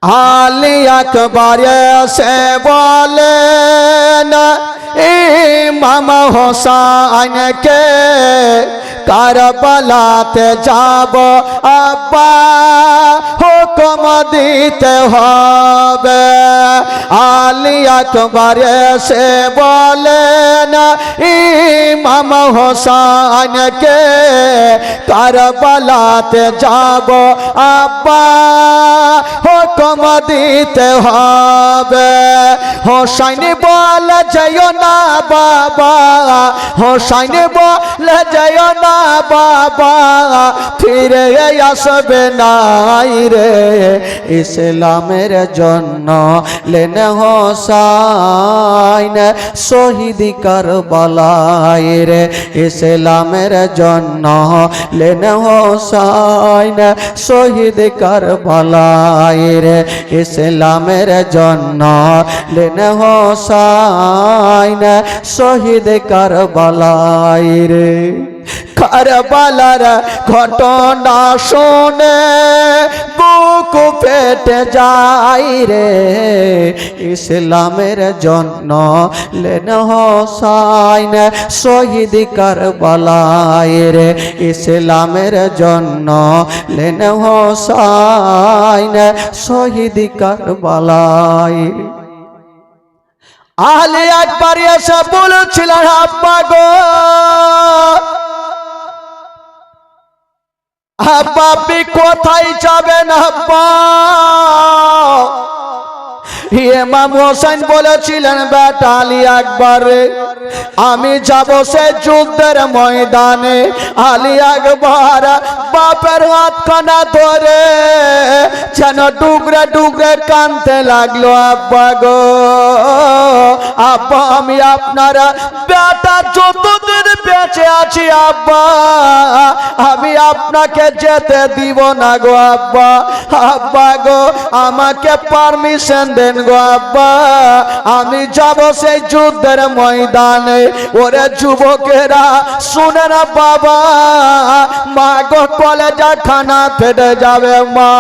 আলী আকবর এসে বলেন ইমাম হোসেনকে কারবালাতে যাব আব্বা হুকুম দিতে হবে। আলী আকবর এসে বলেন ইমাম হোসেনকে কারবালাতে যাব আব্বা হুকুম দিতে হবে। হোসেন বলে যেও না বাবা, হোসেন বলে যেও না বাবা, ফিরে আসবে নাই রে। ইসলামের জন্য লেন হোসেন শহীদ কারবালায় রে। ইসলামের জন্য লেন হোসেন শহীদ কারবালায় রে। ইসলামের জন্য লেন হোসেন শহীদ কারবালায় রে। কারবালার ঘটনা শুনে বুক ফেটে যায় রে। ইসলামের জন্য লেন হোসেন শহীদ কারবালায় রে। ইসলামের জন্য লেন হোসেন শহীদ কারবালায়। আলী আকবর এসে বলেছিলেন আব্বা গো, আব্বা আপনি কোথায় যাবেন আব্বা? ইমাম হোসেন বলেছিলেন বেটা আলী আকবর আমি যাব সে যুদ্ধের ময়দানে। আলী আকবর বাপের হাতখানা ধরে যেন ডুগরে ডুগরে কাঁদতে লাগলো। আব্বা গো, আব্বা আমি আপনার বেটা যতদিন বেঁচে আছি আব্বা আমি আপনাকে যেতে দিব না গো আব্বা। আব্বা গো আমাকে পারমিশন দেন গো আব্বা, আমি যাব সেই যুদ্ধের ময়দানে। ওরে যুবকেরা শুনে না বাবা, মা গো কলেজা খানা ফেটে যাবে মা।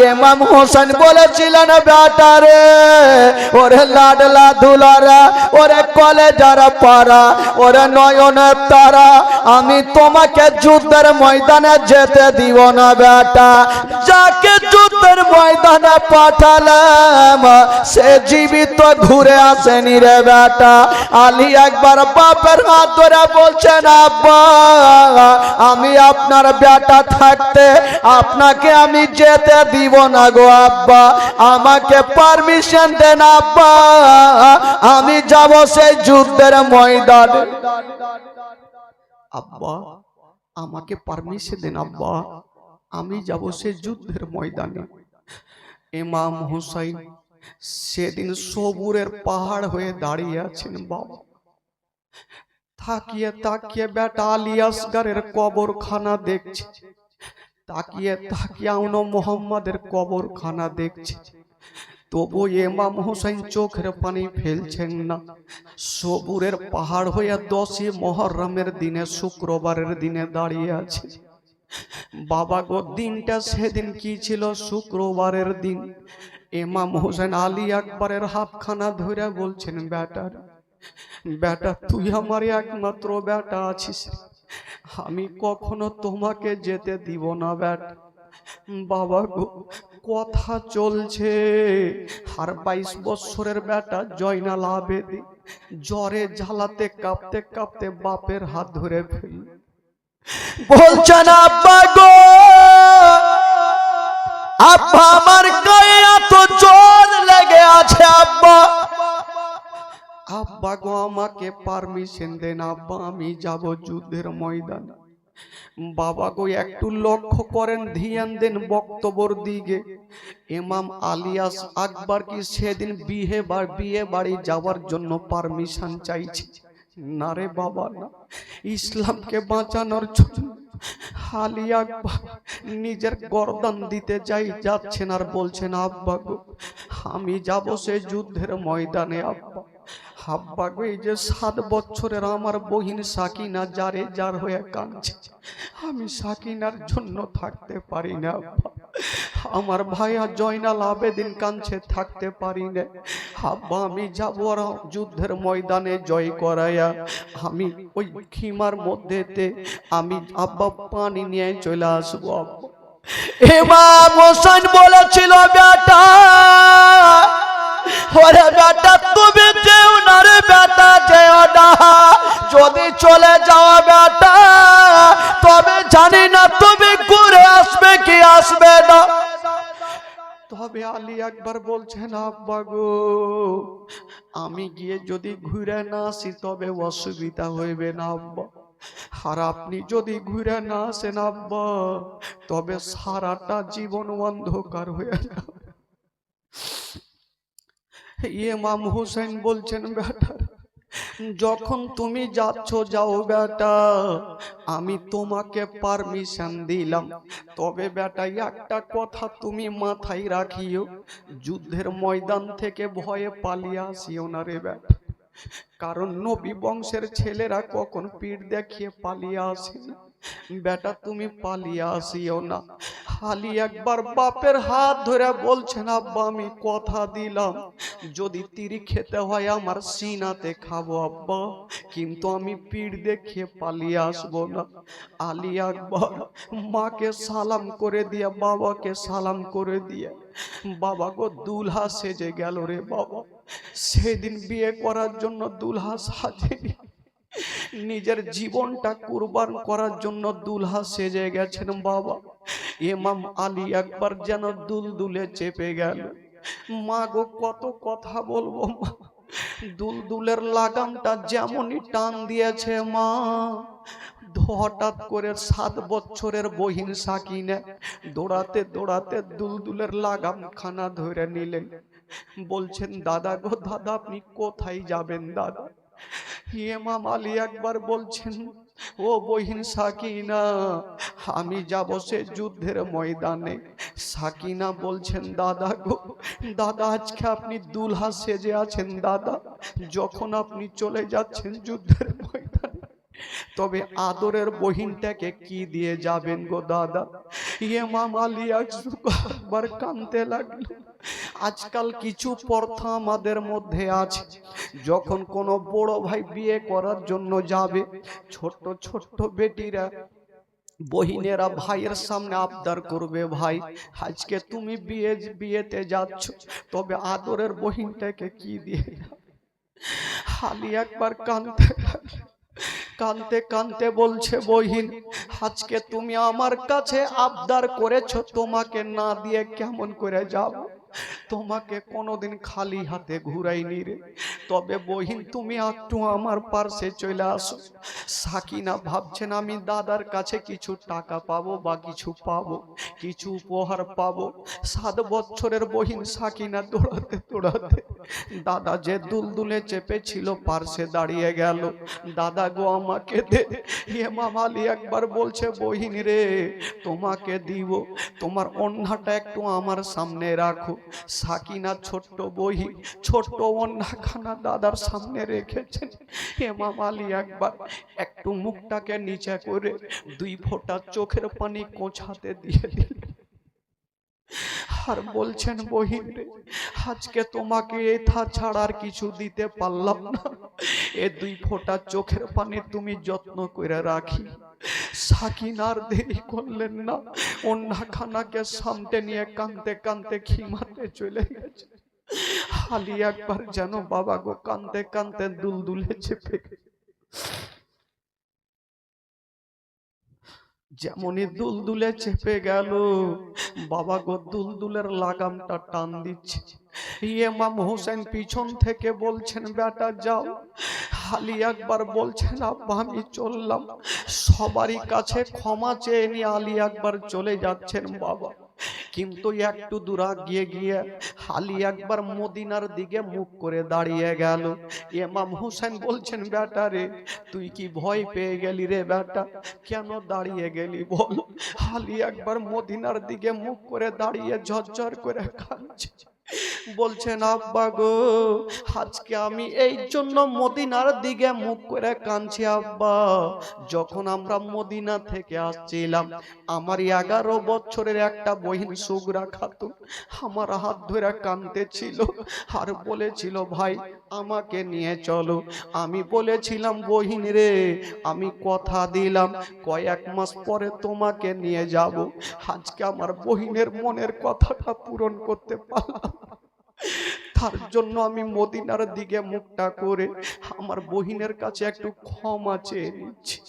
ইমাম হোসেন বলেছিলেন বেটা রে, ওরে লাডলা দুলারা, ওরে কলেজার পারা, ওরে নয়নের তারা, আমি তোমাকে যুদ্ধের ময়দানে যেতে দিব না বেটা। যাকে যুদ্ধের ময়দানে পাঠালাম সে জীবিত ঘুরে আসেনি রে বেটা। আলী একবার বাপের হাত ধরে বলছেন আব্বা আমি আপনার বেটা থাকতে আপনাকে আমি যেতে দিব না গো আব্বা, আমাকে পারমিশন দেন আব্বা, আমি যাব সেই যুদ্ধের ময়দানে। আব্বা আমাকে পারমিশন দেন আব্বা, আমি যাব সেই যুদ্ধের ময়দানে। ইমাম হুসাইন সেদিন সবুরের পাহাড় হয়ে দাঁড়িয়ে আছেন বাবা। তাকিয়ে তাকিয়ে বেটা আলী আসগরের কবরখানা দেখছে, তাকিয়ে তাকিয়ে আউনো মোহাম্মদের কবরখানা দেখছে। তবু ইমাম হুসাইন চোখের পানি ফেলছেন না। সবুরের পাহাড় হয়ে 10ই মুহররমের দিনে শুক্রবারের দিনে দাঁড়িয়ে আছে বাবা গো। দিনটা সেদিন কি ছিল? শুক্রবারের দিন। ইমাম হোসেন আলী আকবরের হাতখানা ধরে বলছেন বেটা বেটা তুই আমার একমাত্র বেটা আছিস, আমি কখনো তোমাকে যেতে দিব না বেটা। বাবা গো কথা চলছে আর 22 বছরের বেটা জয়নাল আবেদী জ্বরে জ্বালাতে কাঁপতে কাঁপতে বাপের হাত ধরে ফেল বলছেন আব্বা গো, আব্বা আমার গায়ে এত জ্বর লেগে আছে আব্বা, আব্বা গো আমাকে পারমিশন দেন আব্বা, আমি যাব যুদ্ধের ময়দানে। বাবা গো একটু লক্ষ্য করেন, ধ্যান দেন বক্তব্যের দিকে। ইমাম আলিয়াস আকবর কি সেদিন বিয়ে বাড়ি যাওয়ার জন্য পারমিশন চাইছে? না রে বাবা না, ইসলামকে বাঁচানোর জন্য আলী আকবর নিজের গর্দান দিতে যাচ্ছেন আর বলছেন আব্বা গো আমি যাব সেই যুদ্ধের ময়দানে। আব্বা আব্বা গো এই যে 7 বছরের আমার বহিন সাকিনা যারে যার হয়ে কাঁদছে, আমি সাকিনার জন্য থাকতে পারি না আব্বা, আমার ভাইয়া জয়নাল আবেদিন কাঁদছে, থাকতে পারি না আব্বা, আমি যাবো আর যুদ্ধের ময়দানে জয় করাইয়া আমি ওই খিমার মধ্যেতে আমি আব্বা পানি নিয়ে চলে আসবো আব্বা। ইমাম হোসেন বলেছিল, বেটা ওরে বেটা তুমি যেও না রে বেটা, যেও না, যদি চলে যাও বেটা তবে জানি না তুমি ঘুরে আসবে কি আসবে না। তবে আলী একবার বলছেন, আব্বা গো আমি গিয়ে যদি ঘুরে না আসি তবে অসুবিধা হইবে না আব্বা, আর আপনি যদি ঘুরে না আসেন আব্বা তবে সারাটা জীবন অন্ধকার হয়ে যাবে। ইমাম হোসেন বলছেন, বেটা যখন তুমি যাচ্ছ যাও বেটা, আমি তোমাকে পারমিশন দিলাম, তবে বেটা একটা কথা তুমি মাথায় রাখিও, যুদ্ধের ময়দান থেকে ভয়ে পালিয়ে আসিও না রে বেটা, কারণ নবী বংশের ছেলেরা কখন পিঠ দেখিয়ে পালিয়ে আসে না বেটা, তুমি পালিয়ে আসিও না। আলী একবার বাপের হাত ধরে বলছেন, আব্বা আমি কথা দিলাম যদি তীর খেতে হয় আমার সিনাতে খাবো আব্বা, কিন্তু আমি পিঠ দেখিয়ে পালিয়ে আসবো না। আলী একবার মাকে সালাম করে দিয়ে বাবাকে সালাম করে দিয়ে, বাবা গো দুলহা সেজে গেল রে বাবা, সেদিন বিয়ে করার জন্য দুলহা সাজেনি, নিজের জীবনটা কুরবান করার জন্য দুলহা সেজে গেছেন বাবা। ইমাম আলী একবার যেন দুলদুলে চেপে গেল। মা গো কত কথা বলবো মা, দুলদুলের লাগামটা যেমনই টান দিয়েছে মা, হঠাৎ করে 7 বছরের বহিন সাকিনা দৌড়াতে দৌড়াতে দুলদুলের লাগাম খানা ধরে নিলেন। বলছেন, দাদা গো দাদা আপনি কোথায় যাবেন দাদা? ইমাম আলী একবার বলছেন, ও বহিন সাকিনা আমি যাব সে যুদ্ধের ময়দানে। সাকিনা বলছেন, দাদা গো দাদা আজকে আপনি দুলহা সেজে আছেন দাদা, যখন আপনি চলে যাচ্ছেন যুদ্ধের ময়দানে তবে আদরের বহিনটাকে কি দিয়ে যাবেন গো দাদা? ইমাম আলী একবার কাঁদতে লাগলো। আজকাল কিছু প্রথা আমাদের মধ্যে আছে, যখন কোনো বড় ভাই বিয়ে করার জন্য যাবে, ছোট্ট ছোট্ট বেটিরা বহিনেরা ভাইয়ের সামনে আবদার করবে, ভাই আজকে তুমি বিয়েতে যাচ্ছ তবে আদরের বহিনটাকে কি দিয়ে যাবে? আলী একবার কাঁদতে কাঁদতে বলছে, বহিন আজকে তুমি আমার কাছে আবদার করেছো, তোমাকে না দিয়ে কেমন করে যাব? তোমাকে কোনোদিন খালি হাতে ঘুরাইনি রে, তবে বহিন তুমি একটু আমার পাশে চলে আসো। সাকিনা ভাবছেন আমি দাদার কাছে কিছু টাকা পাবো বা কিছু পাবো, কিছু উপহার পাবো। 7 বছরের বহিন সাকিনা দৌড়াতে দৌড়াতে দাদা যে দুলদুলে চেপেছিল পাশে দাঁড়িয়ে গেল, দাদা গো আমাকে দে। ইমাম আলী একবার বলছে, বহিন রে তোমাকে দিব, তোমার ওন্নাটা একটু আমার সামনে রাখো। সাকিনা ছোট্ট বহিন ছোট্ট ওন্নাখানা দাদার সামনে রেখেছেন। ইমাম আলী একবার একটু মুখটাকে নিচে করে 2 ফোঁটা চোখের পানি কোঁচাতে দিয়ে দিলেন, আর বলছেন, বহিন রে আজকে তোমাকে এটা ছাড়া আর কিছু দিতে পারলাম না, এ 2 ফোঁটা চোখের পানি তুমি যত্ন করে রাখি। সাকিনার দেরি করলেন না, ওন্নাখানাকে সামনে নিয়ে কাঁদতে কাঁদতে খিমাতে চলে গেছে। আলী একবার যেন বাবা গো কাঁদতে কাঁদতে দুলদুলে চেপে, যেমনই দুলদুলে চেপে গেল বাবা গো দুলদুলের লাগামটা টান দিচ্ছে। ইমাম হোসেন পিছন থেকে বলছেন, বেটা যাও। আলী একবার বলছেন, আব্বা আমি চললাম। সবারই কাছে ক্ষমা চেয়ে নিয়ে আলী একবার চলে যাচ্ছেন বাবা, কিন্তু একটু দূর গিয়ে আলী একবার মদিনার দিকে মুখ করে দাঁড়িয়ে গেল। ইমাম হোসেন বলছেন, বেটা রে তুই কি ভয় পেয়ে গেলি রে বেটা, কেন দাঁড়িয়ে গেলি বল? আলী একবার মদিনার দিকে মুখ করে দাঁড়িয়ে ঝরঝর করে কাঁদছে। বলছেন আব্বা গো আজকে আমি এই জন্য মদিনার দিকে মুখ করে কাঁদছি আব্বা। যখন আমরা মদিনা থেকে আসছিলাম আমার 11 বছরের একটা বহিন সুগরা খাতুন আমার হাত ধরে কাঁদতেছিল আর বলেছিল ভাই আমাকে নিয়ে চলো। আমি বলেছিলাম বহিন রে আমি কথা দিলাম কয়েক মাস পরে তোমাকে নিয়ে যাব। আজকে আমার বহিনের মনের কথাটা পূরণ করতে পারলাম, তার জন্য আমি মদিনার দিকে মুখটা করে আমার বহিনের কাছে একটু ক্ষমা চেয়ে নিচ্ছি।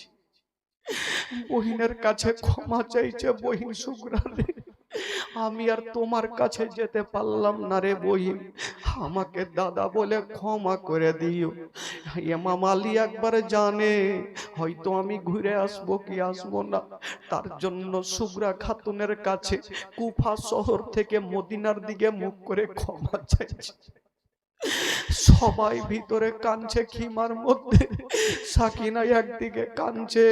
বহিনের কাছে ক্ষমা চাইছে বহিন সুগরা রে, আমি আর তোমার কাছে যেতে পারলাম না রে বহিন, আমাকে দাদা বলে ক্ষমা করে দিও। ইমাম আলী একবার জানে হয়তো আমি ঘুরে আসবো কি আসবো না, তার জন্য সুগরা খাতুনের কাছে কুফা শহর থেকে মদিনার দিকে মুখ করে ক্ষমা চাইছে। সবাই ভিতরে কাঁদছে খিমার মধ্যে, সাকিনা একদিকে কাঁদছে,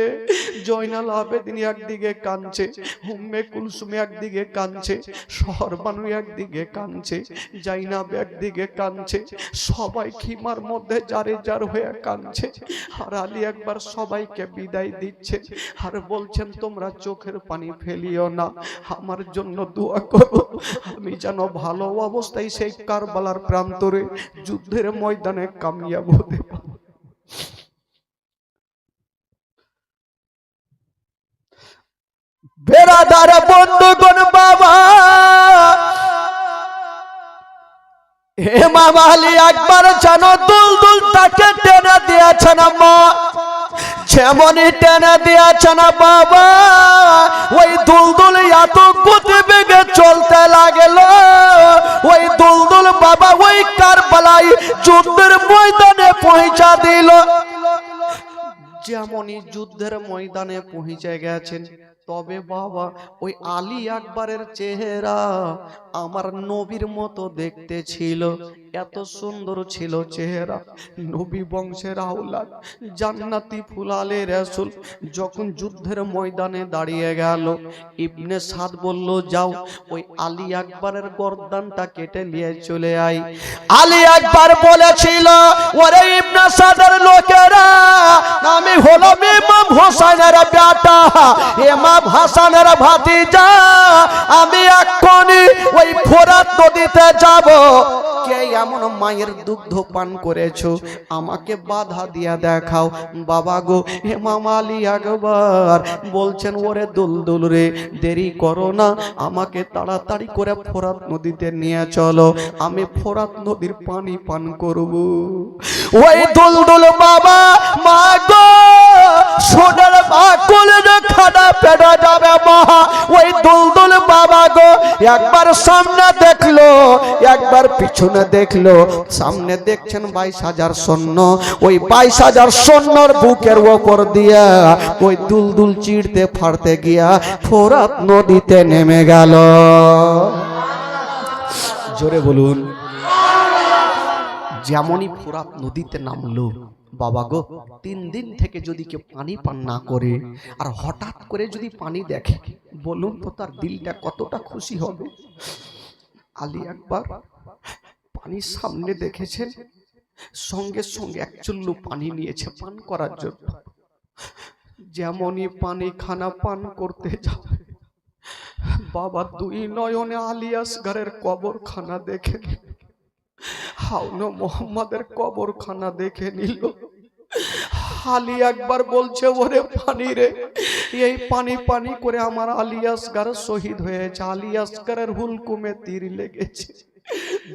জয়নাল আবেদিন একদিকে কাঁদছে, উম্মে কুলসুম একদিকে কাঁদছে, শহরবানু একদিকে কাঁদছে, জাইনাব একদিকে কাঁদছে, সবাই খিমার মধ্যে যারে যার হয়ে কাঁদছে। আর আলী একবার সবাইকে বিদায় দিচ্ছে আর বলছেন তোমরা চোখের পানি ফেলিও না, আমার জন্য দোয়া করো, আমি যেন ভালো অবস্থায় সেই কারবালার প্রান্তরে যুদ্ধের ময়দানে কামিয়াব হতে পারি। বেরাদার বন্ধুগণ বাবা ইমাম আলী একবার যেন দুলদুল তাকে টেনে দিয়েছেন মা, যেমনই টেনে দিয়েছেন বাবা ওই দুলদুল এত গতি বেগে চলতে লাগলো, ওই দুলদুল বাবা ওই কারবালায় যুদ্ধের ময়দানে পৌঁছা দিল। যেমনই যুদ্ধের ময়দানে পৌঁছে গেছেন তবে বাবা ওই আলী আকবরের চেহারা আমার নবীর মতো দেখতে ছিল, এত সুন্দর ছিল চেহারা, নবী বংশের আওলাদ জান্নাতি ফুলালে রাসূল। যখন যুদ্ধের ময়দানে দাঁড়িয়ে গেল ইবনে সাদ বলল যাও ওই আলী আকবরের গর্দানটা কেটে নিয়ে চলে আই। আলী আকবর বলেছিল ওরে ইবনে সাদের লোকেরা আমি হলাম ইমাম হোসেনের বেটা, ইমাম হাসানের ভাতিজা, আমি এক্ষুনি ওই ফোরাত নদীতে যাব, কে এমন মায়ের দুগ্ধ পান করেছো আমাকে বাধা দিয়া দেখাও। বাবা গো ইমাম আলী আকবর বলছেন ওরে দুলদুল রে দেরি করো না, আমাকে তাড়াতাড়ি করে ফোরাত নদীতে নিয়ে চলো, আমি ফোরাত নদীর পানি পান করব। ওই দুলদুল বাবা মা গো সোনার বাকুলে খানা পেটা যাবে মা, ওই দুলদুল বাবা গো একবার সামনে দেখলো একবার পিছনে দেখলো, সামনে দেখছেন 22,000 সৈন্য, ওই 22,000 সৈন্যর বুকের উপর দিয়া ওই দুলদুল চিড়তে ফাড়তে গিয়া ফোরাত নদীতে নেমে গেল। জোরে বলুন। যেমনই ফোরাত নদীতে নামলো বাবা গো 3 দিন থেকে যদি কেউ পানি পান না করে আর হঠাৎ করে যদি পানি দেখে বলুন তো তার দিলটা কতটা খুশি হবে। আলী আকবর পানির সামনে দেখেছেন, সঙ্গে সঙ্গে 1 চুল্লু পানি নিয়েছে পান করার জন্য। যেমনই পানি খানা পান করতে যাবে বাবা 2 নয়নে আলী আসগরের কবরখানা দেখে হাওনো মোহাম্মদের কবরখানা দেখে নিল। আলী আকবর বলছে ওরে পানি রে, এই পানি পানি করে আমার আলী আসগর শহীদ হয়েছে, আলী আসগরের হুলকুমে তীর লেগেছে,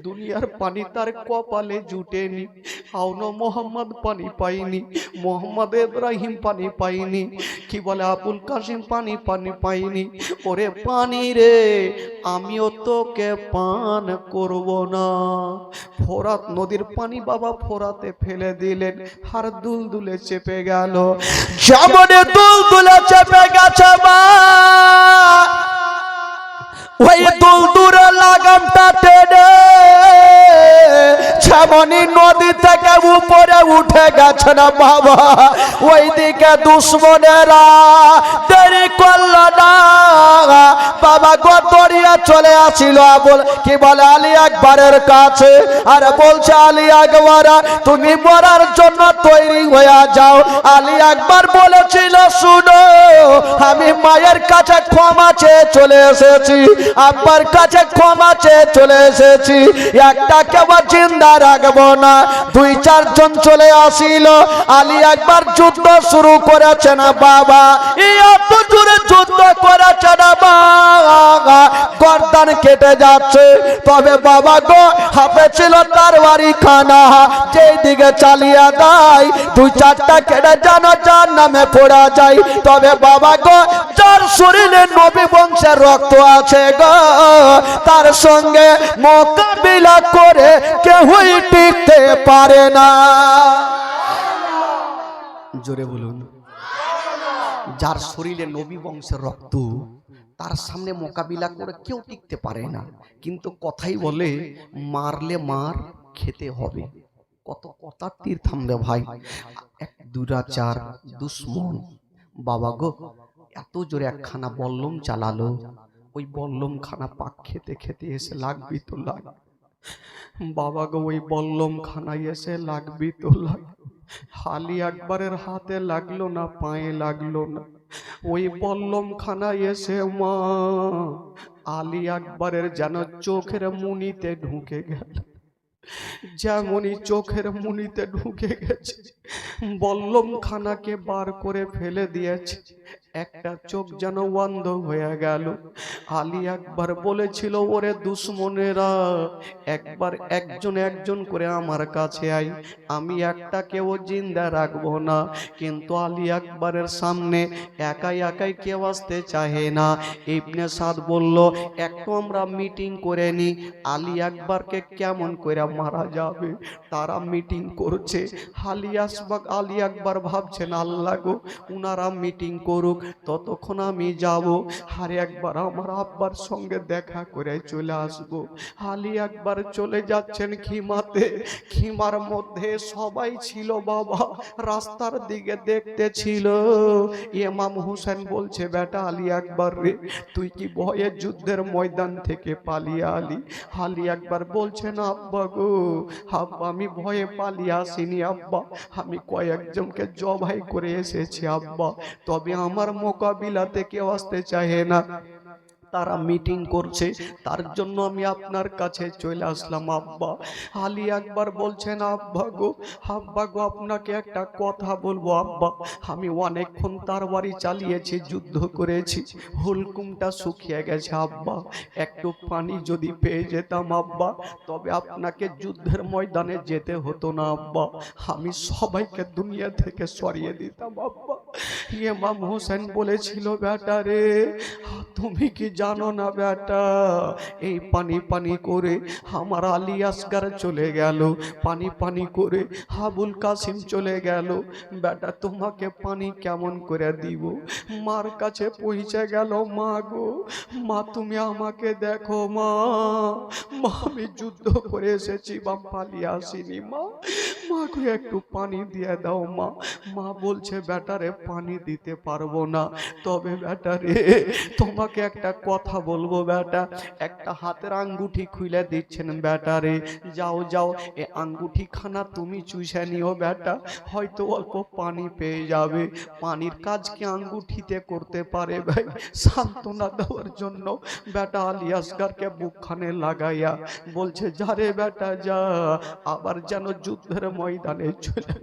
দুনিয়ার পানি তার কপালে জুটেনি। হাওনো মোহাম্মদ পানি পাইনি, মোহাম্মদ ইব্রাহিম পানি পাইনি, কি বলে আবুল কাসিম পানি পাইনি। ওরে পানি রে আমিও তোকে পান করব না। ফোরাত নদীর পানি বাবা ফোরাতে ফেলে দিলেন আর দুলদুলে চেপে গেল। যেমন দুলদুলে চেপে গেছে মা ওই দুলদুলে লাগামটা টেনে যেমনই নদী থেকে উপরে উঠে গেছে না বাবা, ওইদিকে দুশ্মনেরা দেরি করল না বাবা গো দড়িয়া চলে আসিল বল কি বলে আলী আকবরের কাছে আর বলছে আলী আকবর তুমি মরার জন্য তৈরি হয়ে যাও। আলী আকবর বলেছিল শুনো আমি মায়ের কাছে ক্ষমা চেয়ে চলে এসেছি, আব্বার কাছে ক্ষমা চেয়ে চলে এসেছি, একটা কেউ জিন্দা রাখবো না। দুই চারজন চলে আসিল, আলী আকবর যুদ্ধ শুরু করেছে না বাবা, এত জোরে যুদ্ধ করেছে না বাবা গর্দান কেটে যাচ্ছে। তবে বাবা গো হাতে ছিল তরবারি খানা, যেই দিকে চালিয়ে দেয় দুই চারটা কেটে যেন যার নামে পড়া যায়। তবে বাবা গো যার শরীরে নবী বংশের রক্ত আছে গো তার সঙ্গে মোকাবিলা করে কেউই টিকতে পারে না। জোরে বলুন। যার শরীরে নবী বংশের রক্ত তার সামনে মোকাবিলা করে কেউ টিকতে পারে না। কিন্তু কথাই বলে মারলে মার খেতে হবে। কত কথা তীর থামবে ভাই, এক দুরাচার দুশ্মন বাবা গো এত জোরে একখানা বল্লম চালালো, ওই বল্লম খানা পাক খেতে খেতে এসে লাগবি তো লাগ বাবা গো, ওই বল্লম খানায় এসে লাগবি তো লাগ। আলী আকবরের হাতে লাগলো না, পায়ে লাগলো না, ওই বল্লম খানায় এসে মা আলী আকবরের যেন চোখের মুনিতে ঢুকে গেল, যেমনই চোখের মুনিতে ঢুকে গেছে বল্লম খানাকে বার করে ফেলে দিয়েছে, একটা চোখ যেন বন্ধ হয়ে গেল। আলী আকবর বলেছিল ওরে দুশ্মনেরা একবার একজন একজন করে আমার কাছে আয়, আমি একটা কেউ জিন্দা রাখবো না। কিন্তু আলী আকবরের সামনে একাই একাই কেউ আসতে চাহে না। ইবনে সাদ বলল একটু আমরা মিটিং করে নি আলী আকবরকে কেমন করে মারা যাবে। তারা মিটিং করছে, আলী আকবর ভাবছেন আল্লাহ গো উনারা মিটিং করুক ততক্ষণ আমি যাব, আর একবার আমার আব্বার সঙ্গে দেখা করে চলে আসব। আলী আকবর চলে যাচ্ছেন খিমাতে, খিমার মধ্যে সবাই ছিল বাবা, রাস্তার দিকে দেখতে ছিল। ইমাম হোসেন বলছে বেটা আলী আকবর রে তুই কি ভয়ে যুদ্ধের ময়দান থেকে পালিয়ে আলি? আলী আকবর বলছেন আব্বা গো আব্বা আমি ভয়ে পালিয়ে আসিনি আব্বা, আমি কয়েকজনকে জবাই করে এসেছি আব্বা, তবে আমার মোকাবিলাতে কেউ আসতে চাহে না, তারা মিটিং করছে তার জন্য আমি আপনার কাছে চলে আসলাম আব্বা। আলী আকবর বলছেন আব্বা গো আপনাকে একটা কথা বলবো আব্বা, আমি অনেকক্ষণ তরবারি চালিয়েছি, যুদ্ধ করেছি, হুলকুমটা শুকিয়ে গেছে আব্বা, একটু পানি যদি পেয়ে যেতাম আব্বা তবে আপনাকে যুদ্ধের ময়দানে যেতে হতো না আব্বা, আমি সবাইকে দুনিয়া থেকে সরিয়ে দিতাম আব্বা। ইমাম হোসেন বলেছিল বেটা রে তুমি কি জানো না বেটা এই পানি পানি করে আমার আলী আসগার চলে গেল, পানি পানি করে আবুল কাসিম চলে গেল, বেটা তোমাকে পানি কেমন করে দিব? মার কাছে পৌঁছে গেল, মা গো মা তুমি আমাকে দেখো মা, মা আমি যুদ্ধ করে এসেছি বা পালিয়ে আসিনি মা, মা গো একটু পানি দিয়ে দাও মা। মা বলছে বেটারে পানি দিতে পারবো না, তবে বেটারে তোমাকে একটা কথা বলবো বেটা, একটা হাতের আঙ্গুঠি খুলে দিচ্ছেন বেটারে, যাও যাও এ আঙ্গুঠি খানা তুমি চুষে নিও বেটা, হয়তো অল্প পানি পেয়ে যাবে। পানির কাজ কি আঙ্গুঠিতে করতে পারে ভাই? সান্ত্বনা দেওয়ার জন্য বেটা আলী আসগারকে বুকখানে লাগাইয়া বলছে যা রে বেটা যা, আবার যেন যুদ্ধের ময়দানে চলে,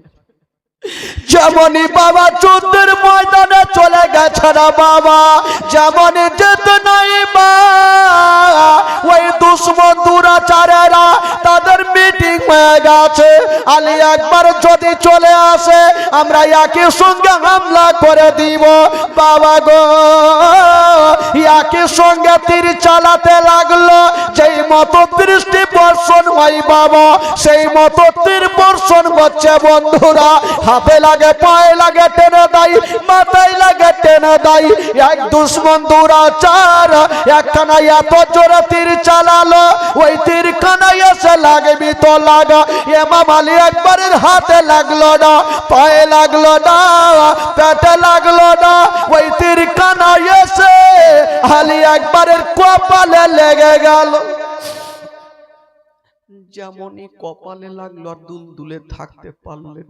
যেমনই বাবা যুদ্ধের ময়দানে চলে গেছে না বাবা, যেমনই যেতে নাই মা ওই দুশ্মন দুরাচারেরা তাদের মিটিং হয়ে গেছে। আলী আকবর যদি চলে আসে আমরা একই সঙ্গে হামলা করে দিব বাবা গো, একই সঙ্গে তীর চালাতে লাগলো, যেই মতো বৃষ্টি বর্ষণ ওই বাবা সেই মতো তীর বর্ষণ করছে বন্ধুরা, হাতে লাগে পায়ে লাগে টেনে দেয়, মাথায় লাগে টেনে দেয়। এক দুশ্মন দুরাচার একখানা এত জোরে তীর চালালো, ওই তীর খানা এসে লাগবি তো লাগা, ইমাম আলী আকবরের হাতে লাগলো না, পায়ে লাগলো না, পেটে লাগলো না, ওই তীর খানা এসে আলী আকবরের কপালে লেগে গেল। যেমনই কপালে লাগলো আর দুলদুলে থাকতে পারলেন,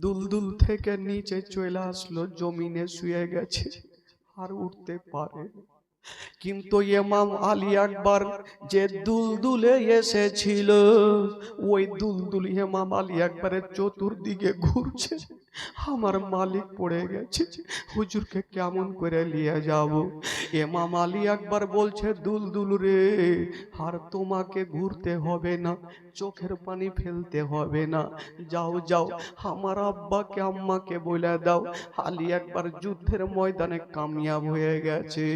দুলদুল থেকে নিচে চলে আসলো, জমিনে শুয়ে গেছে, আর উঠতে পারে। কিন্তু ইমাম আলী আকবর যে দুলদুলে এসেছিল, ওই দুলদুল ইমাম আলী আকবরের চতুর্দিকে ঘুরছে। আমার মালিক পড়ে গেছে, হুজুরকে কেমন করে নিয়ে যাব? ইমাম আলী আকবর বলছে, দুলদুল রে, আর তোমাকে ঘুরতে হবে না, চোখের পানি ফেলতে হবে না, যাও যাও আমার আব্বাকে আম্মাকে বলে দাও আলী আকবর যুদ্ধের ময়দানে কামিয়াব হয়ে গেছে।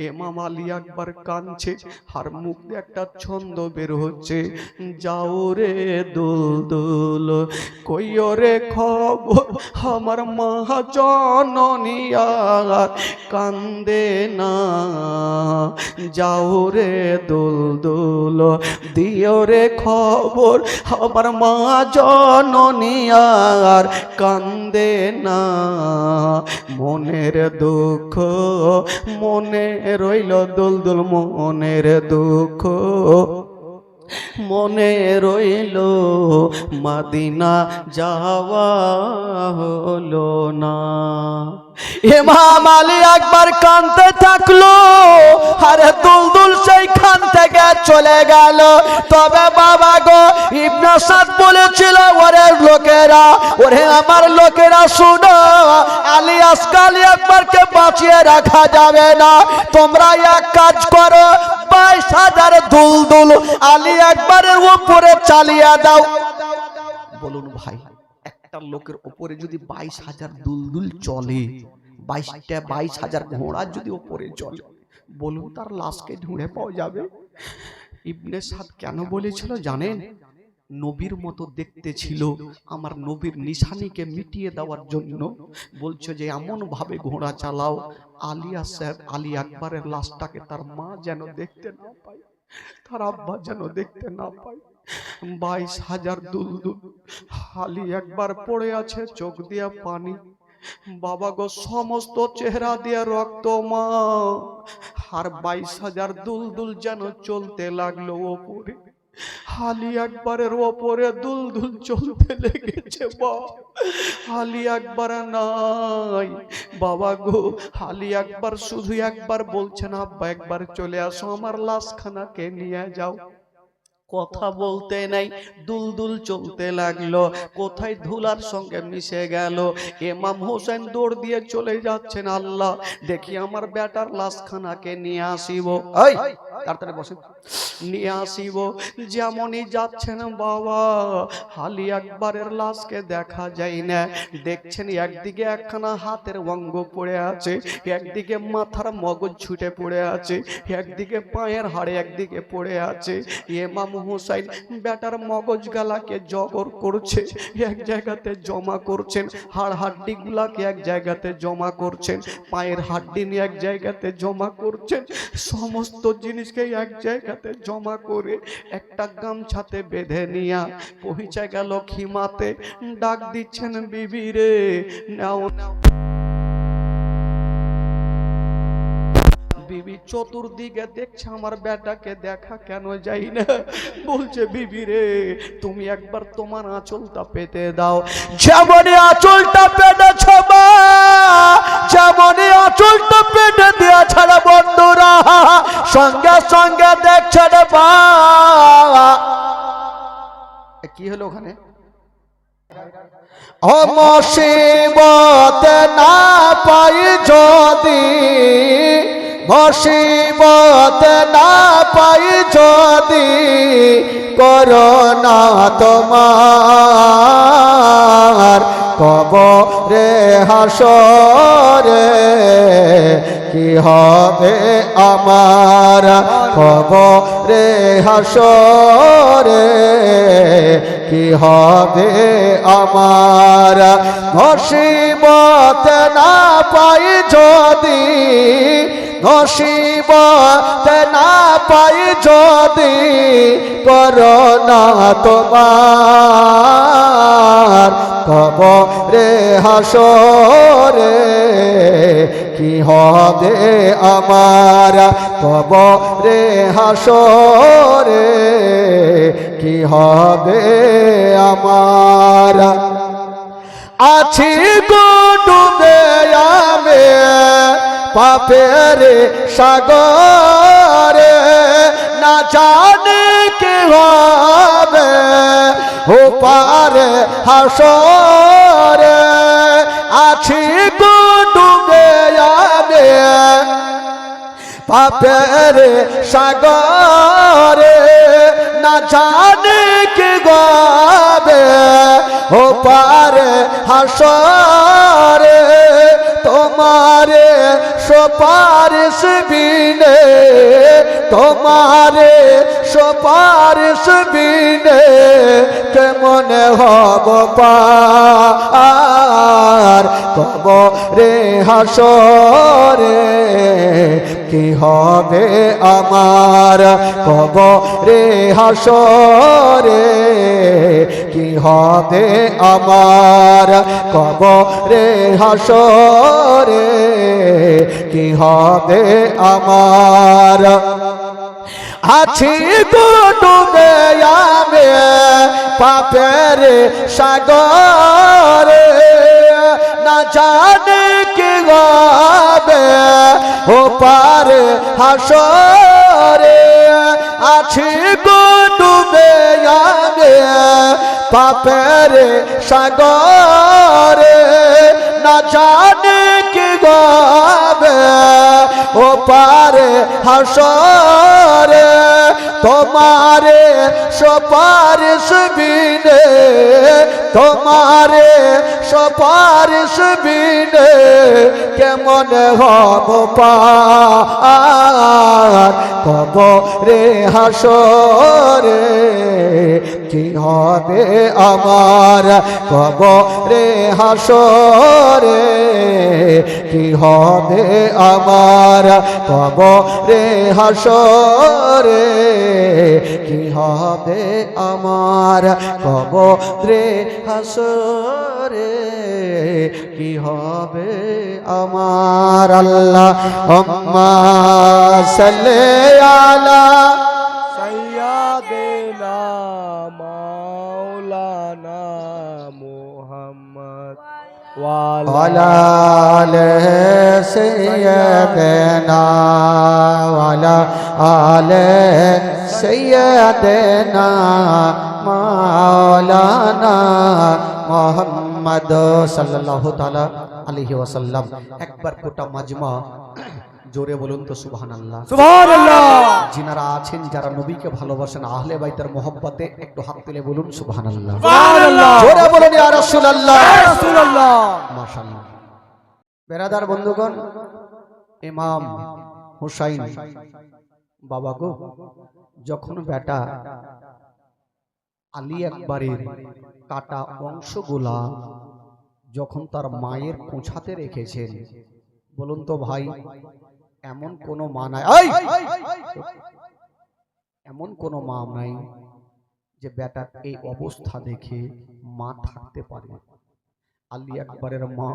ইমাম আলী আকবর কাঁদছে, আর মুখ দিয়ে একটা ছন্দ বের হচ্ছে, যাও রে দুলদুল কইও রে খবর আমার মা জননী আর কান্দে না, যাও রে দুলদুল দিও রে খবর আমার মা জননী আর কান্দে না, মনের দুঃখ মনে রইল দুলদুল, মনের দুঃখ মনে রইল, মদিনা যাওয়া হলো না। ইমাম আলী আকবর কাঁদতে থাকলো, আরে দুলদুল সেইখান থেকে চলে গেল। তবে বাবা গো, ইবনে সাদ বলেছিল, ওরে লোকেরা, ওরে আমার লোকেরা শুনো, আলী আসকালী আকবরকে বাঁচিয়ে রাখা যাবে না, তোমরা এক কাজ করো, 22,000 দুলদুল আলী আকবরের উপরে চালিয়ে দাও। বলুন ভাই, একটা লোকের উপরে যদি 22,000 দুলদুল চলে, 22,000 ঘোড়া যদি উপরে চলে, বলুন তার লাশকে ঢুঁড়ে পাওয়া যাবে? ইবনে সাদ কেন বলেছিল জানেন? নবীর মতো দেখতে ছিল, আমার নবীর নিশানিকে মিটিয়ে দেওয়ার জন্য বলছে যে এমন ভাবে ঘোড়া চালাও আলিয়া সাহেব আলী আকবরের লাশটাকে তার মা যেন দেখতে না পায়, তার আব্বা যেন দেখতে না পায়। 22,000 দুলদুল আলী আকবর পড়ে আছে, চোখ দিয়া পানি, বাবা গো সমস্ত চেহারা দিয়ে রক্ত মা, আর 22,000 দুলদুল যেন চলতে লাগলো ওপরে, আলী আকবরের ওপরে দুলদুল চলতে লেগেছে। আলী আকবর নাই বাবা গো, আলী আকবর শুধু একবার বলছেন, আব্বা একবার চলে আসো, আমার লাশখানাকে নিয়ে যাও। কথা বলতে নাই, দুলদুল চলতে লাগলো, কোথায় ধুলার সঙ্গে মিশে গেল। ইমাম হোসেন দৌড় দিয়ে চলে যাচ্ছেন, আল্লাহ দেখি আমার বেটার লাশখানাকে নিয়ে আসিব, এই তাড়াতাড়ি বসে নিয়ে আসিব। যেমনই যাচ্ছেন বাবা, আলী আকবরের লাশকে দেখা যায় না। দেখছেন একদিকে একখানা হাতের অঙ্গ পড়ে আছে, একদিকে মাথার মগজ ছুটে পড়ে আছে, একদিকে পায়ের হাড়ে একদিকে পড়ে আছে। ইমাম হুসাইন বেটার মগজ গালাকে জগর করছে, এক জায়গাতে জমা করছেন, হাড় হাড্ডি গুলাকে এক জায়গাতে জমা করছেন, পায়ের হাড্ডি নিয়ে এক জায়গাতে জমা করছেন, সমস্ত জিনিসকে এক জায়গাতে জমা করে একটা গামছাতে বেঁধে নিয়া পৌঁছে গেল খিমাতে। ডাক দিচ্ছেন, বিবি রে নাও নাও। বিবি চতুর্দিকে দেখছে, আমার বেটাকে দেখা কেন যাই না, বলছে বিবি রে তুমি একবার তোমার আঁচলটা পেতে দাও। যেমনই আঁচলটা পেটেছ মা, যেমনই আঁচলটা পেটে দেওয়া ছাড়া বন্ধুরা সঙ্গে সঙ্গে দেখছে রে বা কি হলো ওখানে, ও মুসিবত না পাই যদি, মুসিবত না পাই যদি, করোনা তোমার কবরে হাসরে কি হবে আমার কবরে হাসরে কি হবে আমার নসিবত না পাই যদি নসিবত না পাই যদি করোনা তোমার কবরে হাসরে কি হবে আমার কবরে হাসরে কি হবে আমার আছি গো ডুবে আমি পাপের সাগরে না জানি কি হবে ওপারে হাসরে আছি গো ডুবে আমি পাপের সাগরে না জানি কি হবে ওপারে হাসরে তোমারে সুপারিশ বিনে তোমারে সুপারিশ বিনে কেমন হব পার কবরে হাসরে কি হবে আমার কবরে হাসরে কি হবে আমার কবরে হাসরে কি হবে আমার আছি গো ডুবে আমি পাপের সাগরে না জানি কি হবে ওপারে হাসরে আছি গো ডুবে আমি পাপের সাগরে না জানি কি হবে ওপারে হাসরে তোমারে সুপারিশ বিনে তোমারে সুপারিশ বিনে কেমন হব পার কবরে হাসরে কি হবে আমার কবরে হাসরে কি হবে আমার কবরে হাসরে কি হবে আমার কবরে হাসরে কি হবে আমার আল্লাহ আম্মা সাল্লি আলা সাইয়্যিদিনা মাওলানা মুহাম্মদ ওয়ালা আলে সাইয়্যিদিনা ওয়ালা আলে সাইয়্যিদিনা মাওলানা মুহাম্মদ সাল্লাল্লাহু তাআলা আলাইহি ওয়াসাল্লাম একবার গোটা মাজমা জোরে বলুন তো সুবহানাল্লাহ সুবহানাল্লাহ যিনারা আছেন যারা নবীকে ভালোবাসেন আহলে বাইতের মহব্বতে একটু হাত তুলে বলুন সুবহানাল্লাহ সুবহানাল্লাহ জোরে বলুন ইয়া রাসূলুল্লাহ ইয়া রাসূলুল্লাহ মাশাআল্লাহ বেরাদার বন্ধুগণ ইমাম হুসাইন বাবা গো যখন বেটা আলী আকবরের কাটা অংশগুলা যখন তার মায়ের কোঁছাতে রেখেছেন বলুন তো ভাই এমন কোন মা নাই এমন কোন মা নাই যে বেটার এই অবস্থা দেখে মা থাকতে পারে আলী আকবরের মা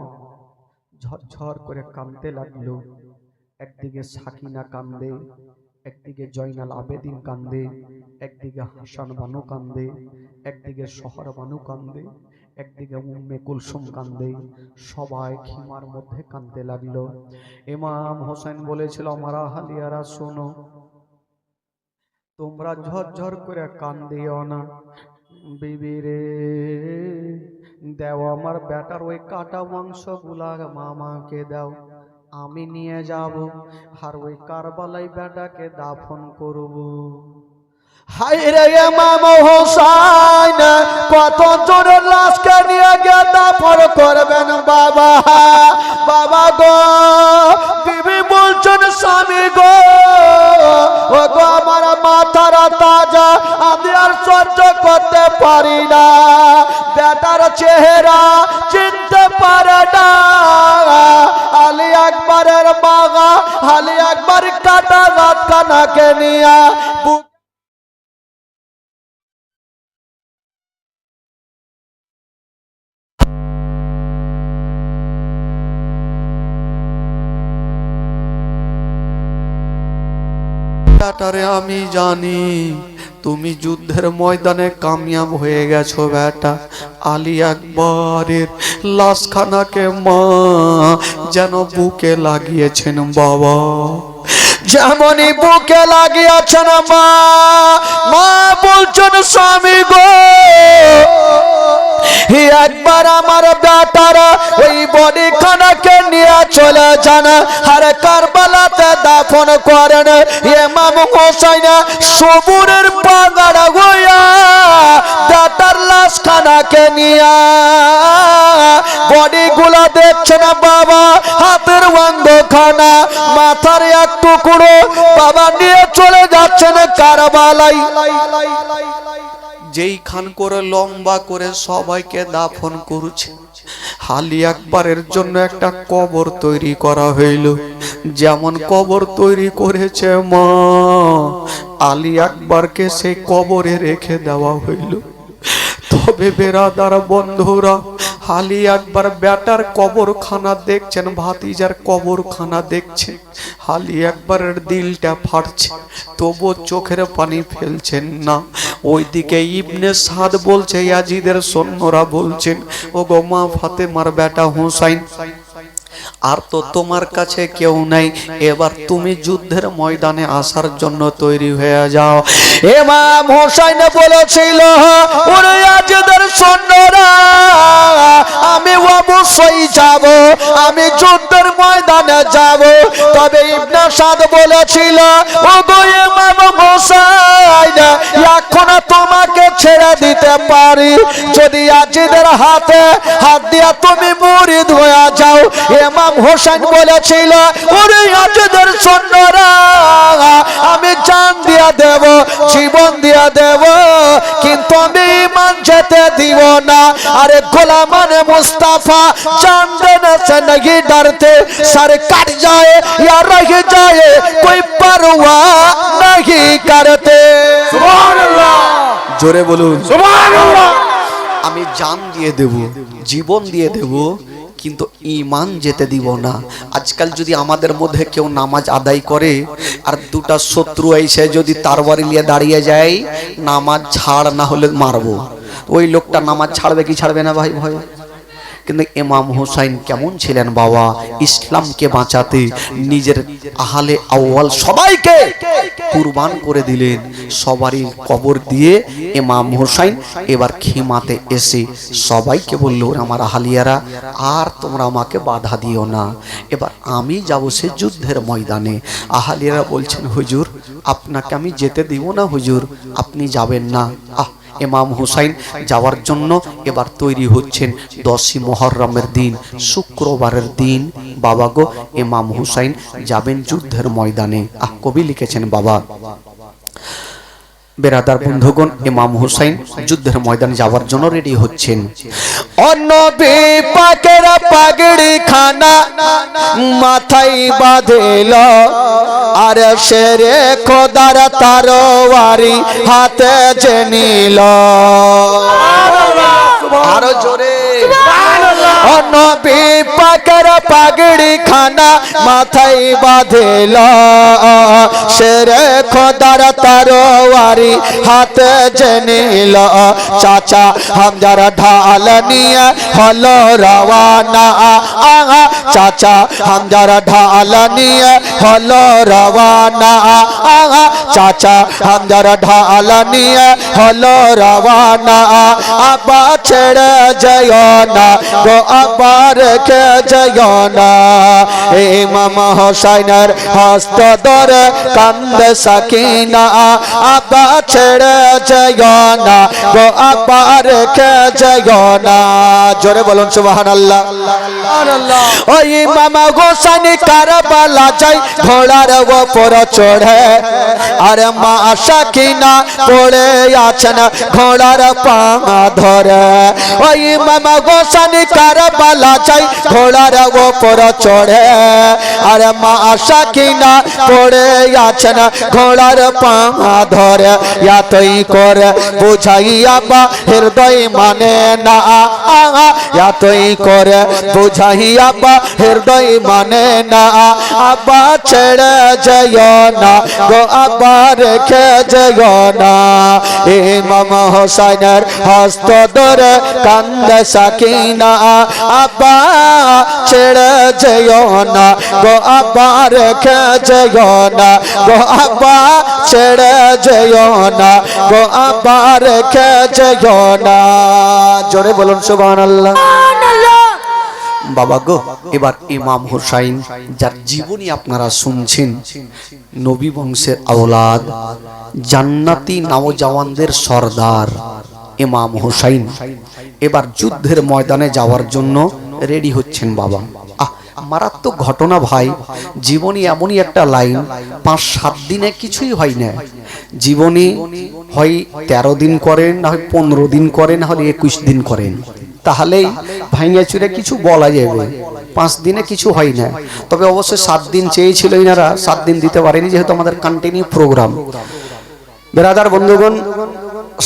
ঝরঝর করে কাঁদতে লাগলো একদিকে সাকিনা কান্দে একদিকে জয়নাল আবেদিন কান্দে একদিকে হাসান বানু কান্দে একদিকে শহর বানু কান্দে একদিকে উম্মে কুলসুম কান্দে সবাই খিমার মধ্যে কাঁদতে লাগলো ইমাম হোসেন বলেছিল আমার আহলিয়ারা শোনো তোমরা ঝরঝর করে কান্দিও না বিবি রে দাও আমার বেটার ওই কাটা মাংসগুলা মামাকে দাও আমি নিয়ে যাব আর ওই কারবালাই বেটাকে দাফন করব হায় রে ইমাম হোসেন কত জোরে লাশকে নিয়ে গিয়ে দাফন করবেন বাবা। বাবা গো বিবি বলছেন স্বামী গো, ও গো আমার মাথার তাজা আমি আর সহ্য করতে পারি না, বেটার চেহারা চিনতে পারে না। আলী আকবরের বাগা আলী আকবর কাটা রাত কানাকে নিয়া বেটারে আমি জানি তুমি যুদ্ধের ময়দানে কামিয়াব হয়ে গেছো বেটা। আলী আকবরের লাশখানাকে মা যেন বুকে লাগিয়েছেন বাবা, যেমনই বুকে লাগিয়েছেন মা। মা বলছেন স্বামী গো একবার আমার বেটারা ওই বডি খানাকে নিয়ে চলে যান আর কারবালাতে দাফন করেন। ইমাম হোসেন সবুরের পাগাড়া হইয়া বেটার লাশ খানাকে নিয়ে বডি গুলা দেখছেন বাবা, হাতের অঙ্গখানা মাথার এক টুকরো বাবা নিয়ে চলে যাচ্ছেন কারবালায়। যেই খান করে লম্বা করে সবাইকে দাফন করছে, আলী আকবরের জন্য একটা কবর তৈরি করা হইল। যেমন কবর তৈরি করেছে মা, আলী আকবরকে সেই কবরে রেখে দেওয়া হইল। তবে বেরাদার বন্ধুরা, আলী আকবর বেটার কবরখানা দেখছেন, ভাতিজার কবরখানা দেখছেন। আলী আকবরের দিলটা ফাটছে, তবু চোখের পানি ফেলছেন না। ওইদিকে ইবনে সাদ বলছে, ইয়াজিদের সৈন্যরা বলছেন, ও গো মা ফাতেমার বেটা হুসাইন, আর তো তোমার কাছে কেউ নাই, এবার তুমি যুদ্ধের ময়দানে আসার জন্য তৈরি হয়ে যাও। ইমাম হোসেন বলেছিল, ওরে ইয়াজিদের সৈন্যরা আমি অবশ্যই যাব, আমি যুদ্ধের ময়দানে যাব। তবে ইবনে সাদ বলেছিল, ও গো ইমাম হোসেন এখন তোমাকে ছেড়ে দিতে পারি যদি ইয়াজিদের হাতে হাত দিয়া তুমি মুরিদ হয়ে যাও। ইমাম হোসেন বলেছিল, ওরে ইয়াজিদের সৈন্যরা আমি জান দিয়া দেব, জীবন দিয়া দেব, কিন্তু আমি ঈমান যেতে দিব না। আরে গোলামানে মুস্তাফা জান দেने से नहीं डरते, सर कट जाए या रह जाए कोई परवाह नहीं करते। सुभान अल्लाह, জোরে বলুন सुभान अल्लाह। আমি জান দিয়ে দেব, জীবন দিয়ে দেব, কিন্তু ঈমান যেতে দিব না। আজকাল যদি আমাদের মধ্যে কেউ নামাজ আদায় করে আর দুটা শত্রু এসে যদি তরবারি নিয়ে দাঁড়িয়ে যায়, নামাজ ছাড় না হলে মারবো, ওই লোকটা নামাজ ছাড়বে কি ছাড়বে না ভাই ভয়? কিন্তু ইমাম হুসাইন কেমন ছিলেন বাবা, ইসলামকে বাঁচাতে নিজের আহলে আউয়াল সবাইকে কুরবান করে দিলেন। সবারই কবর দিয়ে ইমাম হুসাইন এবার খিমাতে এসে সবাইকে বলল, আমার আহলিয়ারা আর তোমরা আমাকে বাধা দিও না, এবার আমি যাব সে যুদ্ধের ময়দানে। আহলিয়ারা বলছেন, হুজুর আপনাকে আমি যেতে দিব না হুজুর, আপনি যাবেন না। ইমাম হুসাইন যাওয়ার জন্য এবার তৈরি হচ্ছেন। 10ই মুহররমের দিন, শুক্রবারের দিন বাবা গো ইমাম হুসাইন যাবেন যুদ্ধের ময়দানে। কবি লিখেছেন বাবা, বেরাদার বন্ধুগণ, ইমাম হুসাইন যুদ্ধের ময়দানে যাওয়ার জন্য রেডি হচ্ছেন। নবী পাকের পাগড়ি খানা মাথায় বাঁধিল, আর শেরে খোদার তরবারি হাতে যে নিল। আরো জোরে নবী পাকের পাগড়ি খানা মাথায় বাঁধিল, শেরে খোদার তরবারি হাতে যে নিল। চাচা হামজার ঢাল নিয়ে হলো রওয়ানা, চাচা হামজার ঢাল নিয়ে হলো রওয়ানা, চাচা হামজার ঢাল নিয়ে হলো রওয়ানা। আব্বা ছেড়ে যায় না গো, আব্বা রেখে যায় না ইমাম হোসেনের হস্ত ধরে কান্দে সাকিনা আব্বা ছেড়ে যেও না গো আব্বা রেখে যেও না জোরে বলুন সুবহানাল্লাহ ওই ইমাম হোসেন কারবালা যায় ঘোড়ার উপর চড়ে আর মা সাকিনা পড়ে আছেন ঘোড়ার পা ধরে ওই ইমাম হোসেন কারবালা যায় ঘোড়ার উপর চড়ে আর মা সাকিনা পড়ে আছেন ঘোড়ার পা ধরে এতই করে বুঝাইয়া বা হৃদয় মানে না এতই করে বুঝাইয়া বা হৃদয় মানে না আব্বা ছেড়ে যেও না গো আব্বা রেখে যেও না ইমাম হোসেনের হস্ত ধরে কান্দে সাকিনা আব্বা ছেড়ে যেও না গো আব্বা রেখে যেও না গো আব্বা ছেড়ে যেও না গো আব্বা রেখে যেও না জোরে বলুন সুবহানাল্লাহ বাবা গো এবার ইমাম হুসাইন যার জীবনী আপনারা শুনছেন নবী বংশের আওলাদ জান্নাতি নওজওয়ানদের সরদার ইমাম হুসাইন এবার যুদ্ধের ময়দানে যাওয়ার জন্য রেডি হচ্ছেন বাবা মারাত্মক ঘটনা ভাই জীবনী এমনই একটা লাইন 5-7 দিনে কিছুই হয় না জীবনী হয় 13 দিন করেন না হয় 15 দিন করেন না হলে 21 দিন করেন তাহলেই ভাঙিয়া চুরে কিছু বলা যাবে 5 দিনে কিছু হয় না তবে অবশ্যই 7 দিন চেয়েছিল এনারা 7 দিন দিতে পারেনি যেহেতু আমাদের কন্টিনিউ প্রোগ্রাম বেরাদার বন্ধুগণ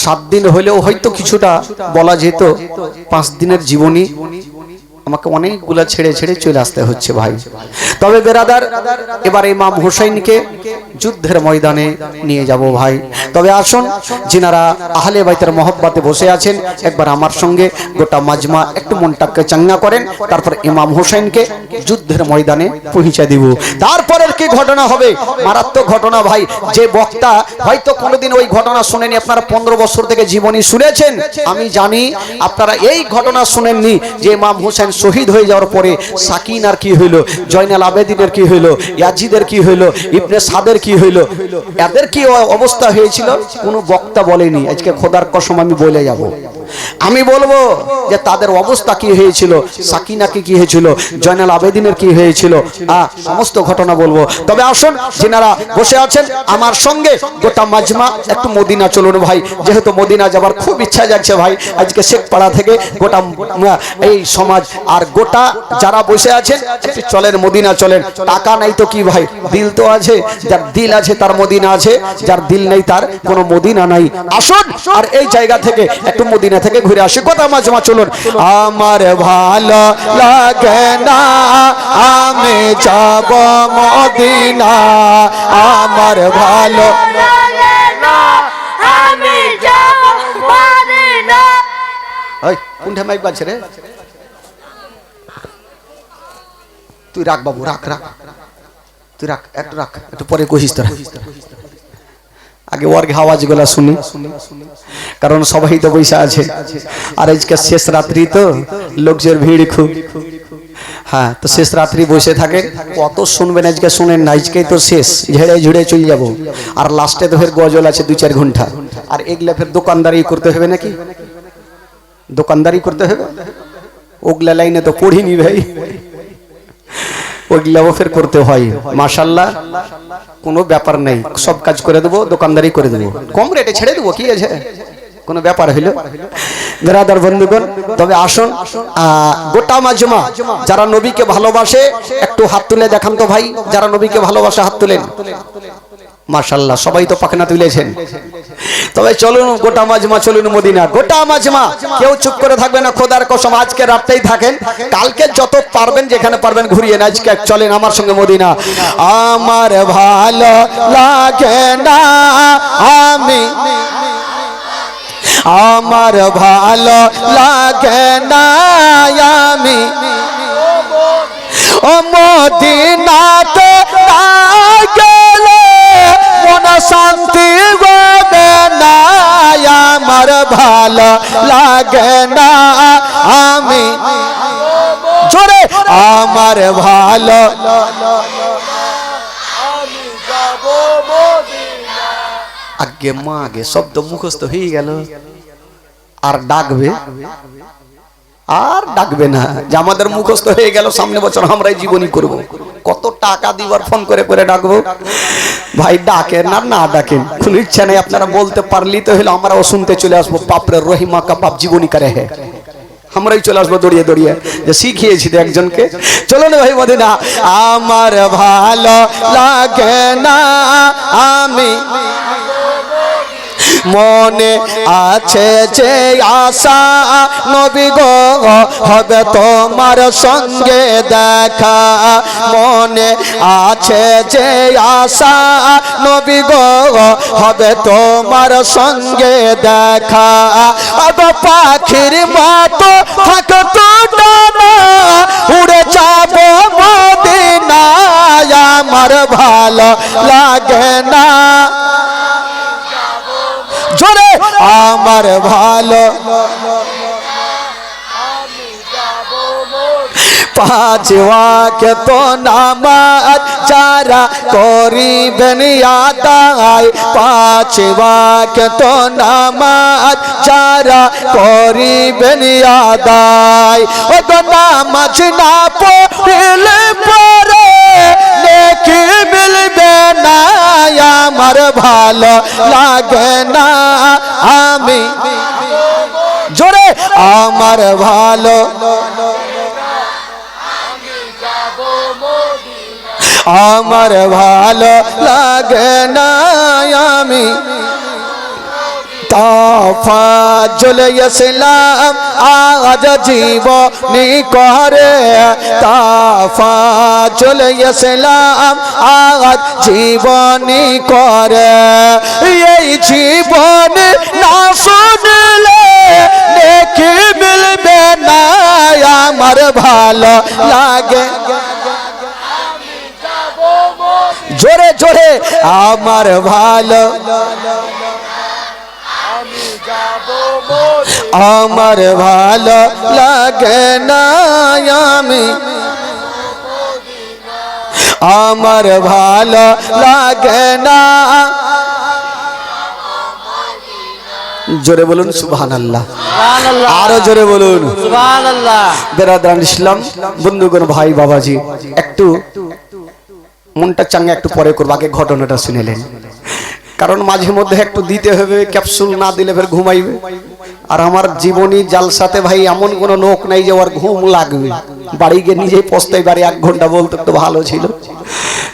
7 দিন হলেও হয়তো কিছুটা বলা যেত 5 দিনের জীবনী আমাকে অনেকগুলা ছেড়ে ছেড়ে চলে আসতে হচ্ছে ভাই তবে বেরাদার এবার ইমাম হুসাইনকে যুদ্ধের ময়দানে নিয়ে যাব ভাই তবে আসুন যিনারা আহলে বাইতের মহব্বতে বসে আছেন একবার আমার সঙ্গে গোটা মাজমা একটু মনটাকে চাঙ্গা করেন তারপর ইমাম হুসাইনকে যুদ্ধের ময়দানে পৌঁছে দিব তারপরের কি ঘটনা হবে মারাত্মক ঘটনা ভাই যে বক্তা হয়তো কোনোদিন ওই ঘটনা শুনেনি আপনারা 15 বছর থেকে জীবনী শুনেছেন আমি জানি আপনারা এই ঘটনা শুনেননি যে ইমাম হুসাইন শহীদ হয়ে যাওয়ার পরে সাকিনার কি হইল জয়নাল আবেদিনের কি হইল ইয়াজিদের কি হইল ইবনে সাদের কি হইল এদের কি অবস্থা হয়েছিল কোনো বক্তা বলেনি আজকে খোদার কসম আমি বলে যাব আমি বলবো যে তাদের অবস্থা কি হয়েছিল সাকিনাকে কি হয়েছিল জয়নাল আবেদিনের কি হয়েছিল সমস্ত ঘটনা বলবো তবে আসুন যিনারা বসে আছেন আমার সঙ্গে গোটা মাজমা একটু মদিনা চলুন ভাই যেহেতু মদিনা যাবার খুব ইচ্ছা যাচ্ছে ভাই আজকে শেখপাড়া থেকে গোটা এই সমাজ আর গোটা যারা বসে আছেন একটু চলেন মদিনা চলেন টাকা নাই তো কি ভাই দিল তো আছে যার দিল আছে তার মদিনা আছে যার দিল নেই তার কোনো মদিনা নাই আসুন আর এই জায়গা থেকে একটু মদিনা থেকে ঘুরে আসি কথা মাজমা চলুন আমার ভালো লাগে না আমি যাব মদিনা আমার ভালো লাগে না আমি যাব মদিনা এই কোনটা মাইক বাজছে রে তুই রাখ বাবু রাখ রাখ তুই রাখ একটু পরে কহিস তোরা আগে ওর আওয়াজ গুলা শুনি কারণ সবাই তো বৈশা আছে আর আজকে শেষ রাত্রি তো লোকজনের ভিড় খুব হ্যাঁ তো শেষ রাত্রি বসে থাকে কত শুনবেন আজকে শুনেন না আজকেই তো শেষ ঝেড়ে ঝুড়ে চলে যাব আর লাস্টে তো ফের গজল আছে 2-4 ঘন্টা আর এগুলা ফের দোকানদারি করতে হবে নাকি দোকানদারি করতে হবে ওগুলা লাইনে তো পড়িনি ভাই ওগুলাও ফের করতে হয় মাশাআল্লাহ কোনো ব্যাপার নেই সব কাজ করে দেবো দোকানদারি করে দেবো কম রেটে ছেড়ে দেবো কি আছে কোনো ব্যাপার হইলো বেরাদার বন্ধুগণ তবে আসুন গোটা মাজমা যারা নবীকে ভালোবাসে একটু হাত তুলে দেখান তো ভাই যারা নবীকে ভালোবাসে হাত তুলেন মাশাআল্লাহ সবাই তো পাখনা তুলেছেন তবে চলুন গোটা মাজমা চলুন মদিনা গোটা মাজমা কেউ চুপ করে থাকবে না খোদার কসম আজকে রাতটাই থাকেন কালকে যত পারবেন যেখানে পারবেন ঘুরিয়ে না আজকে চলেন আমার সঙ্গে মদিনা আমার ভালো লাগে না আমি আমার ভালো লাগে না আমি ও মদিনাতে না গেলে মন শান্তি হবে না আমার ভালো লাগে না আমি জোরে আমার ভালো আগে মা আগে শব্দ মুখস্থ হয়ে গেল আর ডাকবে না যে আমাদের মুখস্থ হয়ে গেল সামনে বছর আমরাই জীবনী করব কত টাকা দিবার ফোন করে করে ডাকবো ভাই ডাকেন না ডাকেন কোনো ইচ্ছা নেই আপনারা বলতে পারলেই তো হলো আমরাও শুনতে চলে আসবো বাপরে রহিমা का बाप জীবনী করে হে আমরাই চলে আসবো দড়িয়ে দড়িয়ে যে শিখিয়েছি তো একজনকে চলো না ভাই মদিনা আমার ভালো লাগে না আমি মনে আছে যে আশা নবী গো হবে তোমার সঙ্গে দেখা মনে আছে যে আশা নবী গো হবে তোমার সঙ্গে দেখা আব পাখির মতো থাকতো ডানা উড়ে যাব মদিনায় আমার ভালো লাগে না জোরে আমার ভালো পাঁচ ওয়াক্ত নামাজ যারা করিবেন আদায় পাঁচ ওয়াক্ত নামাজ যারা করিবেন আদায় ও নামাজ না পড়লে পরে নেকি মিলবে না আমার ভালো লাগে না আমি জোরে আমার ভালো আমার ভালো লাগে না আমি তাফাজুল ইসলাম আজ জীবনী করে তাফাজুল ইসলাম আজ জীবনী করে এই জীবন না শুনলে নেকি মিলবে না আমার ভালো লাগে জোরে জোরে আমার ভালো আমার ভালো লাগে না আমি আমার ভালো লাগে না জোরে বলুন সুবহানাল্লাহ আরো জোরে বলুন সুবহানাল্লাহ বেরাদারান ইসলাম বন্ধুগণ ভাই বাবাজি একটু মনটা চাঙ্গা একটু পরে করবো আগে ঘটনাটা শুনেলেন কারণ মাঝে মধ্যে একটু দিতে হবে ক্যাপসুল না দিলে ফের ঘুমাইবে আর আমার জীবনী জালসাতে ভাই এমন কোনো লোক নাই যে ওর ঘুম লাগবে বাড়ি গিয়ে নিজেই পস্তাই বাড়ি 1 ঘন্টা বলতে তো ভালো ছিল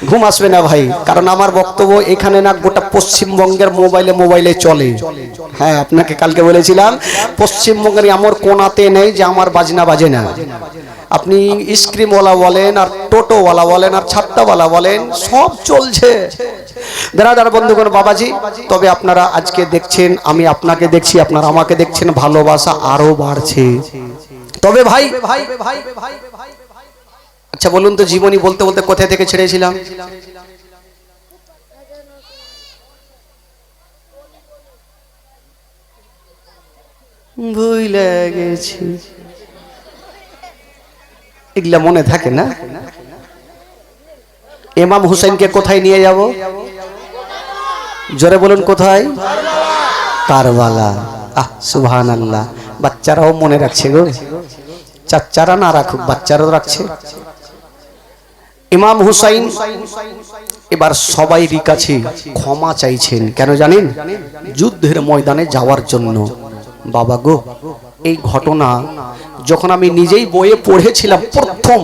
ঘুম আসবে না ভাই কারণ আমার বক্তব্য এখানে না গোটা পশ্চিমবঙ্গের মোবাইলে চলে হ্যাঁ আপনাকে কালকে বলেছিলাম পশ্চিমবঙ্গের এমন কোনাতে নেই যে আমার বাজনা বাজে না আপনি স্ক্রিমওয়ালা বলেন আর টোটোওয়ালা বলেন আর ছাত্তাওয়ালা বলেন সব চলছে দাদা বন্ধুগণ বাবাজি তবে আপনারা আজকে দেখছেন আমি আপনাকে দেখছি আপনারা আমাকে দেখছেন ভালোবাসা আরো বাড়ছে তবে ভাই আচ্ছা বলুন তো জীবনী বলতে বলতে কোথা থেকে ছেড়েছিলাম ভুলে গেছি এগুলা মনে থাকে না ইমাম হুসাইনকে কোথায় নিয়ে যাব জোরে বলুন কোথায় কারবালা সুবহানাল্লাহ বাচ্চারাও মনে রাখছে গো চাচারা না রাখুক বাচ্চারাও রাখছে ইমাম হুসাইন এবার সবাইরই কাছে ক্ষমা চাইছেন কেন জানেন যুদ্ধের ময়দানে যাওয়ার জন্য বাবা গো এই ঘটনা যখন আমি নিজেই বইয়ে পড়েছিলাম প্রথম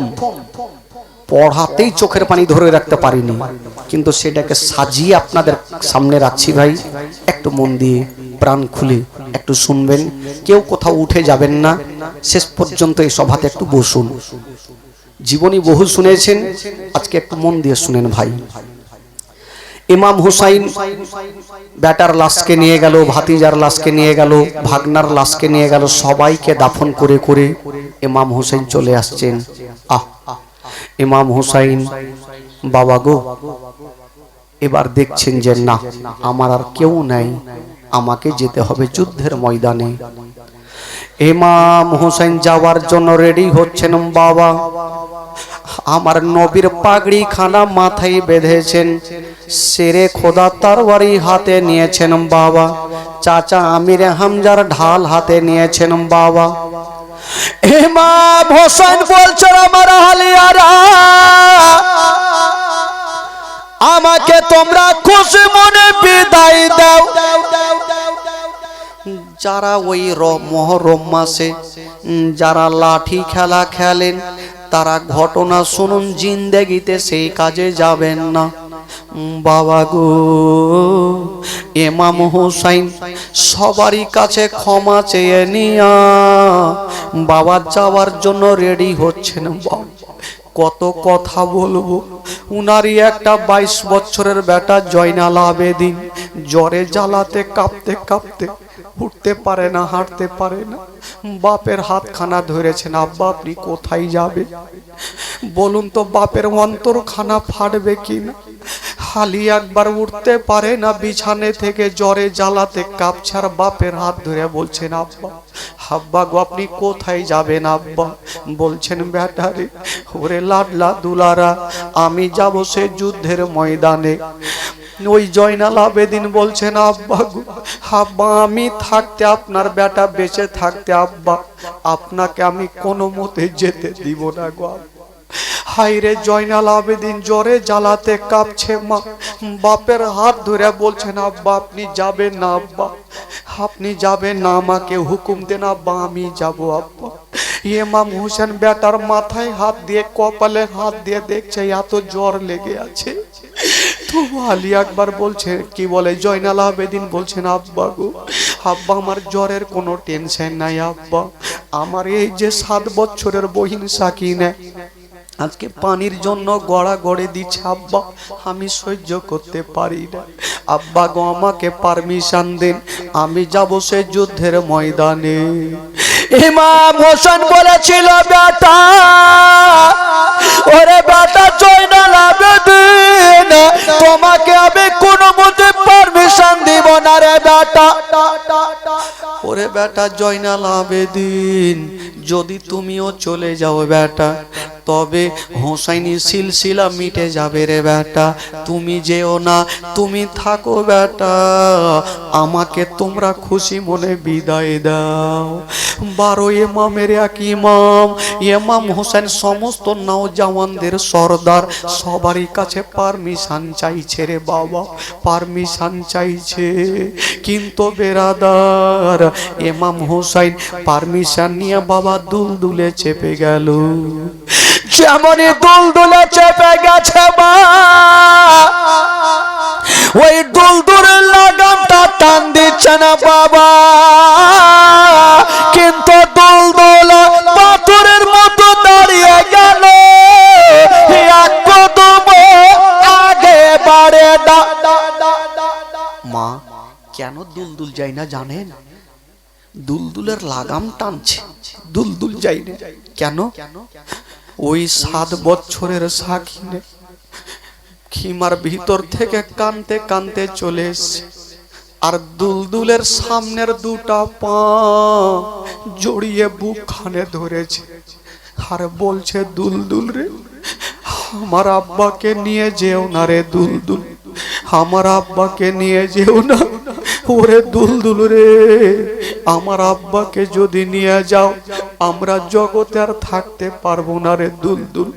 পড়াতেই চোখের পানি ধরে রাখতে পারিনি কিন্তু সেটাকে সাজিয়ে আপনাদের সামনে রাখছি ভাই একটু মন দিয়ে প্রাণ খুলে একটু শুনবেন কেউ কোথাও উঠে যাবেন না শেষ পর্যন্ত এই সভাতে একটু বসুন জীবনী বহু শুনেছেন আজকে একটু মন দিয়ে শুনেন ভাই ইমাম হুসাইন বেটার লাশকে নিয়ে গেল ভাতিজার লাশকে নিয়ে গেল ভাগনার লাশকে নিয়ে গেল সবাইকে দাফন করে করে ইমাম হুসাইন চলে আসছেন ইমাম হুসাইন বাবা গো এবার দেখছেন যে না আমার আর কেউ নাই আমাকে যেতে হবে যুদ্ধের ময়দানে ইমাম হুসাইন যাওয়ার জন্য রেডি হচ্ছেন বাবা আমার নবীর পাগড়ি খানা মাথায় বেঁধেছেন, শেরে খোদা তরবারি হাতে নিয়েছেন বাবা, চাচা আমিরে হামজার ঢাল হাতে নিয়েছেন বাবা। ইমাম হোসেন বলছেন আমার আলিয়ারা, আমাকে তোমরা খুশি মনে বিদায় দাও। যারা ওই মহরম মাসে যারা লাঠি খেলা খেলেন তারা ঘটনা শুনুন, জিন্দেগিতে সেই কাজে যাবেন না। বাবা গো, ইমাম হুসাইন সবারই কাছে ক্ষমা চেয়ে নিয়া বাবা যাওয়ার জন্য রেডি হচ্ছেন। কত কথা বলবো, উনারই একটা 22 বছরের বেটা জয়নাল আবেদিন জ্বরে জ্বালাতে কাঁপতে কাঁপতে উঠতে পারে না, হাঁটতে পারে না। বাপের হাতখানা ধরেছেন, আব্বা আপনি কোথায় যাবে বলুন তো, বাপের অন্তরখানা ফাটবে কিনা। হালি একবার উঠতে পারে না বিছানে থেকে, জ্বরে জ্বালাতে কাঁপছে, আর বাপের হাত ধরে বলছেন আব্বা, আব্বা গো আপনি কোথায় যাবেন আব্বা? বলছেন বেটারে, ওরে লাডলা দুলারা, আমি যাব সে যুদ্ধের ময়দানে। ওই জয়নাল আবেদিন বলছেন আব্বা গো, আব্বা আমি থাকতে, আপনার বেটা বেঁচে থাকতে আব্বা আপনাকে আমি কোনো মতে যেতে দিব না গো। হাইরে জয়নাল আবেদিন জ্বরে জ্বালাতে কাঁপছে, মা বাপের হাত ধরে বলছেন আব্বা আপনি যাবেন না আব্বা, আপনি যাবেন না, আমাকে হুকুম দেন আব্বা আমি যাব আব্বা। ইমাম হোসেন বেটার মাথায় হাত দিয়ে কপালে হাত দিয়ে দেখছে এত জ্বর লেগে আছে। তো আলী আকবর বলছে, কি বলে জয়নাল আবেদিন বলছেন আব্বা গো, আব্বা আমার জ্বরের কোনো টেনশন নাই আব্বা, আমার এই যে 7 বছরের বহিন সাকিনা আজকে পানির জন্য গড়া গড়ে দিচ্ছে আব্বা, আমি সহ্য করতে পারি না আব্বা গো, আমাকে পারমিশন দেন, আমি যাব সে যুদ্ধের ময়দানে। ইমাম হোসেন বলেছিল বেটা, ওরে বেটা জয়নাল আবেদিন তোমাকে আমি কোনো মতে পারমিশন দিব না রে বেটা। ওরে বেটা জয়নাল আবেদিন, যদি তুমিও চলে যাও বেটা তবে হোসাইনি সিলসিলা মিটে যাবে রে বেটা, তুমি যেও না, তুমি থাকো বেটা, আমাকে তোমরা খুশি মনে বিদায় দাও। 12 ইমামের এক ইমাম ইমাম হোসেন সমস্ত নওজওয়ানদের সরদার সবারই কাছে পারমিশন চাইছে রে বাবা, পারমিশন চাইছে, কিন্তু বেরাদার ইমাম হোসেন পারমিশন নিয়ে বাবা দুলদুলে চেপে গেল। যেমনই দুলদুলে চেপে গেছে মা, ওই দুলদুলের লাগামটা টান দিচ্ছে না বাবা, কিন্তু দুলদুল পাথরের মতো দাঁড়িয়ে গেল, এক কদম আগে বাড়ে না। মা কেন দুলদুল যায় না জানেন? দুলদুলের লাগাম টানছে, দুলদুল যায় না কেন? ওই 7 বছরের সাকিনে খিমার ভিতর থেকে কানতে কানতে চলে এসছে, আর দুলদুলের সামনের 2টা পা জড়িয়ে বুক খানে ধরেছে, আর বলছে দুলদুল রে আমার আব্বাকে নিয়ে যেও না রে দুলদুল, আমার আব্বাকে নিয়ে যেও না। ওরে দুলদুল রে, আমার আব্বাকে যদি নিয়ে যাও আমরা জগতে আর থাকতে পারবো না রে দুলদুল,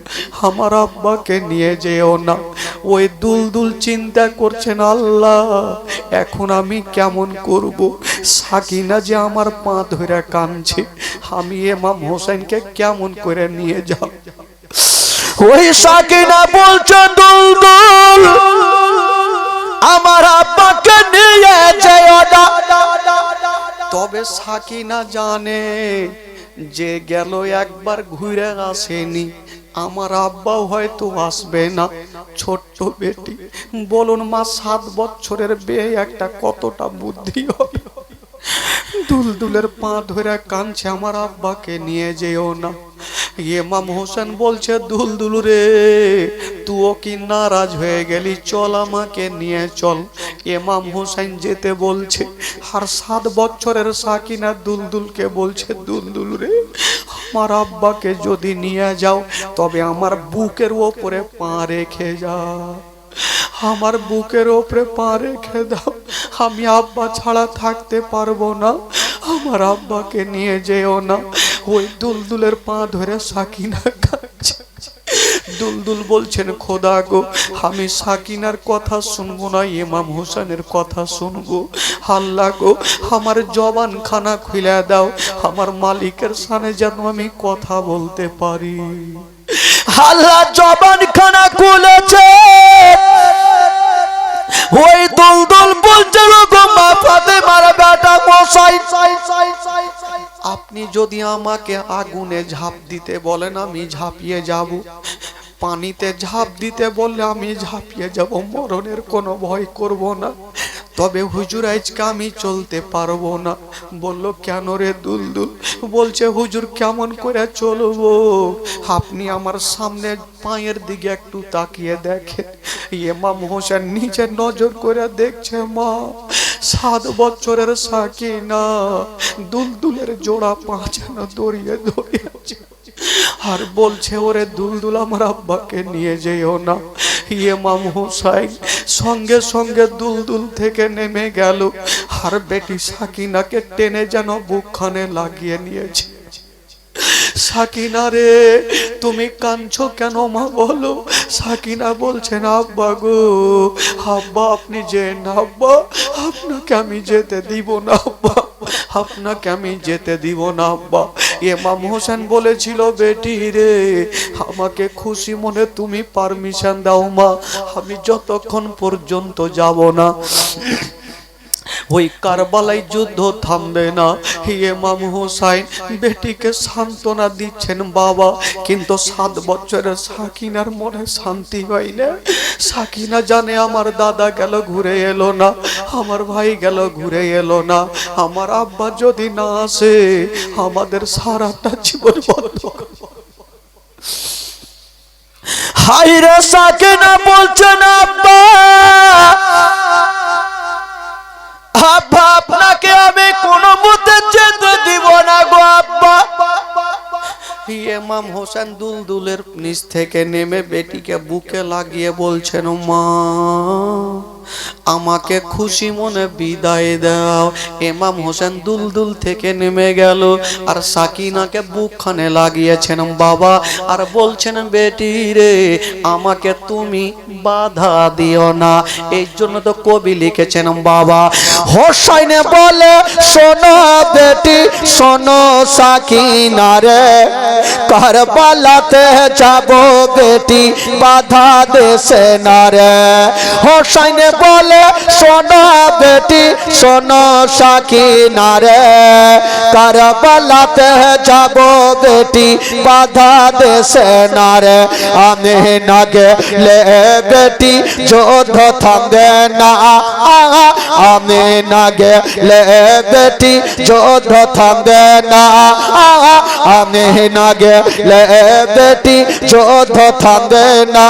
আমার আব্বাকে নিয়ে যেও না। ওই দুলদুল চিন্তা করছেন আল্লাহ এখন আমি কেমন করব, সাকিনা যে আমার পা ধরে কাঁদছে, আমি ইমাম হোসেনকে কেমন করে নিয়ে যাব। ওই সাকিনা বলছে দুলদুল আমার আব্বাকে নিয়ে যেও না। তবে সাকিনা জানে যে গেল একবার ঘুরে আসেনি, আমার আব্বাও হয়তো আসবে না। ছোট্ট বেটি বলুন মা, 7 বছরের মেয়ে একটা কতটা বুদ্ধি হবে। দুলদুলের পা ধরে কাঁদছে আমার আব্বাকে নিয়ে যেও না। ইমাম হোসেন বলছে দুলদুল রে তুইও কি নারাজ হয়ে গেলি, চল আমাকে নিয়ে চল। ইমাম হোসেন যেতে বলছে, আর 7 বছরের সাকিনা দুলদুলকে বলছে দুলদুল রে আমার আব্বাকে যদি নিয়ে যাও তবে আমার বুকের ওপরে পা রেখে যাও, আমার বুকের ওপরে পা রেখে দাও, আমি আব্বা ছাড়া থাকতে পারবো না, আমার আব্বাকে নিয়ে যেও না। ওই দুলদুলের পা ধরে সাকিনা কাঁদছে। দুলদুল বলছেন, খোদা গো, আমি সাকিনার কথা শুনবো না, ইমাম হোসেনের কথা শুনবো। আল্লাহ গো, আমার জবান খানা খুলে দাও, আমার মালিকের সামনে যেন আমি কথা বলতে পারি। আল্লাহ জবান খানা খুলেছে। ওই দুলদুল বলছে, গো মা ফাতেমার বেটা মশাই, আপনি যদি আমাকে আগুনে ঝাঁপ দিতে বলেন আমি ঝাঁপিয়ে যাব, পানিতে ঝাঁপ দিতে বললে আমি ঝাঁপিয়ে যাব, মরণের কোনো ভয় করব না। তবে হুজুর আজকে আমি চলতে পারবো না। বলল, কেন রে দুলদুল? বলছে, হুজুর কেমন করে চলবো? আপনি আমার সামনে পায়ের দিকে একটু তাকিয়ে দেখেন। ইমাম হোসেন নিচে নজর করে দেখছে, মা 7 বছরের সাকিনা দুলদুলের জোড়া পা যেন দড়িয়ে দড়িয়েছে, আর বলছে, ওরে দুলদুল আমার আব্বাকে নিয়ে যেও না। ইমাম হোসেন সঙ্গে সঙ্গে দুলদুল থেকে নেমে গেল, আর বেটি সাকিনাকে টেনে যেন বুকখানে লাগিয়ে নিয়েছে। সাকিনা রে, তুমি কাঁদছো কেন মা, বলো। সাকিনা বলছেন, আব্বা গো, আব্বা আপনি যেন, আব্বা আপনাকে আমি যেতে দিব না, আব্বা আপনাকে আমি যেতে দিব না আব্বা। ইমাম হোসেন বলেছিল, বেটি রে, আমাকে খুশি মনে তুমি পারমিশন দাও মা, আমি যতক্ষণ পর্যন্ত যাব না ওই কারবালাই যুদ্ধ থামবে না। ইমাম হোসেন বেটিকে সান্ত্বনা দিচ্ছেন বাবা, কিন্তু 7 বছরের সাকিনার মনে শান্তি হয় না। সাকিনা জানে আমার দাদা গেল ঘুরে এলো না, আমার ভাই গেল ঘুরে এলো না, আমার আব্বা যদি না আসে আমাদের সারাটা জীবন বন্ধ। হায়রে সাকিনা বলছেন, আব্বা আব্বা আপনাকে আমি কোনো মতে যেতে দিব না গো আব্বা। ইমাম হোসেন দুলদুলের নিচ থেকে নেমে বেটিকে বুকে লাগিয়ে বলছেন, মা আমাকে খুশি মনে বিদায় দাও। ইমাম হোসেন দুলদুল থেকে নেমে গেল, আর সাকিনাকে বুকখানে লাগিয়েছেন বাবা, আর বলছেন, বেটি রে, আমাকে তুমি বাধা দিও না। এই জন্য তো কবি লিখেছেন, বাবা হোসেনে বলে, শোনো বেটি শোনো সাকিনা রে, কারবালাতে যাব বেটি বাধা দেশে না রে। হোসেনে বলে, শোনো বেটি শোনো সাকিনা রে, কারবালাতে যাব বেটি বাধা দেশে না রে। আমি না গেলে বেটি যুদ্ধ থামবে না, আমি না গেলে বেটি যুদ্ধ থামবে না, আমি না গেলে বেটি যুদ্ধ থামবে না।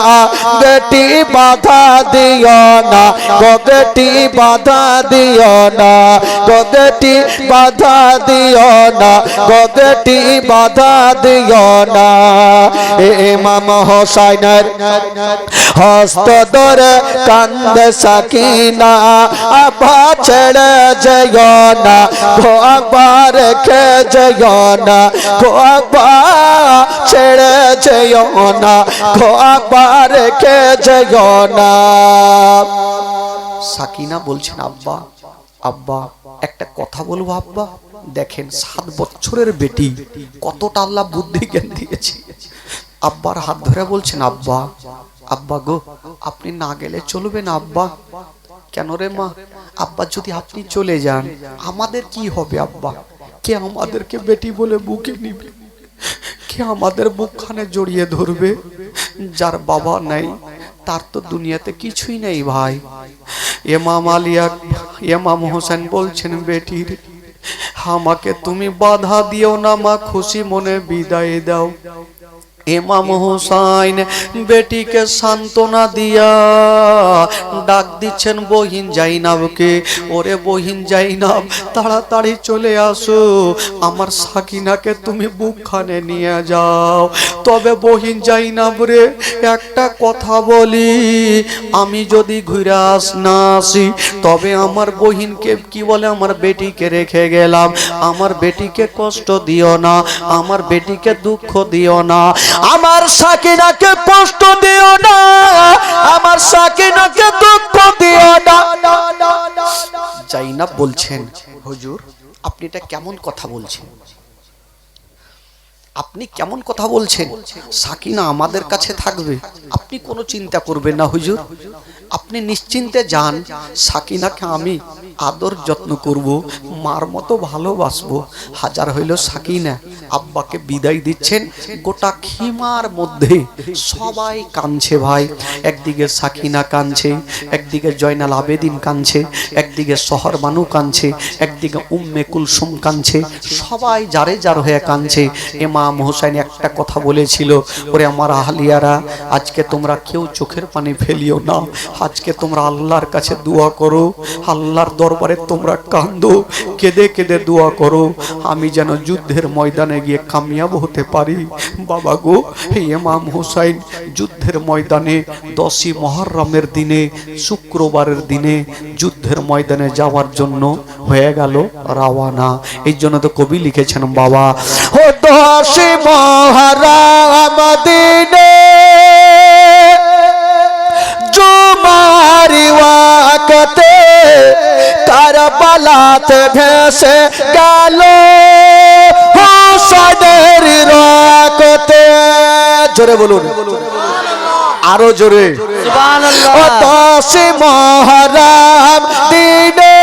বেটি বাধা দিও না গো, বেটি বাধা দিও না গো, বেটি বাধা দিও না গো, বেটি বাধা দিও না। ইমাম হোসেনের হস্ত ধরে কান্দে সাকিনা, আব্বা ছেড়ে যেও না গো, আব্বা রেখে যেও না গো, আব্বা ছেড়ে যেও না গো, আব্বা রেখে যেও না। সাকিনা বলছেন, আব্বা আব্বা একটা কথা বলবো আব্বা। দেখেন 7 বছরের বেটি, কতটা আল্লাহ বুদ্ধি জ্ঞান দিয়েছে। আব্বার হাত ধরে বলছেন, আব্বা আব্বা গো, আপনি না গেলে চলবে না আব্বা। কেন রে মা? আব্বা যদি আপনি চলে যান আমাদের কি হবে আব্বা? কে আমাদেরকে বেটি বলে বুকে নিবে? কে আমাদের বুকখানে জড়িয়ে ধরবে? যার বাবা নাই তার তো দুনিয়াতে কিছুই নেই ভাই। ইমাম হোসেন বলছেন, বেটির আমাকে তুমি বাধা দিও না মা, খুশি মনে বিদায় দাও। ইমাম হুসাইন বেটিকে সান্ত্বনা দিয়া ডাক দিচ্ছেন বহিন জাইনাবকে, ওরে বহিন জাইনাব তাড়াতাড়ি চলে আসো, আমার সাকিনাকে তুমি বুকখানে নিয়ে যাও। তবে বহিন জাইনাব রে একটা কথা বলি, আমি যদি ঘুরে না আসি তবে আমার বহিনকে কি বলে আমার বেটিকে রেখে গেলাম, আমার বেটিকে কষ্ট দিও না, আমার বেটিকে দুঃখ দিও না, আমার সাকিনাকে কষ্ট দিও না, আমার সাকিনাকে দুঃখ দিও না। জাইনাব বলছেন হুজুর আপনি এটা কেমন কথা বলছেন, আপনি কেমন কথা বলছেন, সাকিনা আমাদের কাছে থাকবে, আপনি কোনো চিন্তা করবেন না হুজুর, আপনি নিশ্চিন্তে যান, সাকিনাকে আমি আদর যত্ন করব, মার মতো ভালোবাসবো। হাজার হইল সাকিনা আব্বাকে বিদায় দিচ্ছেন, গোটা খিমার মধ্যে সবাই কাঁদছে ভাই, একদিকে সাকিনা কাঁদছে, একদিকে জয়নাল আবেদিন কাঁদছে, একদিকে শহর বানু কাঁদছে, একদিকে উম্মে কুলসুম কাঁদছে, সবাই যারে যার হয়ে কাঁদছে। ইমাম হুসাইন একটা কথা বলেছিল, ওরে আমার আহলিয়ারা আজকে তোমরা কেউ চোখের পানি ফেলিও না, আজকে তোমরা আল্লাহর কাছে দোয়া করো, আল্লাহর দরবারে তোমরা কাঁদো, কেঁদে কেঁদে দোয়া করো, আমি যেন যুদ্ধের ময়দানে গিয়ে কামিয়াব হতে পারি। বাবা গো, ইমাম হুসাইন যুদ্ধের ময়দানে 10ই মুহররমের দিনে শুক্রবারের দিনে যুদ্ধের ময়দানে যাওয়ার জন্য হয়ে গেল রওনা। এই জন্য তো কবি লিখেছেন বাবা, ও 10ই মুহররম দিনে জুমারি ওয়াক্তে কারবালাতে ভেসে গেল হুসাইনের রক্তে। জোরে বলুন, আরো জোরে সুবহানাল্লাহ। ও 10ই মুহররম দিনে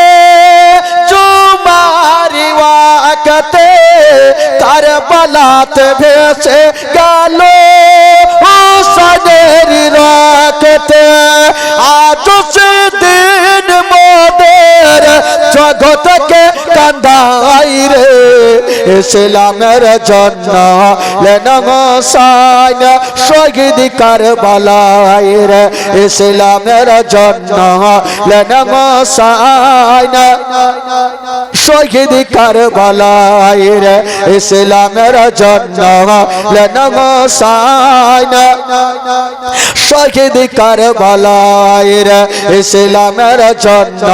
জুমারি ওয়াক্তে কারবালাতে ভেসে গেল হুসাইনের রক্তে। আজ সেদিন মোদের জগৎকে কান্দাই রে, ইসলামের জন্য লেনম সাইন শহীদ কারবালাই রে, ইসলামের জন্য লেনম সাইন শহীদ কারবালাই রে, ইসলামের জন্য লেনম সাইন শহীদ কারবালাই রে, ইসলামের জন্য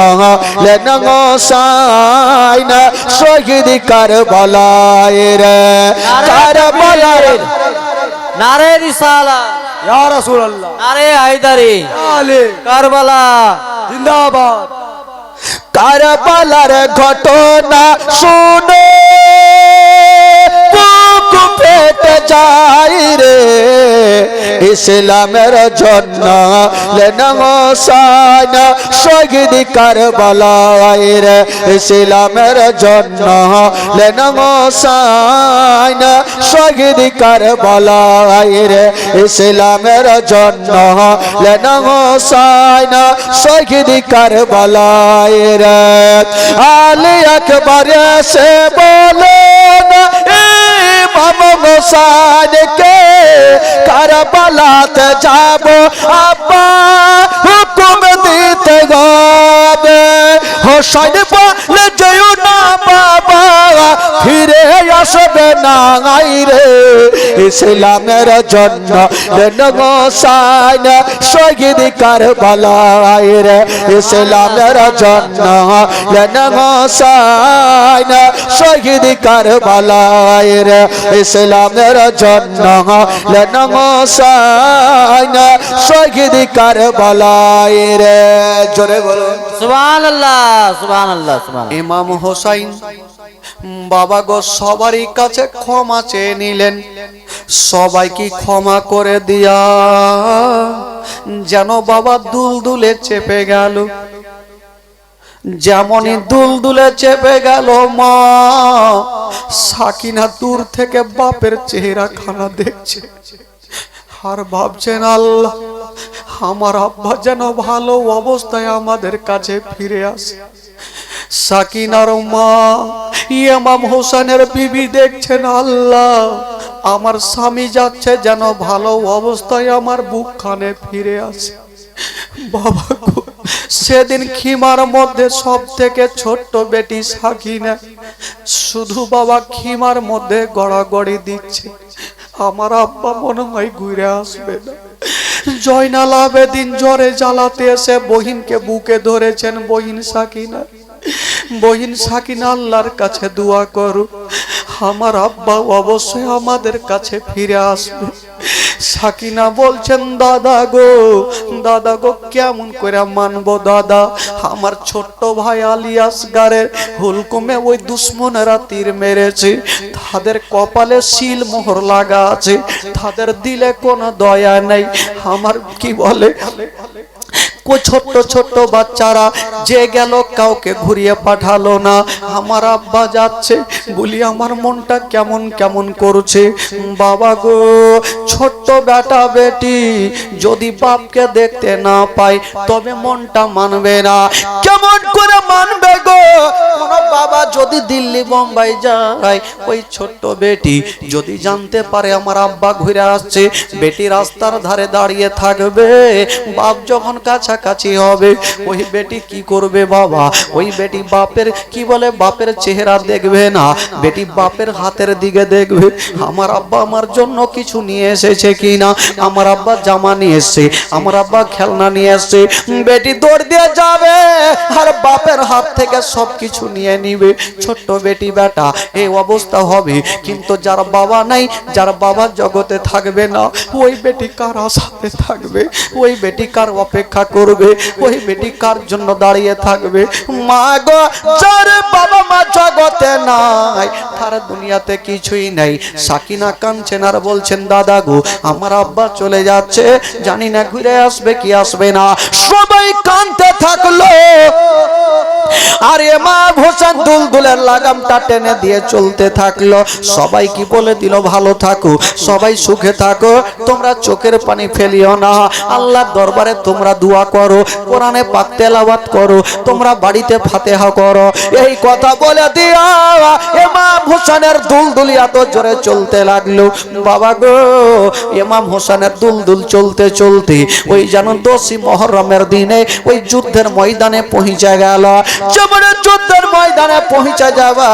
লেনম সাইন শহীদ কারবালাই রে। কারবালাই নারে রিসালা ইয়া রাসূলুল্লাহ, নারে হায়দারি, আলে কারবালা জিন্দাবাদ। কারবালার ঘটনা শুনে বুক ফেটে যায় রে, ইসলামের জন্য লেনম সাইন শহীদ কারবালাই রে, ইসলামের জন্য লেনম সাইন শহীদ কারবালাই রে, ইসলামের জন্য লেনম সাইন শহীদ কারবালাই রে। আলী আকবর সে বলেন ইমাম হুসাইনকে কারবালাতে যাব, আব্বা হুকুম দিতে হবে, হুসাইন বলে যেও না বাবা ফিরে আসবে না রে, ইসলামের জন্য লেনম সাইন শহীদ কারবালাই রে, ইসলামের জন্য লেনম সাইন শহীদ কারবালাই রে, ইসলামের জন্য লেনম সাইন শহীদ কারবালাই রে। জোরে বলুন সুবহানাল্লাহ সুবহানাল্লাহ সুবহানাল্লাহ। ইমাম হুসাইন বাবা গো সবারই কাছে ক্ষমা চেয়ে নিলেন, সবাইকে ক্ষমা করে দিয়া যেন বাবা দুলদুলে চেপে গেল, যেমনই দুলদুলে চেপে গেল মা সাকিনা দূর থেকে বাপের চেহারা খানা দেখছে আর ভাবছেন আল্লাহ আমার আব্বা যেন ভালো অবস্থায় আমাদের কাছে ফিরে আসে। সাকিনার মা ইমাম হোসেনের বিবি দেখছেন আল্লাহ আমার স্বামী যাচ্ছে যেন ভালো অবস্থায় আমার বুকখানে ফিরে আসে। বাবা গো, সেদিন খিমার মধ্যে সব থেকে ছোট্ট বেটি সাকিনা শুধু বাবা খিমার মধ্যে গড়াগড়ি দিচ্ছে। আমার আব্বা মনে হয় ঘুরে আসবে না। জয়নাল আবেদিন জ্বরে জ্বালাতে এসে বহিনকে বুকে ধরেছেন। বহিন সাকিনা আল্লাহর কাছে দোয়া করো, আমার আব্বা অবশ্যই আমাদের কাছে ফিরে আসবে। সাকিনা বলছেন, দাদা গো কেমন করে মানবো দাদা, আমার ছোট্ট ভাই আলী আসগারের হুলকুমে ওই দুশ্মনেরা তীর মেরেছে, তাদের কপালে শিল মোহর লাগা আছে, তাদের দিলে কোনো দয়া নেই। আমার কি বলে ছোট্ট ছোট্ট বাচ্চারা যে গেল কাউকে ঘুরিয়ে পাঠালো না। আমার আব্বা যাচ্ছে বলি আমার মনটা কেমন কেমন করছে। বাবা গো, ছোট্ট বেটা বেটি যদি বাপকে দেখতে না পায় তবে মনটা মানবে না। কেমন করে মানবে গো? কোন বাবা যদি দিল্লি বোম্বাই যায়, ওই ছোট্ট বেটি যদি জানতে পারে আমার আব্বা ঘুরে আসছে, বেটি রাস্তার ধারে দাঁড়িয়ে থাকবে। বাপ যখন কাছাকাছি হবে, ওই বেটি কি করবে বাবা? ওই বেটি বাপের কি বলে বাপের চেহারা দেখবে না, বেটি বাপের হাতের দিকে দেখবে। আমার আব্বা আমার জন্য কিছু নিয়ে এসেছে কিনা, আমার আব্বা জামা নিয়ে এসছে, আমার আব্বা খেলনা নিয়ে এসছে, বেটি দৌড় দিয়ে যাবে আর বাপের হাত থেকে সবকিছু নিয়ে নিবে। ছোট্ট বেটি বেটা এই অবস্থা হবে। কিন্তু যার বাবা নাই, যার বাবা জগতে থাকবে না, ওই বেটি কার আশাতে থাকবে? ওই বেটি কার অপেক্ষা করবে? ওই বেটি কার জন্য দাঁড়িয়ে থাকবে? মা গো, যার বাবা মা জগতে নাই তার দুনিয়াতে কিছুই নাই। সাকিনা কাঁদছেন আর বলছেন, দাদা গো আমার আব্বা চলে যাচ্ছে, জানি না ঘুরে আসবে কি আসবে না। সবাই কাঁদতে থাকলো আর ইমাম হোসেন দুলদুলের লাগামটা টেনে দিয়ে চলতে থাকলো। সবাই কি বলে দিল, ভালো থাকো, সবাই সুখে থাকো, তোমরা চোখের পানি ফেলিও না, আল্লাহর দরবারে তোমরা দোয়া করো, কোরআনে পাক তেলাওয়াত করো, তোমরা বাড়িতে ফাতিহা করো। এই কথা বলে দিয়া ইমাম হোসেনের দুলদুল এত জোরে চলতে লাগলো। বাবা গো, ইমাম হোসেনের দুলদুল চলতে চলতে ওই যেন 10ই মুহররমের দিনে ওই যুদ্ধের ময়দানে পৌঁছে গেল। যেমন যুদ্ধের ময়দানে পৌঁছে যাওয়া,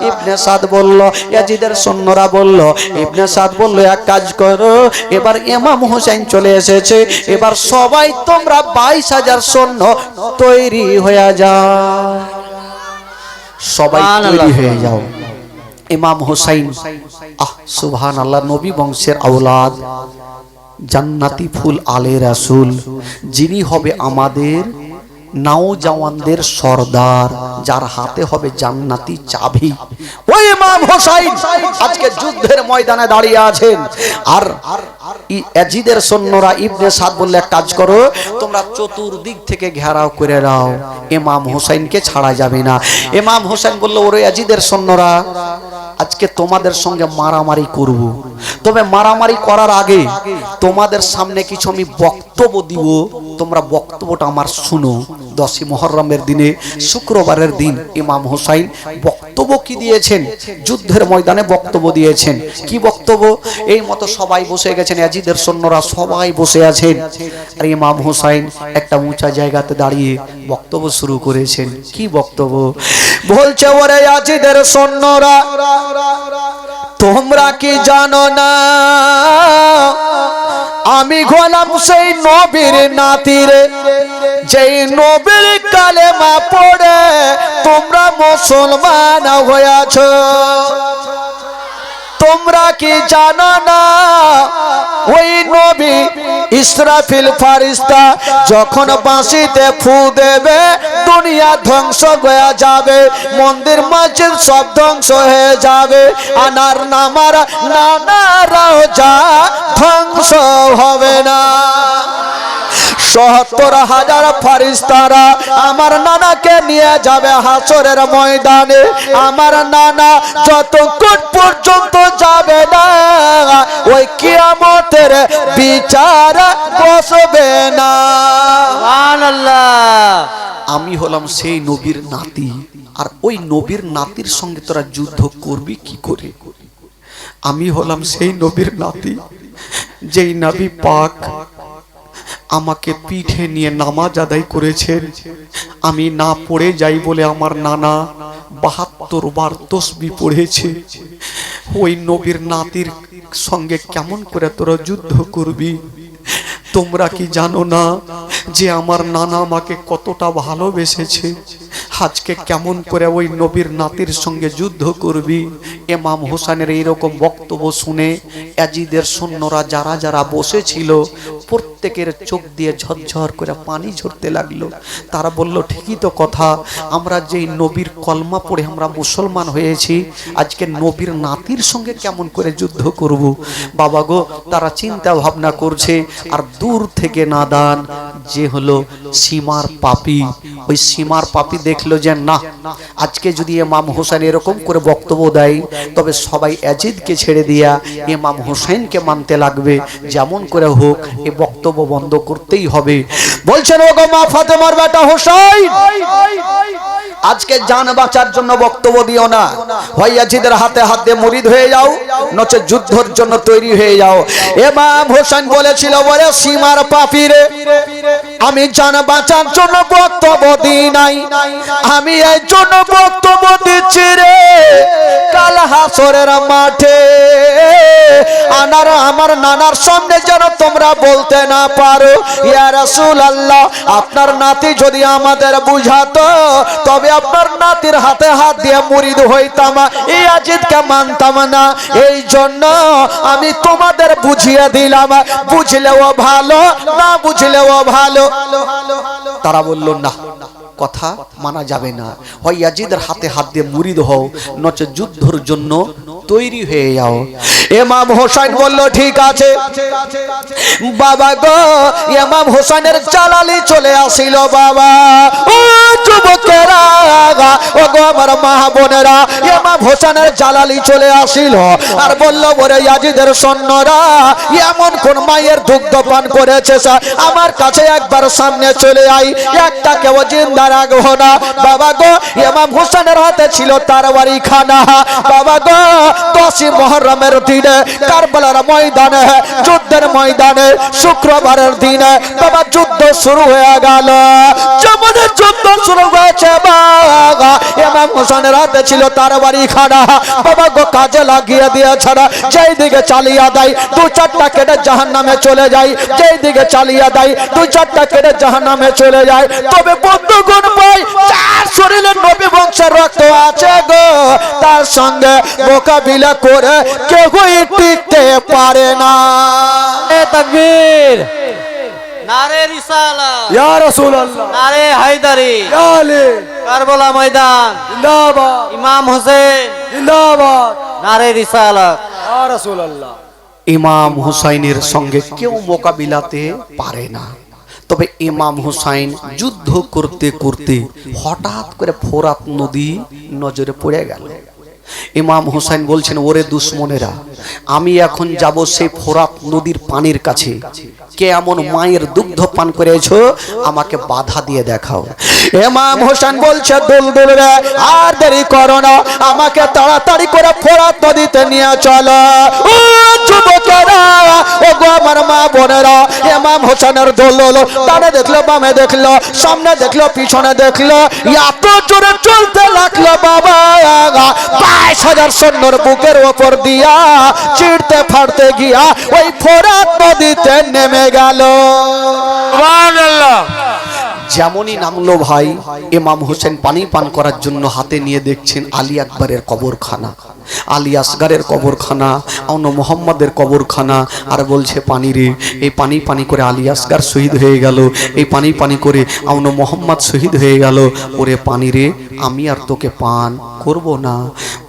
ইবনে সাদ বলল, ইয়াজিদের সৈন্যরা বলল, ইবনে সাদ বলল এক কাজ করো, এবার ইমাম হোসেন চলে এসেছে, এবার সবাই তোমরা 22,000 সৈন্য তৈরি হয়ে যাও, সবাই তৈরি হয়ে যাও। ইমাম হোসেন, সুবহানাল্লাহ, নবী বংশের আওলাদ, জান্নাতি ফুল আলে রাসূল, যিনি হবে আমাদের নওজওয়ানদের সর্দার, যার হাতে হবে জান্নাতি চাবি, ওই ইমাম হোসেন আজকে যুদ্ধের ময়দানে দাঁড়িয়ে আছেন। আর ইয়াজিদের সৈন্যরা, ইবনে সাদ বললে এক কাজ করো, তোমরা চতুর্দিক থেকে ঘেরাও করে নাও, ইমাম হোসেনকে ছাড়া যাবে না। ইমাম হোসেন বলল, ওরে ইয়াজিদের সৈন্যরা, আজকে তোমাদের সঙ্গে মারামারি করব, তবে মারামারি করার আগে তোমাদের সামনে কিছু আমি বক্তব্য দিব, তোমরা বক্তব্যটা আমার শুনো। 10ই মুহররমের দিনে, শুক্রবারের দিন ইমাম হোসেন বক্তব্য কি দিয়েছেন? যুদ্ধের ময়দানে বক্তব্য দিয়েছেন। কি বক্তব্য? এই মতো সবাই বসে গেছেন, ইয়াজিদের সৈন্যরা সবাই বসে আছেন, আর ইমাম হোসেন একটা উঁচা জায়গাতে দাঁড়িয়ে বক্তব্য শুরু করেছেন। কি বক্তব্য বলছে? ওরে ইয়াজিদের সৈন্যরা, তোমরা কি জানো না আমি গোলাম সেই নবীর নাতিরে, যেই নবীর কালেমা পড়ে তোমরা মুসলমান হয়েছ। তোমরা কি জানো না ওই নবী ইসরাফিল ফারিস্তা যখন বাঁশিতে ফু দেবে দুনিয়া ধ্বংস হয়ে যাবে, মন্দির মসজিদ সব ধ্বংস হয়ে যাবে, আনার নামার নানারাও যা ধ্বংস হবে না। ৭০,০০০ ফারিস্তারা আমার নানাকে নিয়ে যাবে হাসরের ময়দানে। আমার নানা যতক্ষণ পর্যন্ত যাবে না ওই কিয়ামতের বিচার বসবে না। সুবহানাল্লাহ। আমি হলাম সেই নবীর নাতি, আর ওই নবীর নাতির সঙ্গে তোরা যুদ্ধ করবি কি করে? আমি হলাম সেই নবীর নাতি যেই নবী পাক আমাকে পিঠে নিয়ে নামাজ আদায় করেছেন। আমি না পড়ে যাই বলে আমার নানা ৭২ বার তসবিহ পড়েছে। ওই নবীর নাতির সঙ্গে কেমন করে তোরা যুদ্ধ করবি? তোমরা কি জানো না যে আমার নানা আমাকে কতটা ভালোবেসেছে? আজকে কেমন করে ওই নবীর নাতির সঙ্গে যুদ্ধ করবি? ইমাম হোসেনের এইরকম বক্তব্য শুনে ইয়াজিদের সৈন্যরা যারা যারা বসেছিল প্রত্যেকের চোখ দিয়ে ঝরঝর করে পানি ঝরতে লাগলো। তারা বলল, ঠিকই তো কথা, আমরা যেই নবীর কলমা পড়ে আমরা মুসলমান হয়েছি, আজকে নবীর নাতির সঙ্গে কেমন করে যুদ্ধ করব? বাবা গো, তারা চিন্তা ভাবনা করছে। আর দূর থেকে নাদান যে হলো সীমার পাপী, ওই সীমার পাপী দেখলো যে না, আজকে যদি ইমাম হোসেন এরকম করে বক্তব্য দেয় তবে সবাই ইয়াজিদকে ছেড়ে দিয়া ইমাম হোসেনকে মানতে লাগবে। যেমন করে হোক এই বক্তব্য বন্ধ করতেই হবে। বলছেন, ওগো মা ফাতেমার বেটা হোসেন, আজকে জান বাঁচার জন্য বক্তব্য দিও না, হয় ইয়াজিদের হাতে হাত দিয়ে মুরিদ হয়ে যাও, নচে যুদ্ধের জন্য তৈরি হয়ে যাও। ইমাম হোসেন বলেছিল, বলে সীমার পাপী রে, আমি জান বাঁচার জন্য বক্তব্য দিই নাই, আমি এই জন্য বক্তব্য দিচ্ছি রে, কাল হাসরের মাঠে আমার নানার সামনে যেন তোমরা বলতে না পারো, ইয়া রাসূলুল্লাহ, আপনার নাতি যদি আমাদের বুঝাতো তবে আপনার নাতির হাতে হাত দিয়ে মুরিদ হইতাম, ইয়াজিদকে মানতাম না। এই জন্য আমি তোমাদের বুঝিয়ে দিলাম, বুঝলেও ভালো, না বুঝলেও ভালো। তারা বলল, না, কথা মানা যাবে না, হয় ইয়াজিদের হাতে হাত দিয়ে মুরিদ হও, নচে যুদ্ধের জন্য তৈরি হয়ে যাও। ইমাম হোসেন বলল, ঠিক আছে বাবা গো। ইমাম হোসেনের জালালি চলে আসিল। বাবা, ও যুবকেরা, ও গো আমার মা বোনেরা, ইমাম হোসেনের জালালি চলে আসিল আর বলল, বলে ইয়াজিদের সৈন্যরা এমন কোন মায়ের দুগ্ধ পান করেছে আমার কাছে একবার সামনে চলে আই, একটা কেউ জিন্দা রাখবো না। বাবা গো, ইমাম হোসেনের হাতে ছিল তরবারি খানা। বাবা গো, 10 মুহররমের দিনে কারবালার ময়দানে, যুদ্ধের ময়দানে, শুক্রবারের দিনে বাবা যুদ্ধ শুরু হয়ে গেল। যেমন যুদ্ধ শুরু হয়েছে বাবা, ইমাম হোসেনের হাতে ছিল তরবারি খানা। বাবা গো, কাজে লাগিয়ে দিয়েছে না, যেই দিকে চালিয়ে দেয় 2-4টা কেটে জাহান্নামে চলে যায়, যেই দিকে চালিয়ে দেয় 2-4টা কেটে জাহান্নামে চলে যায়। তবে বন্ধুগণ ভাই, যার শরীরে নবী বংশের রক্ত আছে গো, তার সঙ্গে মোকাবিলা করে কেউই টিকতে পারে না। তাকবীর, নারে রিসালাত, ইয়া রাসূলুল্লাহ, নারে হায়দারি, ইয়া আলী, কারবালা ময়দান জিন্দাবাদ, ইমাম হোসেন জিন্দাবাদ, নারে রিসালাত। ইয়া রাসূলুল্লাহ। ইমাম হুসাইনের সঙ্গে কেউ মোকাবিলাতে পারে না। তবে ইমাম হুসাইন যুদ্ধ করতে করতে হঠাৎ করে ফোরাত নদী নজরে পড়ে গেল। ইমাম হুসাইন বলছেন, ওরে দুশ্মনেরা, আমি এখন যাব সেই ফোরাত নদীর পানির কাছে, কে এমন মায়ের দুগ্ধ পান করেছো আমাকে বাধা দিয়ে দেখাও। ইমাম হোসেন বলছে, দুলদুল রে, আর দেরি করো না, আমাকে তাড়াতাড়ি করে ফোরাত নদীতে নিয়ে চলো। ও যুবকেরা, ও গো আমার মা বোনেরা, ইমাম হোসেনের দোল ডানে দেখলো, বামে দেখলো, সামনে দেখলো, পিছনে দেখলো, এত জোরে চলতে লাগলো বাবা, 22,000 সৈন্যর বুকের ওপর দিয়া চিড়তে ফাড়তে গিয়া ওই ফোরাত নদীতে নেমে গেল। সুবহানাল্লাহ। যেমনই নামলো ভাই, ইমাম হোসেন পানি পান করার জন্য হাতে নিয়ে দেখছেন আলী আকবরের কবরখানা, আলী আসগারের কবরখানা, আউন মোহাম্মদের কবরখানা। আর বলছে, পানি রে, এই পানি পানি করে আলী আসগার শহীদ হয়ে গেল, এই পানি পানি করে আউন মোহাম্মদ শহীদ হয়ে গেল। ওরে পানি রে, আমি আর তোকে পান করব না।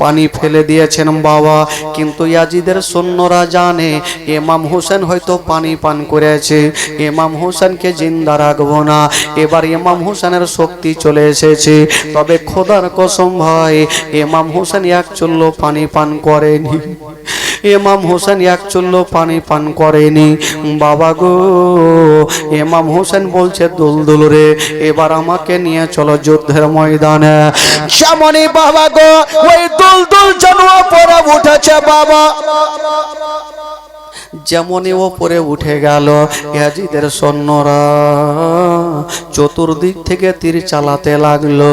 পানি ফেলে দিয়েছেন বাবা, কিন্তু ইয়াজিদের সৈন্যরা জানে ইমাম হোসেন হয়তো পানি পান করেছে, ইমাম হোসেনকে জিন্দা রাখবো না। এবার ইমাম হোসেনের শক্তি চলে এসেছে। তবে খোদার কসম ভাই, ইমাম হোসেন এক চুল্লো পানি পান করেনি। ইমাম হোসেন এক চুল্লো পানি পান করেনি। বাবা গো, ইমাম হোসেন বলছে দুলদুল রে, এবার আমাকে নিয়ে চলো যুদ্ধের ময়দানে। যেমনই বাবা গো ওই দুলদুল জানুয়া পরে উঠেছে বাবা, যেমনই ওপরে উঠে গেল ইয়াজিদের সৈন্যরা চতুর্দিক থেকে তীর চালাতে লাগলো।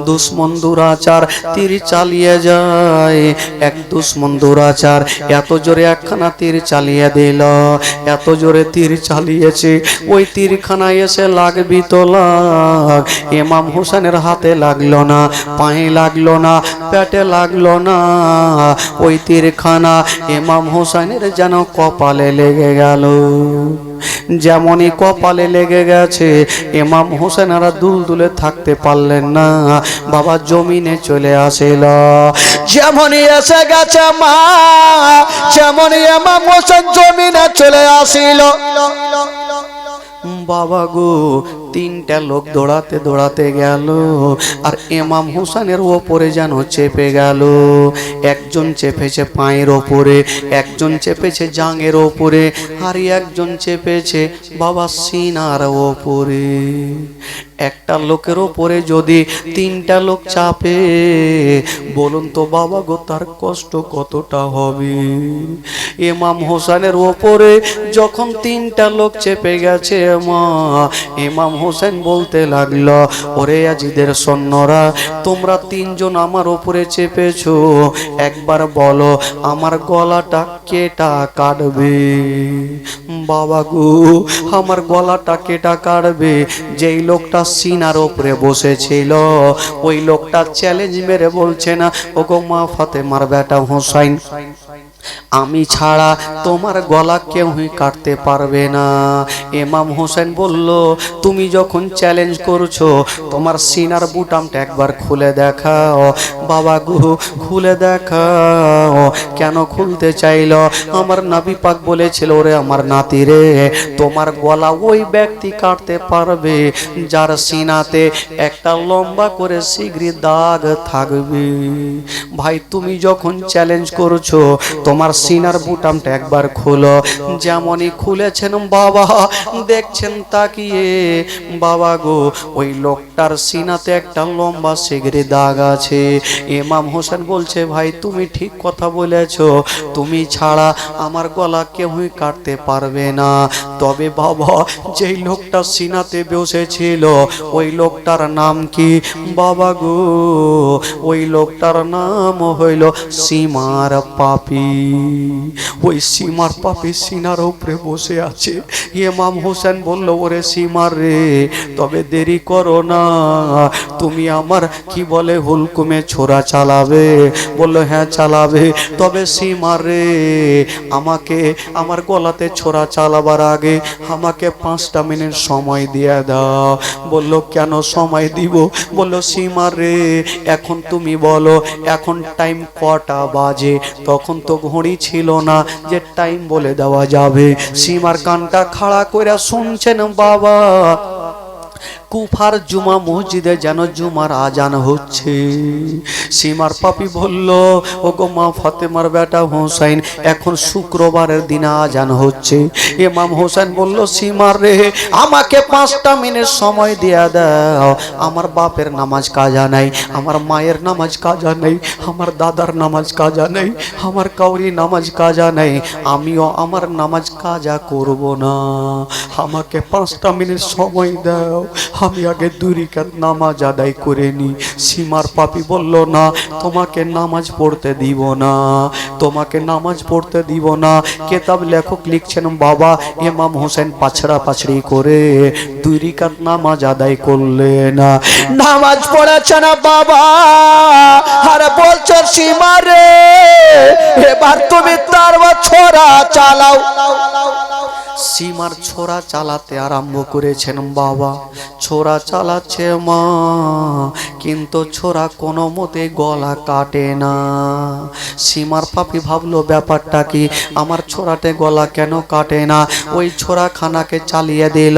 দুশ্মন দুরাচার তীর চালিয়ে যায়। এক দুশ্মন দুরাচার এত জোরে একখানা তীর চালিয়ে দিল, এত জোরে তীর চালিয়েছে ওই তীরখানা এসে লাগবি তো লাগ, ইমাম হোসেনের হাতে লাগলো না, পায়ে লাগলো না, পেটে লাগলো না, ওই তীরখানা ইমাম হোসেনের যেন কপালে লেগে গেল। যেমনই কপালে লেগে গেছে ইমাম হোসেন আর দুলদুলে থাকতে পারলেন না, বাবা জমিনে চলে আসিল। যেমনই এসে গেছে মা, যেমনই ইমাম হোসেন জমিনে চলে আসিল, বাবা গো তিনটা লোক দৌড়াতে দৌড়াতে গেল আর ইমাম হোসেনের ওপরে যেন চেপে গেল। একজন চেপেছে পায়ের ওপরে, একজন চেপেছে জাঙের ওপরে, আর একজন চেপেছে বাবা সিনার ওপরে। একটা লোকের ওপরে যদি তিনটা লোক চাপে, বলুন তো বাবা গো তার কষ্ট কতটা হবে। ইমাম হোসেনের ওপরে যখন তিনটা লোক চেপে গেছে মা, ইমাম হোসেন বলতে লাগলো, ওরে ইয়াজিদের সৈন্যরা তোমরা তিনজন আমার ওপরে চেপেছো, একবার বলো আমার গলাটা কেটা কাটবে। বাবা গো আমার গলাটা কেটা কাটবে। যেই লোকটা সিনার ওপরে বসেছিল ওই লোকটা চ্যালেঞ্জ মেরে বলছে না, ওগো মা ফাতেমার বেটা হোসাইন, আমি ছাড়া তোমার গলা কেউই কাটতে পারবে না। ইমাম হোসেন বলল, তুমি যখন চ্যালেঞ্জ করছো তোমার সিনার বুটামটা একবার খুলে দেখাও। বাবা গো খুলে দেখাও। কেন খুলতে চাইল? আমার নবী পাক বলেছিল, ওরে আমার নাতি রে, তোমার গলা ওই ব্যক্তি কাটতে পারবে যার সিনাতে একটা লম্বা করে শিগগির দাগ থাকবে। ভাই তুমি যখন চ্যালেঞ্জ করছো তোমার সিনার বুটামটা একবার খোলো। যেমনই খুলেছেন বাবা দেখছেন তাকিয়ে, বাবা গো ওই লোকটার সিনাতে একটা লম্বা শিগগির দাগ আছে। ইমাম হোসেন বলছে, ভাই তুমি ঠিক কথা বলেছো, তুমি ছাড়া আমার গলা কেউই কাটতে পারবে না। তবে বাবা যেই লোকটা সিনাতে বসেছিল ওই লোকটার নাম কি? বাবা গো ওই লোকটার নাম হইল সীমার পাপি। ওই সীমার পাপি সিনার উপরে বসে আছে। ইমাম হোসেন বলল, ওরে সীমার রে, তবে দেরি করো না, তুমি আমার কি বলে হুলকুমে ছোরা চালাবে? বলল হ্যাঁ চালাবে। তবে সীমার রে, আমাকে আমার গলাতে ছোরা চালাবার আগে আমাকে 5টা মিনিট সময় দিয়ে দাও। বলল কেন সময় দিব? বলল সীমার রে, এখন তুমি বলো এখন টাইম কটা বাজে? তখন তো ঘড়ি ছিল না যে টাইম বলে দেওয়া যাবে। সীমার কানটা খাড়া করে শুনছেন বাবা, কুফার জুমা মসজিদে যেন জুমার আজান হচ্ছে। সীমার পাপি বলল, ওগো মা ফাতেমার বেটা হোসাইন, এখন শুক্রবারের দিন আজান হচ্ছে। ইমাম হোসেন বলল, সীমার রে, আমাকে 5টা মিনিট সময় দিয়ে দাও। আমার বাপের নামাজ কাজা নাই, আমার মায়ের নামাজ কাজা নেই, আমার দাদার নামাজ কাজা নেই, আমার কাউরি নামাজ কাজা নেই, আমিও আমার নামাজ কাজা করব না। আমাকে 5টা মিনিট সময় দাও, আমি আগে 2 রাকাত নামাজ আদায় করে নি। সীমার পাপি বলল, না তোমাকে নামাজ পড়তে দিব না, তোমাকে নামাজ পড়তে দিব না। কিতাব লেখক লিখছেন বাবা ইমাম হোসেন পাছড়া পাছড়ি করে 2 রাকাত নামাজ আদায় করলেন। নামাজ পড়েছে না বাবা, আর বলছো সীমা রে, এবার তুমি তার ছোরা চালাও। সীমার ছোরা চালাতে আরম্ভ করেছেন বাবা। ছোরা চালাচ্ছে মা, কিন্তু ছোরা কোনো মতে গলা কাটে না। সীমার পাপি ভাবলো ব্যাপারটা কি, আমার ছোড়াতে গলা কেন কাটে না। ওই ছোড়াখানাকে চালিয়ে দিল।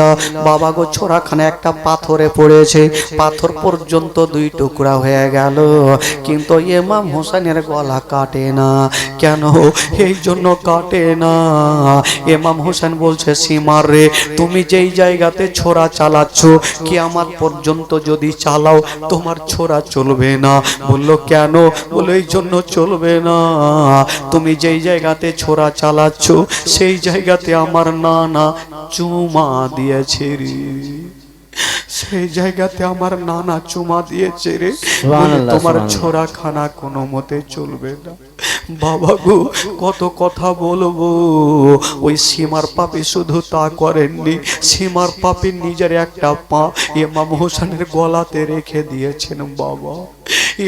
বাবা গো, ছোড়াখানা একটা পাথরে পড়েছে, পাথর পর্যন্ত 2 টুকরা হয়ে গেল, কিন্তু ইমাম হোসেনের গলা কাটে না। কেন? এই জন্য কাটে না। ইমাম হোসেন বলছে, সীমার রে, তুমি যেই জায়গাতে ছোড়া চালাচ্ছ, কিয়ামত পর্যন্ত যদি চালাও তোমার ছোড়া চলবে না। বললো কেন? বলে এই জন্য চলবে না, তুমি যেই জায়গাতে ছোড়া চালাচ্ছ সেই জায়গাতে আমার নানা চুমা দিয়েছে রে, সেই জায়গাতে আমার নানা চুমা দিয়েছে রে, বলে তোমার ছোড়া খানা কোনো মতে চলবে না। বাবা গো, কত কথা বলবো। ওই সীমার পাপি শুধু তা করেননি, সীমার পাপি নিজের একটা পা ইমাম হোসেনের গলাতে রেখে দিয়েছেন। বাবা,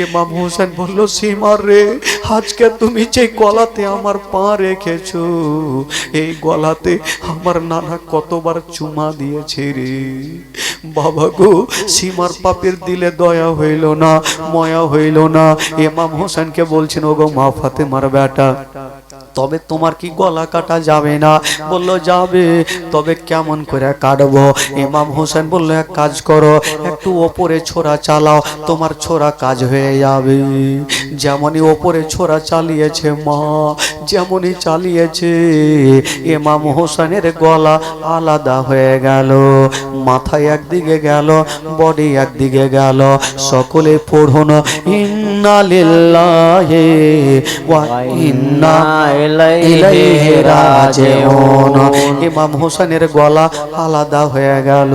ইমাম হোসেন বলল, সীমার রে, আজকে তুমি যে গলাতে আমার পা রেখেছো, এই গলাতে আমার নানা কতবার চুমা দিয়েছে রে। বাবা গো, সীমার পাপের দিলে দয়া হইল না, ময়া হইল না। ইমাম হোসেনকে বলছেন, ওগো মা ফাতেমার বেটা, তবে তোমার কি গলা কাটা যাবে না? বললো যাবে। তবে কেমন করে কাটবো? ইমাম হোসেন বললো, এক কাজ করো, একটু ওপরে ছোড়া চালাও, তোমার ছোড়া কাজ হয়ে যাবে। যেমনই ওপরে ছোড়া চালিয়েছে মা, যেমনই চালিয়েছে, ইমাম হোসেনের গলা আলাদা হয়ে গেল। মাথায় একদিকে গেল, বডি একদিকে গেল। সকলে পড়ুন, ইন্না লিল্লাহি ওয়া ইন্না ইলাইহি রাজিউন। ইমাম হোসেনের গলা আলাদা হয়ে গেল।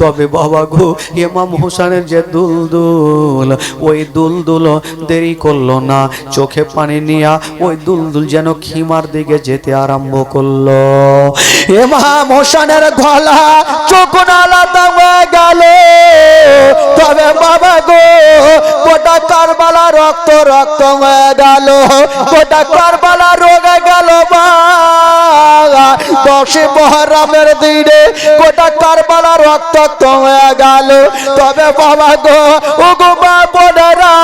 তবে বাবা গো, ইমাম হোসেনের যে দুলদুল, ওই দুলদুল দেরি করলো না, চোখে পানি নিয়া ওই দুলদুল যেন খিমার দিকে যেতে আরম্ভ করলো। ইমাম হোসেনের গলা চোখ আলাদা হয়ে গেল। তবে বাবা গো, গোটা কারবালা রক্ত রক্ত হয়ে গেল, গোটা কারবালা রোগে গেল। 10 মুহররমের দিনে গোটা কারবালা রক্ত হয়ে গেল। তবে বাবা গো, ও গো মা বোনেরা,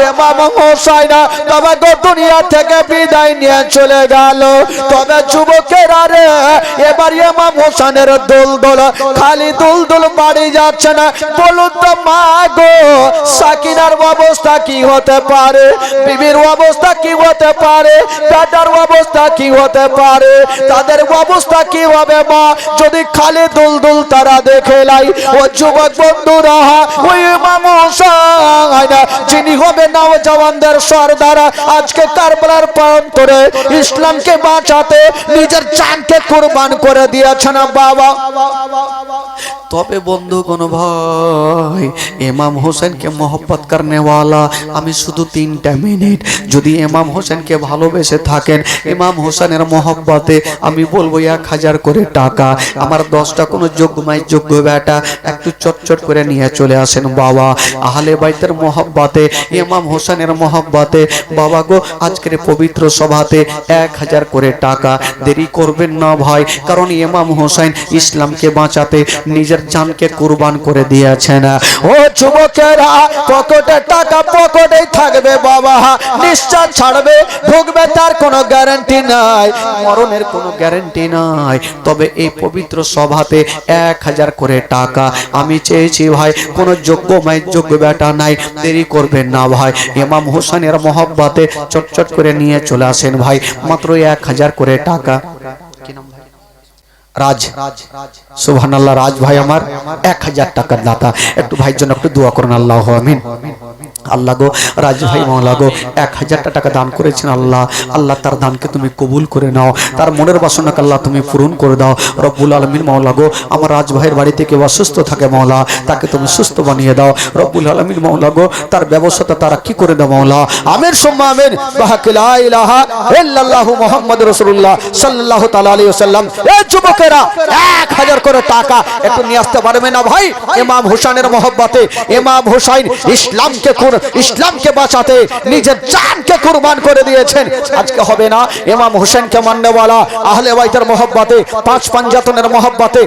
ইমাম হোসেন বাবা গো দুনিয়া থেকে বিদায় নিয়ে চলে গেল। তবে যুবকেরা রে, এবার ইমাম হোসেনের দুলদুল, খালি দুলদুল বাড়ি যাচ্ছে না। বলুন তো মা গো, সাকিনার অবস্থা কি হতে পারে? বিবির অবস্থা কি হতে পারে? বেটার অবস্থা কি হতে পারে? তাদের অবস্থা কি হবে মা, যদি খালি দুলদুল তারা দেখে লাই? ও যুবক বন্ধুরা, ওই ইমাম হোসেন যিনি হবে নওজওয়ানদের সরদার, আজকে কারবালার প্রান্তরে ইসলামকে বাঁচাতে নিজের জানকে কুরবান করে দিয়েছেন বাবা। তবে বন্ধুগণ ভাই, ইমাম হোসেনকে মোহব্বত করনে ওয়ালা, আমি শুধু 3টা মিনিট যদি ইমাম হোসেনকে ভালোবেসে থাকেন, ইমাম হোসেনের মোহব্বতে আমি বলবো 1000 করে টাকা। আমার 10টা কোনো যোগ্যমাই যোগ্য বেটা একটু চটচট করে নিয়ে চলে আসেন বাবা। আহলে বাইতের মোহব্বতে, ইমাম হোসেনের মোহব্বতে বাবা গো, আজকের পবিত্র সভাতে 1000 করে টাকা। দেরি করবেন না ভাই, কারণ ইমাম হোসেন ইসলামকে বাঁচাতে নিজের জানকে কুরবান করে দিয়েছেন। ও যুবকেরা, পকেটে টাকা পকেটেই থাকবে বাবা, নিশ্চয় ছাড়বে, ঢুকবে, তার কোনো গ্যারান্টি নাই, মরণের কোনো গ্যারান্টি নাই। তবে এই পবিত্র সভাতে 1000 করে টাকা আমি চেয়েছি ভাই, কোনো যোগ্যমাই যোগ্য বেটা নাই, দেরি করবেন না ভাই। ইমাম হোসেনের মোহব্বতে চটচট করে নিয়ে চলে আসেন ভাই, মাত্র 1000 করে টাকা। কি নাম ভাই? রাজ, সুবহানাল্লাহ। রাজ ভাই আমার 1000 টাকার দাতা। একটু ভাইয়ের জন্য একটু দোয়া করুন, আল্লাহ আমিন। আল্লাহ গো, রাজ ভাই মাওলা গো 1000 টাকা দান করেছেন আল্লাহ, আল্লাহ তার দানকে তুমি কবুল করে নাও, তার মনের বাসনাকে আল্লাহ তুমি পূরণ করে দাও রব্বুল আলামিন। মাওলা গো, আমার রাজ ভাইয়ের বাড়ি থেকে অসুস্থ থাকে মাওলা, তাকে তুমি সুস্থ বানিয়ে দাও রব্বুল আলামিন। মাওলা গো, তার ব্যবস্থাটা তারা কি করে দাও মাওলা। আমিন সুম্মা আমিন। বাহাক লা ইলাহা ইল্লাল্লাহু মুহাম্মাদুর রাসূলুল্লাহ সাল্লাল্লাহু তাআলা আলাইহি ওয়াসাল্লাম। এই যুবকেরা, 1000 করে টাকা একটু নিয়ে আসতে পারবে না ভাই? ইমাম হোসেনের মোহব্বতে ইমাম হোসেন ইসলামকে ইসলামকে বাঁচাতে নিজের জানকে কুরবান করে দিয়েছেন। আজকে হবে না ইমাম হোসেনকে মাননেওয়ালা আহলে বাইতের মহব্বতে, পাঁচ পাঞ্জাতনের মহব্বতে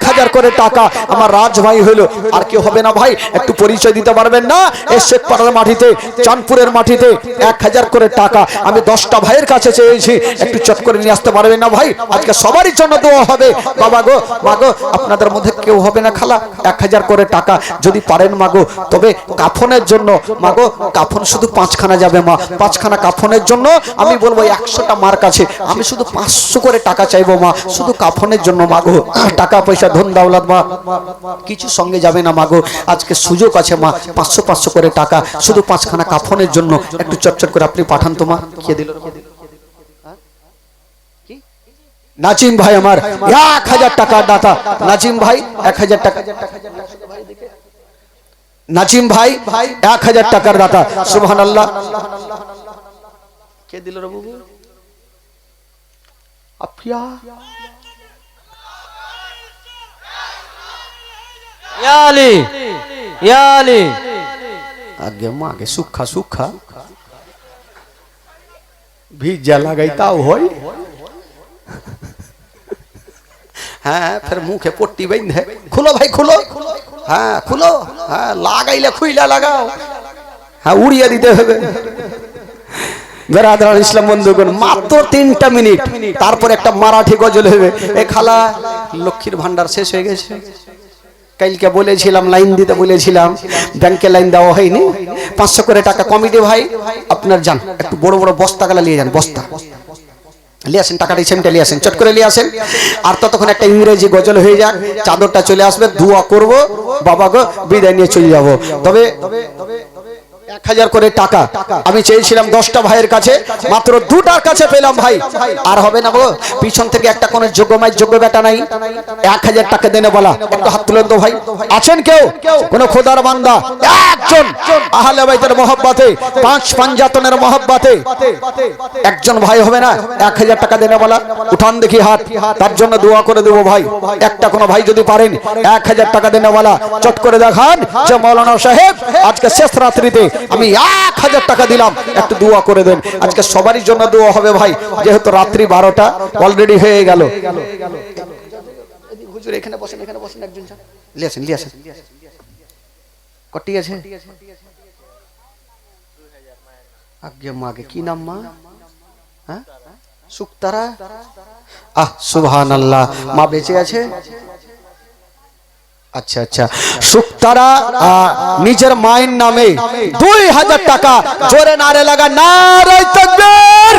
1000 করে টাকা আমার রাজ ভাই হলো, আর কি হবে না ভাই? একটু পরিচয় দিতে পারবেন না? এই শেখপাড়ার মাটিতে, চাঁদপুরের মাটিতে 1000 করে টাকা আমি 10টা ভাইয়ের কাছে চেয়েছি, একটু চট করে নিয়ে আসতে পারবেন না ভাই? আজকে সবারই জন্য দোয়া হবে। বাবা গো, মা গো, আপনাদের মধ্যে কেউ হবে না খালা 1000 করে টাকা যদি পারেন মা গো? তবে কাফনের জন্য মা গো, কাফন শুধু 5খানা যাবে মা, 5খানা কাফনের জন্য আমি বলবো 100টা মার কাছে আমি শুধু 500 করে টাকা চাইবো মা, শুধু কাফনের জন্য মা গো। টাকা পয়সা ধন দৌলত মা কিছু সঙ্গে যাবে না মা গো, আজকে সুযোগ আছে মা, 500 করে টাকা শুধু 5খানা কাফনের জন্য একটু চটচট করে আপনি পাঠান তো মা। কে দিল? নাজিম ভাই আমার 1000 টাকার দাতা। নাজিম ভাই 1000 টাকা। নাজিম ভাই 1000 টাকার দাতা। সুবহানাল্লাহ। কে দিল রে বাবু? আপিয়া ইয়া আলী, ইয়া আলী। আগে মাগে সুখা সুখা ভিজা লাগাই তাও হয়। হ্যাঁ, ফের মুখে পট্টি বেঁধে খুলো ভাই খুলো। হ্যাঁ খুলো, হ্যাঁ লাগাইলে খুইলা লাগাও, হ্যাঁ উড়িয়ে দিতে হবে। বেরাদার ইসলাম বন্ধুগণ, মাত্র 3টা মিনিট, তারপর একটা মারাঠি গজল হবে। এ খালা লক্ষ্মীর ভান্ডার শেষ হয়ে গেছে, কালকে বলেছিলাম লাইন দিতে বলেছিলাম, ব্যাংকে লাইন দেওয়া হয়নি। 500 করে টাকা কমিটি ভাই আপনার যান, একটু বড় বড় বস্তা গালা নিয়ে যান, বস্তা লিয়ে আসেন, টাকাটা সেমটা লিয়ে আসেন, চট করে লিয়ে আসেন। আর ততক্ষণ একটা ইংরেজি গজল হয়ে যাক, চাদরটা চলে আসবে, দোয়া করব, বাবা গো বিদায় নিয়ে চলে যাব। তবে 1000 করে টাকা আমি চেয়েছিলাম 10টা ভাইয়ের কাছে, মাত্র 2টার কাছে পেলাম ভাই। আর হবে না গো, পিছন থেকে একটা কোন যোগ্য মাই যোগ্য বেটা নাই 1000 টাকা দেনে বলা, একটু হাত তুলেন তো ভাই। আছেন কেউ? কোন খোদার বান্দা একজন আহলে বাইতের মহব্বতে, 5 পাঞ্জাতনের মহব্বতে একজন ভাই হবে না 1000 টাকা দেনে বলা? উঠান দেখি হাত, তার জন্য দোয়া করে দেব ভাই। একটা কোন ভাই যদি পারেন 1000 টাকা দেনে বলা, চট করে দেখান যে মাওলানা সাহেব আজকে শেষ রাত্রিতে আমি 1000 টাকা দিলাম, একটু দোয়া করে দেন। আজকে সবারই জন্য দোয়া হবে ভাই, যেহেতু রাত্রি 12টা অলরেডি হয়ে গেল। হুজুর এখানে বসেন, এখানে বসেন, একজন লিয়েছেন লিয়েছেন কটি আছে? আগে মাগে কি নাম মা? হ্যাঁ সুক্তারা। সুবহানাল্লাহ, মা বেঁচে আছে? আচ্ছা আচ্ছা, সুক্তারা নিজের মায়ের নামে 2000 টাকা। জোরে নারে লাগা, নারে তাকবীর,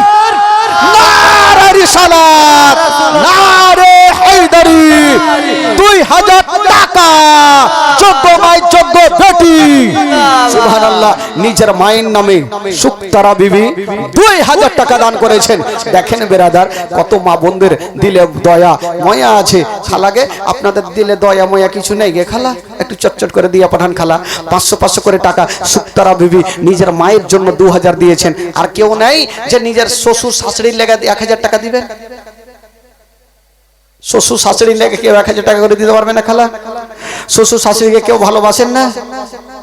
নারে রিসালাত, নারে হায়দারি। 2000 টাকা যোগ্য মাই যোগ্য বেটি। সুবহানাল্লাহ, নিজের মায়ের নামে সুক্তারা বিবি 2000 টাকা দান করেছেন। দেখেন বেরাদার, কত মা বোনদের দিলে দয়া ময়া আছে। খালাগে আপনাদের দিলে দয়া ময়া কিছু নেই গে খালা, একটু চটচট করে দিয়ে পাঠান খালা। 500 করে টাকা সুক্তারা বিবি নিজের মায়ের জন্য 2000 দিয়েছেন। আর কেউ নেই যে নিজের শ্বশুর শাশুড়ির লেগে 1000 টাকা দিবেন? শ্বশুর শাশুড়ির লেগে কেউ 1000 টাকা করে দিতে পারবে না খালা? শ্বশুর শাশুড়িকে কেউ ভালোবাসেন না?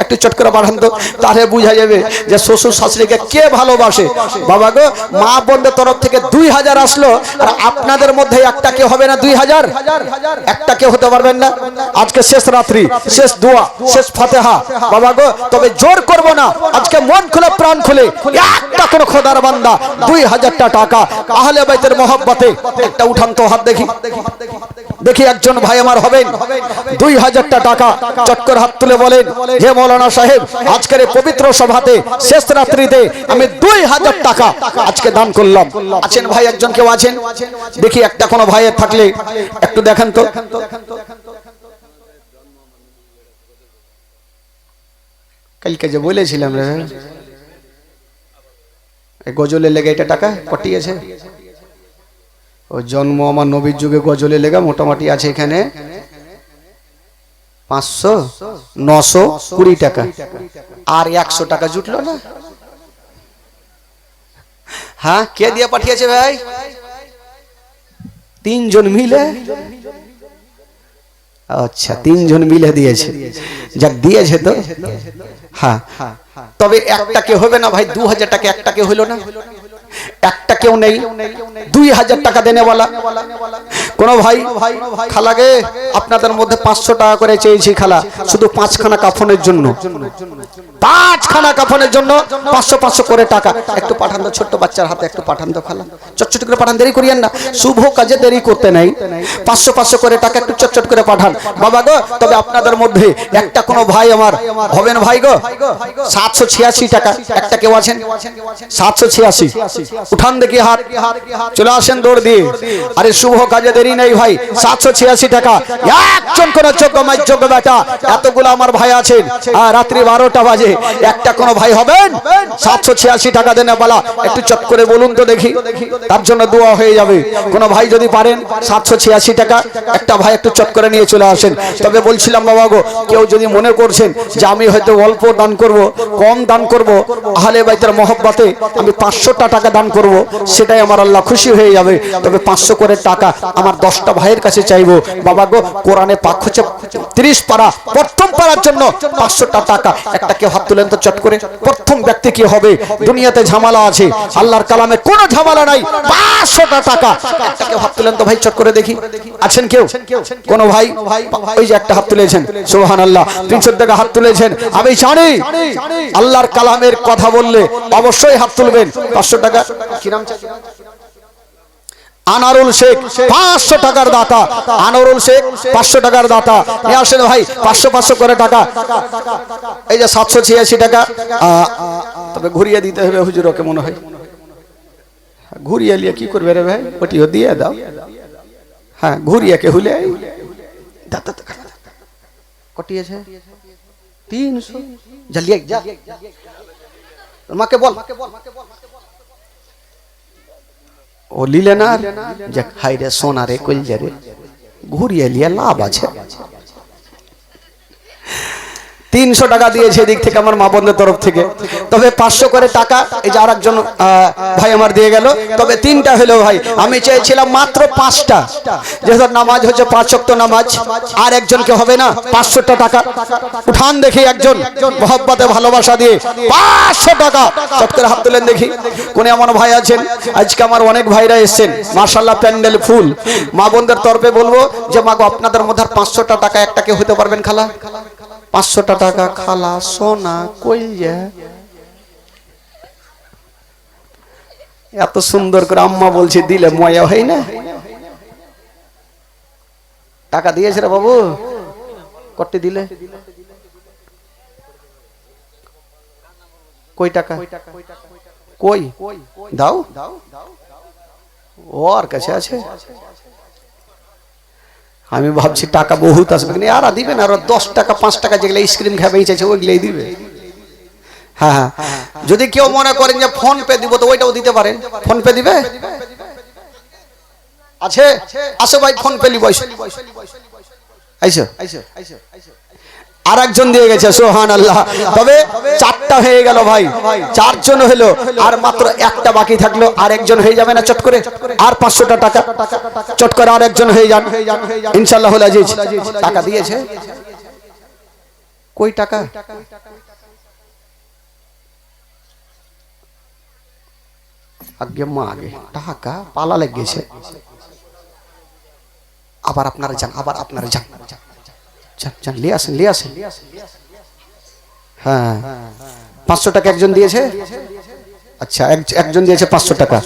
একটু চট করে পাঠান তো, তাহলে বুঝা যাবে যে শ্বশুর শাশুড়িকে কে ভালোবাসে। বাবা গো, মা বোনদের তরফ থেকে 2000 আসলো, আর আপনাদের মধ্যে একটা কেউ হবে না 2000? একটা কেউ হতে পারবেন না? আজকে শেষ রাত্রি, শেষ দোয়া, শেষ ফাতিহা বাবা গো। তবে জোর করব না, আজকে মন খুলে প্রাণ খুলে একটা কোন খোদার বান্দা 2000 টাকা আহলে বাইতের মহব্বতে একটা উঠান তো হাত দেখি, দেখি একজন ভাই আমার হবেন 2000 টাকা চট করে হাত তুলে বলেন, হে মাওলানা সাহেব আজকের এই পবিত্র সভাতে শেষ রাত্রিতে আমি 2000 টাকা আজকে দান করলাম। আছেন ভাই একজন কেউ আছেন? দেখি একটা কোন ভাইয়ের থাকলে একটু দেখেন তো। কালকে যে বলেছিলাম রে গজলে লেগে এটা টাকা কটিয়েছে। ও জন্ম আমার নবীর যুগে গজলে লেগা মোটামুটি আছে এখানে 500 920 টাকা, আর 100 টাকা জুটলো না। হ্যাঁ, কে দিয়ে পাঠিয়েছে ভাই? 3 জন মিলে। আচ্ছা, 3 জন মিলে দিয়েছে। যাক দিয়েছে তো, হ্যাঁ। তবে একটা কে হবে না ভাই, 2000 টাকা একটা কে হইল না, একটা কেউ নেই 2000 টাকা দেনে বলা কোন ভাই। খালাগে আপনাদের মধ্যে 500 টাকা করে চেয়েছি খালা, শুধু 5খানা কাফনের জন্য, 5খানা কাফনের জন্য 500 করে টাকা একটু পাঠান তো, ছোট্ট বাচ্চার হাতে একটু পাঠান তো খালা, চটচট করে পাঠান, দেরি করিয়েন না, শুভ কাজে দেরি করতে নাই। 500 করে টাকা একটু চটচট করে পাঠান বাবা গো। তবে আপনাদের মধ্যে একটা কোনো ভাই আমার হবেন ভাই গো, 786 টাকা একটা কেউ আছেন? 786 উঠান দেখি হাত, চলে আসেন দৌড় দিয়ে। আরে শুভ কাজে দেরি নেই ভাই, 786 টাকা একজন কোন যোগ্য মাই যোগ্য বেটা, এতগুলো আমার ভাই আছেন, রাত্রি 12টা বাজে, একটা কোন ভাই হবেন? 786 টাকা দেনে বলা, একটু চট করে বলুন তো দেখি, তার জন্য দোয়া হয়ে যাবে। কোন ভাই যদি পারেন 786 টাকা একটা ভাই একটু চট করে নিয়ে চলে আসেন। তবে বলছিলাম বাবা গো, কেউ যদি মনে করছেন যে আমি হয়তো অল্প দান করব, কম দান করব, আহলে বাইতের মহব্বতে আমি 500 টাকা দান করব, সেটাই আমার আল্লাহ খুশি হয়ে যাবে। তবে 500 করে টাকা আমার 10টা ভাইয়ের কাছে চাইবো বাবা গো। কোরআনে পাক হচ্ছে 30 পারা, প্রথম পারার জন্য 500 টাকা একটা কেউ হাত তুলেন তো চট করে। প্রথম ব্যক্তি কি হবে? দুনিয়াতে ঝামেলা আছে, আল্লাহর কালামে কোনো ঝামেলা নাই, 500 টাকা একটা কেউ হাত তুলেন তো ভাই চট করে দেখি, আছেন কেউ? কোন ভাই? ওই যে একটা হাত তুলেছেন, সুবহানাল্লাহ, 300 টাকা হাত তুলেছেন। আমি জানি আল্লাহর কালামের কথা বললে অবশ্যই হাত তুলবেন। 500 টাকা কি নাম? আনারুল শেখ 500 টাকার দাতা, আনারুল শেখ 500 টাকার দাতা, নিয়ে আসেন ভাই 500 করে টাকা। এই যে 786 টাকা, তবে ঘুরিয়ে দিতে হবে হুজুর, ওকে মনে হয় ঘুরিয়ে নিয়ে কি করবে রে ভাই, ওটিও দিয়ে দাও, হ্যাঁ ঘুরিয়ে কে হুলে কটিয়েছে 300, জলদি যা মাকে বল, ও লিলে না যে হাই রে সোনা রে কইল রে, ঘুরিয়ে লিয়ে লাভ আছে। 300 টাকা দিয়েছে এদিক থেকে আমার মা বোনদের তরফ থেকে। তবে 500 করে টাকা এই যে আরেকজন ভাই আমার দিয়ে গেল। তবে 3টা হলো ভাই, আমি চেয়েছিলাম মাত্র 5টা, যেহেতু নামাজ হচ্ছে 5 ওয়াক্ত নামাজ, আর একজনকে হবে না 500 টাকা উঠান দেখি, একজন মহব্বতে ভালোবাসা দিয়ে 500 টাকা চট করে হাত তুলেন দেখি। কোন এমন ভাই আছেন? আজকে আমার অনেক ভাইরা এসেছেন, মাশাআল্লাহ প্যান্ডেল ফুল। মা বোনদের তরফে বলবো যে মাগো আপনাদের মধ্যে 500 টাকা একটাকে হতে পারবেন খালা? 500 টাকা খালা সোনা কই যে এত সুন্দর করে আম্মা বলছে দিলে ময়া হয় না। টাকা দিয়েছে রে বাবু, কত দিলে? কই টাকা কই দাও, ওর কাছে আছে। আমি ভাবছি টাকা বহুত আসবে, কিন্তু আর দিবে না, আর 10 টাকা 5 টাকা যেগুলো আইসক্রিম খাবে চাইছে ওইগুলোই দিবে। হ্যাঁ হ্যাঁ, যদি কেউ মনে করেন যে ফোন পে দিব তো ওইটাও দিতে পারেন। ফোন পে দিবে আছে? আসো ভাই ফোন পে লিব, আইসো আইসো। আর একজন দিয়ে গেছে, সুবহানাল্লাহ। তবে 4টা হয়ে গেল ভাই, 4 জন হলো, আর মাত্র একটা বাকি থাকলো। আর একজন হয়ে যাবে না চট করে? আর 500 টাকা চট করে আর একজন হয়ে যান ইনশাআল্লাহ আজিজ। টাকা দিয়েছে কই টাকা? আগে মা আগে টাকা পালা লেগেছে। আবার আপনারা যান, আবার আপনারা যান, যান লিয়ে আসেন, লিয়ে আসেন। হ্যাঁ 500 টাকা একজন দিয়েছে। আচ্ছা একজন দিয়েছে 500 টাকা।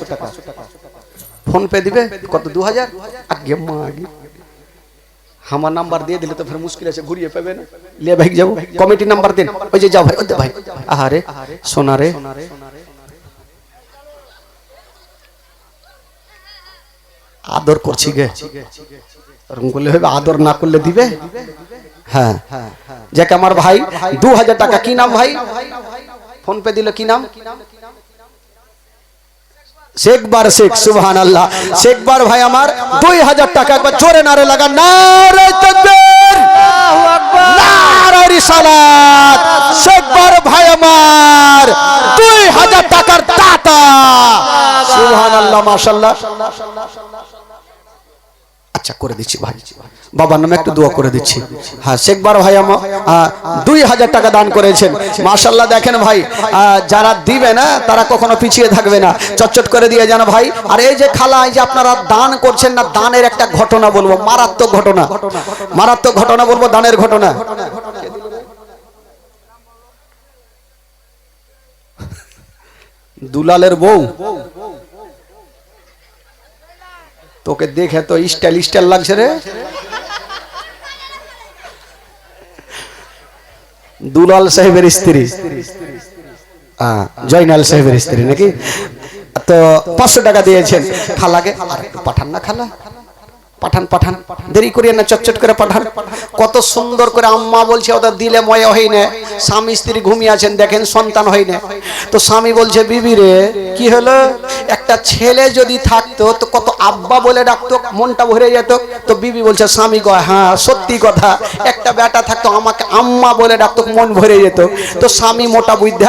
ফোন পে দিবে কত? 2000। আগে মা আগে আমার নাম্বার দিয়ে দিলে তো ফের মুশকিল আছে, ঘুরিয়ে পাবে না। লিয়ে ভাই যাবো, কমিটি নাম্বার দেন। ওই যে যাও ভাই, ওই ভাই, আহারে সোনা রে, আদর করছি গে, ওরকম করলে হবে, আদর না করলে দিবে? হ্যাঁ যাক আমার ভাই 2000 টাকা। কি নাম ভাই? ফোন পে দিল কি নাম? শেখবার শেখ, সুবহানাল্লাহ। শেখবার ভাই আমার 2000 টাকা। একবার জোরে নারে লাগা, নারে তাকবীর, আল্লাহু আকবার, নারে রিসালাত। শেখবার ভাই আমার 2000 টাকার দাতা, সুবহানাল্লাহ, মাশাআল্লাহ। আচ্ছা করে দিচ্ছি ভাই, বাবার নামে একটু দোয়া করে দিচ্ছি। হ্যাঁ শেখবার ভাই আমার 2000 টাকা দান করেছেন, মাশাআল্লাহ। দেখেন ভাই, যারা দিবে না তারা কখনো পিছিয়ে থাকবে না, চটচট করে দিয়ে যান ভাই। আর এই যে খালা, এই যে আপনারা দান করছেন না, দানের একটা ঘটনা বলবো, মারাত্মক ঘটনা, মারাত্মক ঘটনা বলবো, দানের ঘটনা। দুলালের বউ তোকে দেখে তো স্টাইল স্টাইল লাগছে রে। দুলাল সাহেবের স্ত্রী, জয়নাল সাহেবের স্ত্রী নাকি? তো 500 টাকা দিয়েছেন খালাকে। পাঠান না খালা, পাঠান পাঠান, দেরি করিয়ে না, চটচট করে পাঠান। কত সুন্দর করে আম্মা বলছে ওদের দিলে ময়া হয় না, স্বামী স্ত্রী ঘুমিয়ে আছেন, দেখেন সন্তান হয় না। তো স্বামী বলছে বিবি রে কি হলো, একটা ছেলে যদি থাকতো তো কত আব্বা বলে ডাকতো, মনটা ভরে যেত। তো বিবি বলছে স্বামী গো হ্যাঁ সত্যি কথা, একটা বেটা থাকতো আমাকে আম্মা বলে ডাকতো, মন ভরে যেত। তো স্বামী মোটা বুদ্ধি,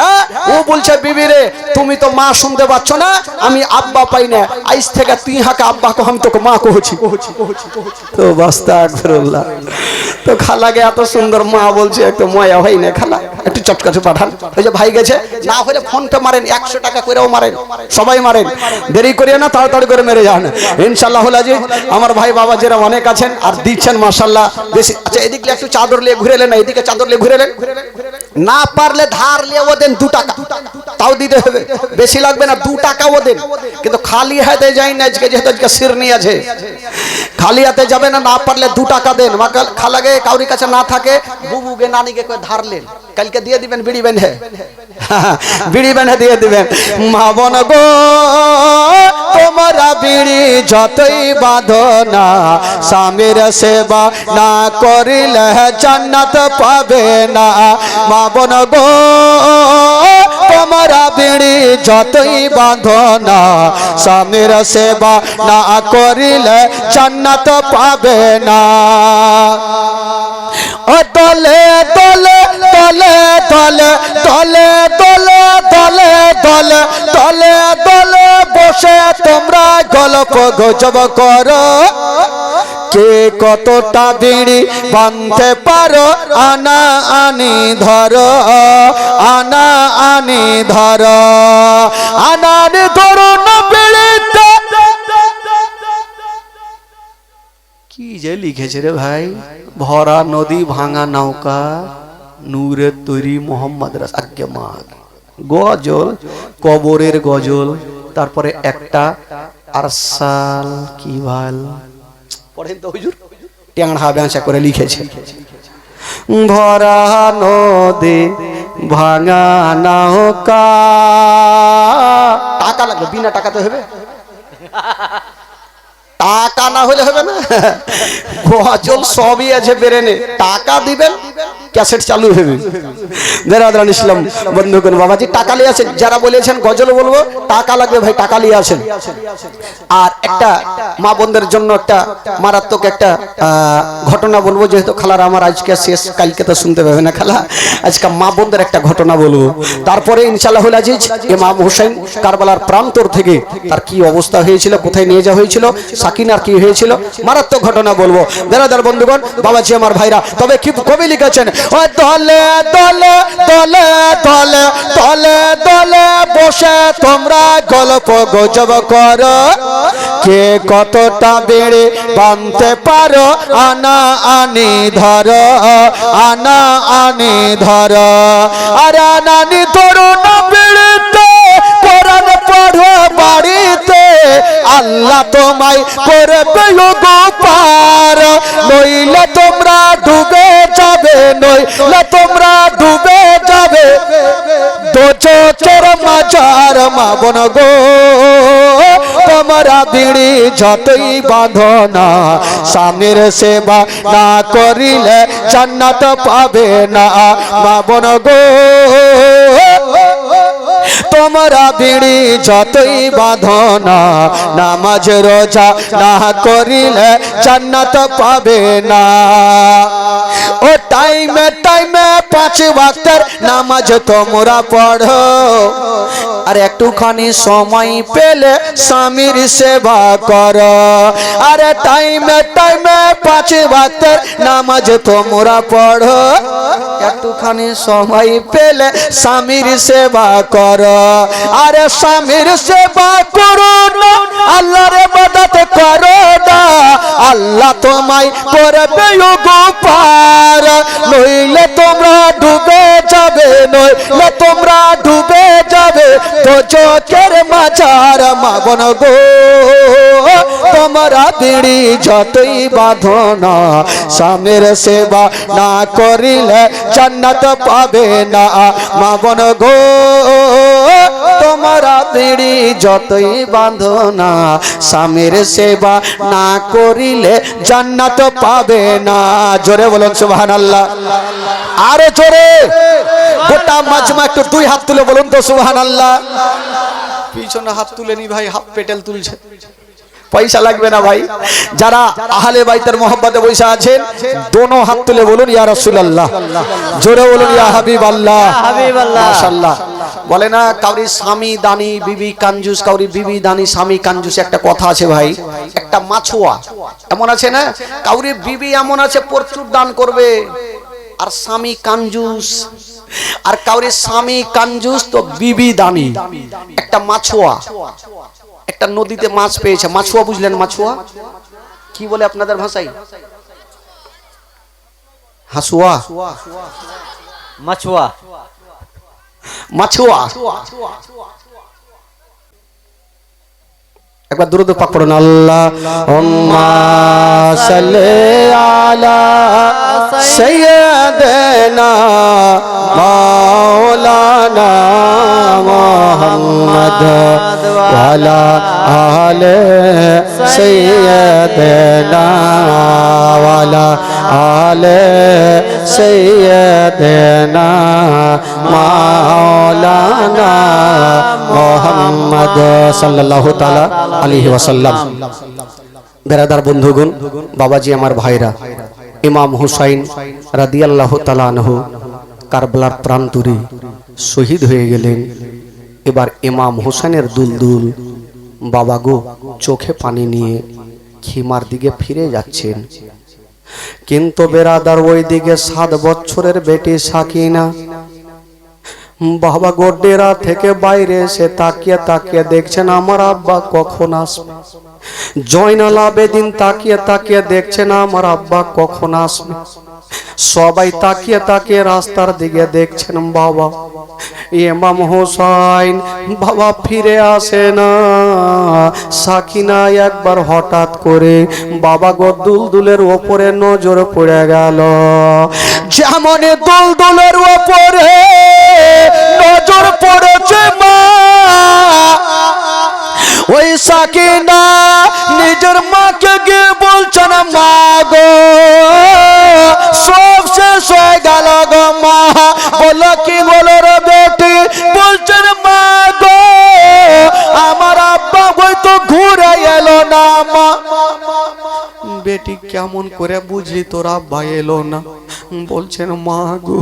ও বলছে বিবি রে তুমি তো মা শুনতে পাচ্ছ না, আমি আব্বা পাই না, আজ থেকে তুই হাকে আব্বা কো, আমি তোকে মা কহছি। তো আস্তাগফিরুল্লাহ। তো খালাকে এত সুন্দর মা বলছে, একটু ময়া হয় না খালা, একটু চটকাছে পাঠান। ওই যে ভাই গেছে, না হলে ফোনটা মারেন, 100 টাকা করেও মারেন, সবাই মারেন, দেরি করিয়ে না, তাড়াতাড়ি করে মেরে যান ইনশাআল্লাহ। আজিজ আমার ভাই বাবা যারা অনেক আছেন আর দিচ্ছেন মাশাআল্লাহ বেশি। আচ্ছা এদিকে একটু চাদর নিয়ে ঘুরে এলেন, এদিকে চাদর নিয়ে ঘুরে এলেন, না পারলে ধার নিয়ে ও দেন 2 টাকা, তাও দিতে হবে, বেশি লাগবে না, 2 টাকা ও দেন। কিন্তু খালি হাতে যাই না আজকে, যেহেতু আজকে শিরনি আছে, খালি হাতে যাবে না, না পারলে 2 টাকা দেন। খালাগে কাউরি কাছে না থাকে, বুবুকে নানিকে কই ধারলেন, কালকে দিয়ে দিবেন বিড়ি বেঁধে, বিড়ি বেঁধে দিয়ে দিবেন। মা বোন গো তোমরা বিড়ি যতই বাঁধো না, স্বামীর সেবা না করিলে জান্নাত পাবে না। মা বোন গো তোমরা বিড়ি যতই বাঁধো না, স্বামীর সেবা না করিলে জান্নাত পাবে না। ও দলে দলে দলে দলে দলে দলে দলে দলে দলে দলে বসে তোমরা গল্প গুজব করো, কে কতটা বিড়ি বাঁধতে পারো, আনা আনি ধরো, আনা আনি ধরো, আনানি ধরো না বিড়িতে। কি যে লিখেছে রে ভাই, ভরা নদী ভাঙা নৌকা, নূরের তৈরি মোহাম্মদ রাসূল মাগ, গজল, কবরের গজল, তারপরে একটা আরসাল কি ভাল পড়েন তো হুজুর, ট্যাংড়া ব্যাংসা করে লিখেছে। ভরা নদী ভাঙা নৌকা, টাকা লাগবে, বিনা টাকাতে হবে, টাকা না হলে হবে না, গজল সবই আছে বেরেনে, টাকা দিবেন ক্যাসেট চালু হবে। বেরাদারান ইসলাম বন্ধুগণ বাবাজি টাকা নিয়ে আসেন, যারা বলেছেন গজল বলবো টাকা লাগবে ভাই টাকা নিয়ে আসেন। আর একটা মা বোনদের জন্য একটা মারাত্মক একটা ঘটনা বলবো, যেহেতু খালার আমার আজকে শেষ, কালকে তো শুনতে পাবে না খালা, আজকে মা বোনদের একটা ঘটনা বলবো, তারপরে ইনশাআল্লাহুল আজিজ ইমাম হোসেন কারবালার প্রান্তর থেকে তার কি অবস্থা হয়েছিল, কোথায় নিয়ে যাওয়া হয়েছিল, সাকিনার কি হয়েছিল, মারাত্মক ঘটনা বলবো। বেরাদার বন্ধুগণ বাবাজি আমার ভাইরা, তবে কি কবি লিখেছেন, ও দলে দলে দলে দলে দলে দলে বসে তোমরা গল্প গুজব করো, কে কতটা বেড়ে বাঁধতে পারো, আনা আনি ধরো, আনা আনি ধরো, আর আনানি ধরো না বেড়েতে, কোরআন পড়ো বাড়িতে, আল্লাহ তোমায় করবে গো পার, নইলে তোমরা ডুবে যাবে, নইলে তোমরা ডুবে যাবে দোজখের মাজার। মা বোন গো তোমরা বিড়ি যতই বাঁধো না, স্বামীর সেবা না করিলে জান্নাত পাবে না। মা বোন গো তোমরা বিড়ি যতই বাঁধনা নামাজ রোজা না করিলে জান্নাত পাবে না। ও টাইমে টাইমে 5 ওয়াক্তের নামাজ তোমরা পড়ো, আর একটুখানি সময় পেলে স্বামীর সেবা করো। আরে টাইমে টাইমে 5 ওয়াক্তের নামাজ তোমরা পড়ো, একটুখানি সময় পেলে স্বামীর সেবা করো। আরে স্বামীর সেবা করো না, আল্লাহর ইবাদত করো না, আল্লাহ তোমায় করবে উপকার। নইলে তোমরা ডুবে যাবে, নইলে তোমরা ডুবে যাবে তো চোখের মাঝার মাগন গো। তোমরা বিড়ি যতই বাঁধো না স্বামীর সেবা না করিলে জান্নাত পাবে না মাগন গো। তোমরা বিড়ি যতই বাঁধো না স্বামীর সেবা না করিলে জান্নাত পাবে না। জোরে বলুন সুবহানাল্লাহ, আরো জোরে। গোটা মাজমা একটু 2 হাত তুলে বলুন তো সুবহানাল্লাহ। পিছনে হাত তুলেনি ভাই, হাফ পেটেল তুলছে। পয়সা লাগবে না ভাই। যারা আহলে বাইতের মোহাব্বতে বসে আছেন দোনো হাত তুলে বলুন ইয়া রাসূলুল্লাহ, জোরে বলুন ইয়া হাবিবাল্লাহ, মাশাআল্লাহ। বলে না কাউরি স্বামী দানি বিবি কাঞ্জুস, কাউরি বিবি দানি স্বামী কাঞ্জুস, একটা কথা আছে ভাই। একটা মাছুয়া এমন আছে না, কাউরি বিবি এমন আছে প্রচুর দান করবে আর স্বামী কাঞ্জুস, আর কাউরি স্বামী কাঞ্জুস তো বিবি দানি। একটা মাছুয়া একটা নদীতে মাছ পেয়েছে, মাছুয়া বুঝলেন? মাছুয়া কি বলে আপনাদের ভাষায়? হাসুয়া, মাছুয়া, মাছুয়া। একবার দুরূদ পাক পড়ুন। আল্লাহুম্মা সাল্লি আলা সাইয়্যিদিনা মাওলানা মুহাম্মদ ওয়া আলা আলি সাইয়্যিদিনা ওয়া আলা আলি সাইয়্যিদিনা মাওলানা মুহাম্মদ সাল্লাল্লাহু তাআলা আলাইহি ওয়াসাল্লাম। বেরাদার বন্ধুগণ, বাবাজি আমার ভাইরা, ইমাম হুসাইন রাদিয়াল্লাহু তাআলা আনহু কারবালার প্রান্তরে শহীদ হয়ে গেলেন। এবার ইমাম হুসাইনের দুলদুল বাবা গো চোখে পানি নিয়ে খিমার দিকে ফিরে যাচ্ছেন। কিন্তু বেরাদার ওই দিকে 7 বছরের বেটি সাকিনা বাবা গো ডেরা থেকে বাইরে এসে তাকিয়ে তাকিয়ে দেখছেন আমার আব্বা কখন আসবে। জয়নাল আবেদিন তাকিয়ে তাকিয়ে দেখছেন আমার আব্বা কখন আসবে। সবাই তাকিয়ে তাকিয়ে রাস্তার দিকে দেখছেন বাবা ইমাম হোসাইন বাবা ফিরে আসে না। সাকিনা একবার হঠাৎ করে বাবা গো দুলদুলের ওপরে নজর পড়ে গেল। যেমন দুলদুলের ওপরে নজর পড়েছে মা, ওই সাকিনা নিজের মাকে গিয়ে বলছেন মা গো সব শেষ হয়ে গেল গো মা। বলো কি বলো রে বেটি? বলছেন মা গো আমার আব্বা হয়তো ঘুরে এলো না মা। বেটি কেমন করে বুঝলি তোর আব্বা এলো না? বলছেন মা গো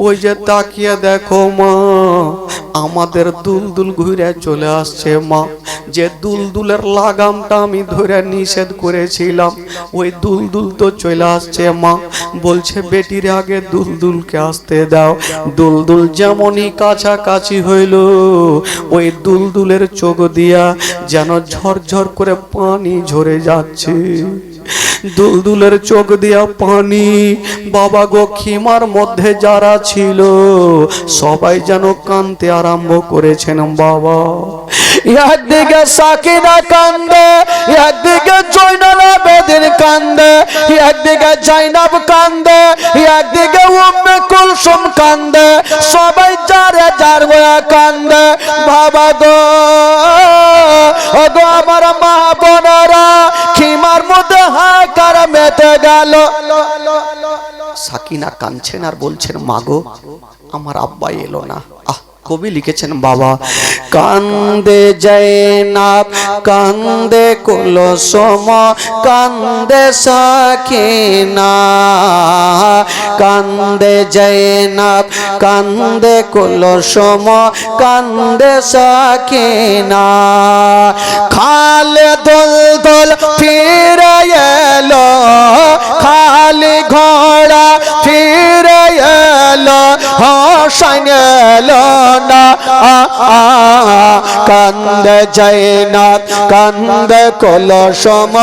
ওই যে তাকিয়ে দেখো মা আমাদের দুলদুল ঘুরে চলে আসছে মা। যে দুলদুলের লাগামটা আমি ধরে নিষেধ করেছিলাম ওই দুলদুল তো চলে আসছে মা। বলছে বেটির আগে দুলদুলকে আসতে দাও। দুলদুল যেমনই কাছাকাছি হইল ওই দুলদুলের চোখ দিয়া যেন ঝরঝর করে পানি ঝরে যাচ্ছে। দুলদুলের চোখ দিয়া পানি। বাবা গো খিমার মধ্যে যারা ছিল সবাই যেন কাঁদতে আরম্ভ করেছেন বাবা। একদিকে সাকিনা কান্দে, একদিকে জয়নাল আবেদিন কান্দে, একদিকে জাইনাব কান্দে, একদিকে উম্মে কুলসুম কান্দে। সবাই যারে যার গোয়া কান্দে। বাবা গো ও গো আমার মা বোনেরা খিমার মধ্যে হাহাকার মেতে গেল। সাকিনা কাঁদছেন আর বলছেন মা গো আমার আব্বা এলো না। কবি লিখেছেন বাবা, কান্দে জয়নাব কান্দে কুলসুম কান্দে সাকিনা, কান্দে জয়নাব কান্দে কুলসুম কান্দে সাকিনা, খালে দুলদুল ফিরে এলো খালি ঘোড়া ফিরে এলো হোসেন এলো না, কান্দে জয়নাব কান্দে কুলসুম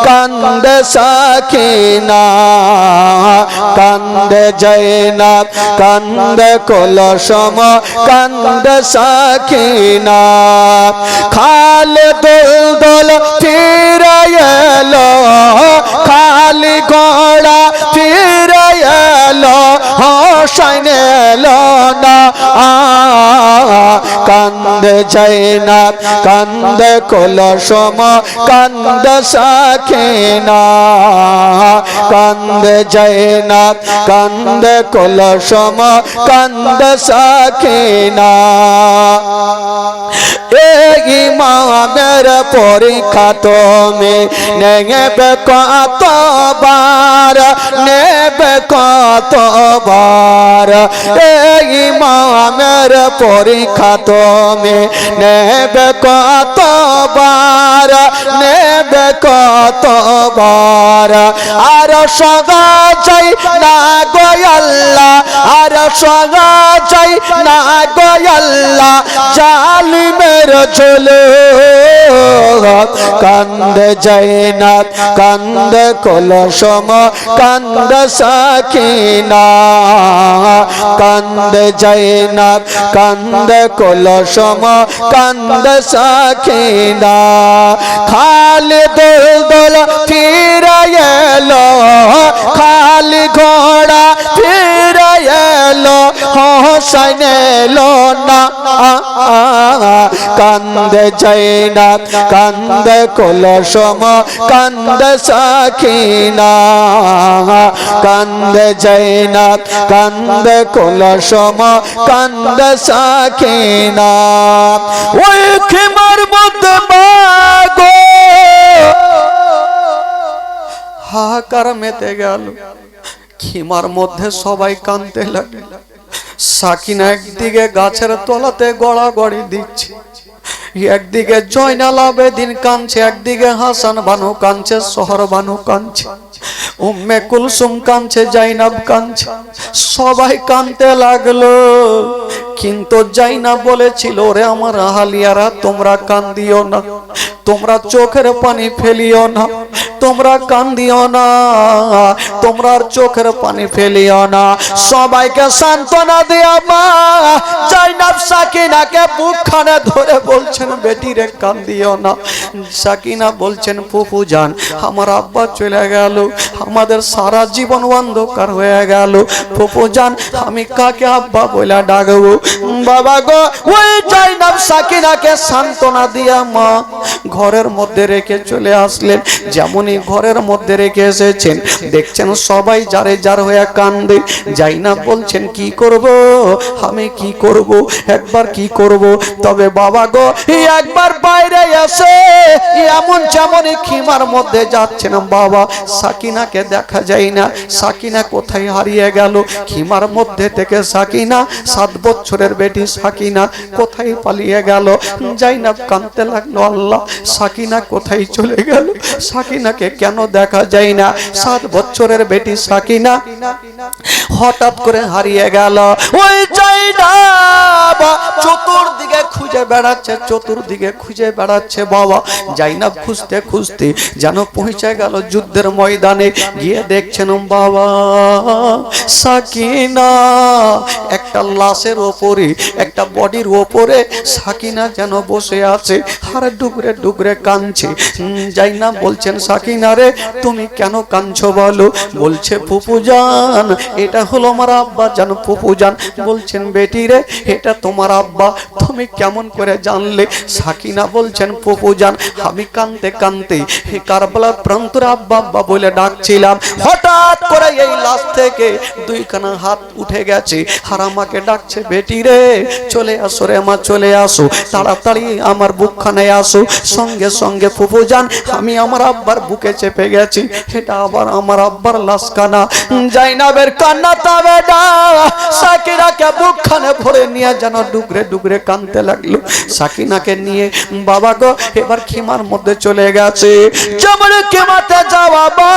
কান্দে সাকিনা, কান্দে জয়নাব কান্দে কুলসুম কান্দে সাকিনা, খালে দুলদুল ফিরে এলো খালি ঘোড়া ফিরে এলো হোসেন এলো না, কান্দে জয়নাব কান্দে কুলসুম কান্দে সাকিনা, কান্দে জয়নাব কান্দে কুলসুম কান্দে সাকিনা। এই ইমামের পরীক্ষা তুমি নেবে কতবার নেবে কতবার, এই ইমামের পরীক্ষা তুমি নেবে কতবার নেবে কতবার, আর সগাই না গো আল্লাহ আর সগাই না গো আল্লাহ জালিমের ঝোলে, কান্দে জয়নাব কান্দে কুলসুম কান্দে সাকিনা, কান্দে জয়নাব কান্দে কুলসুম কান্দে সাকিনা, খালি দুলদুল ফিরে এলো খালি ঘোড়া ফিরে এলো হোসেন এলো না, কান্দে জয়নাব কান্দে কুলসুম কান্দে সাকিনা, কান্দে জয়নাব কান্দে কুলসুম কান্দে সাকিনা, ওই খিমার মধ্যে মাগো হাহাকার মেতে গেল, খিমার মধ্যে সবাই কাঁদতে লাগলো, সাকিনা একদিকে গাছের তলাতে গড়াগড়ি দিচ্ছে, একদিকে জয়নাল আবেদিন কাঁদছে, একদিকে হাসান বানু কাঁদছে, শহর বানু কাঁদছে, উম্মে কুলসুম কাঁদছে, জাইনাব কাঁদছে, সবাই কাঁদতে লাগলো। কিন্তু জাইনাব বলেছিল, ওরে আমার আহালিয়ারা তোমরা কান্দিও না, তোমরা চোখের পানি ফেলিও না, তোমরা কান্দিও না, তোমরা চোখের পানি ফেলিও না, সবাইকে সান্ত্বনা দিয়া মা জাইনাব সাকিনাকে বুকখানে ধরে বলছেন, বেটি রে কান্দিও না। সাকিনা বলছেন, ফুফু জান আমার আব্বা চলে গেল, আমাদের সারা জীবন অন্ধকার হয়ে গেল, ফুফু জান আমি কাকে আব্বা বলে ডাকবো? বাবা গো, ওই জাইনাব সাকিনাকে সান্ত্বনা দিয়া মা ঘরের মধ্যে রেখে চলে আসলেন। যেমনই ঘরের মধ্যে রেখে এসেছেন, দেখছেন সবাই যারে যার হয়ে কান্দে। জাইনাব বলছেন, কি করব আমি, কি করব, একবার কি করব? তবে বাবা গো, একবার বাইরে এসে এমন যেমনই খিমার মধ্যে যাচ্ছেন বাবা, সাকিনাকে দেখা যায় না। সাকিনা কোথায় হারিয়ে গেল? খিমার মধ্যে থেকে সাকিনা, 7 বছরের বেটি সাকিনা কোথায় পালিয়ে গেল? জাইনাব কাঁদতে লাগলো, আল্লাহ সাকিনা কোথায় চলে গেল? সাকিনাকে কেন দেখা যায় না? 7 বছরের বেটি সাকিনা হঠাৎ করে হারিয়ে গেল। ওই জাইনাব চতুর্দিকে খুঁজে বেড়াচ্ছে, চতুর্দিকে খুঁজে বেড়াচ্ছে বাবা। জাইনাব খুঁজতে খুঁজতে যেন পৌঁছে গেল যুদ্ধের ময়দানে। গিয়ে দেখছেন বাবা সাকিনা একটা লাশের ওপরে, একটা বডির ওপরে সাকিনা যেন বসে আছে, আর ডুগরে ডুগরে কাঁদছে। জাইনাব বলছেন, সাকিনা রে তুমি কেন কাঁদছো বলো? বলছে, ফুফু জান এটা হলো আমার আব্বা জান ফুফু জান। বলছেন বেটি রে এটা তোমার আব্বা, তুমি কেমন করে জানলে? সাকিনা বলছেন ফুফু জান আমি কানতে কানতে কারবালার প্রান্তরে আব্বা আব্বা বলে ডাকছিলাম, হঠাৎ করে এই লাশ থেকে দুইখানা হাত উঠে গেছে আর আমাকে ডাকছে বেটি রে চলে আসো রে মা, চলে আসো তাড়াতাড়ি আমার বুকখানে আসো। সঙ্গে সঙ্গে ফুফু জান আমি আমার আব্বার বুকে চেপে গেছি, এটা আবার আমার আব্বার লাশ কানা। জাইনাবের কান্না তবে না, সাকিনাকে বুকখানে ভরে নিয়ে যেন ডুগরে ডুগরে কাঁদতে লাগলো। সাকিনাকে নিয়ে বাবা গো এবার খিমার মধ্যে চলে গেছে। যেমন খিমাতে যাওয়া বা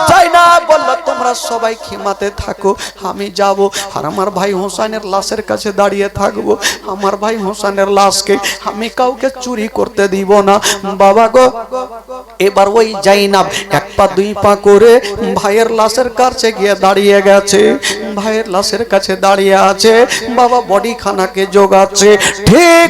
জাইনা বলল তোমরা সবাই খিমাতে থাকো, আমি যাব আর আমার ভাই হোসেনের লাশের কাছে দাঁড়িয়ে থাকবো। আমার ভাই হোসেনের লাশকে আমি কাউকে চুরি করতে দিব না। বাবা গো এবার ওই জাইনাব এক পা দুই পা করে ভাইয়ের লাশের কাছে গিয়ে দাঁড়িয়ে গেছে, ভাইয়ের লাশের কাছে দাঁড়িয়ে আছে। বাবা বডি খানাকে জোগাচ্ছে। ঠিক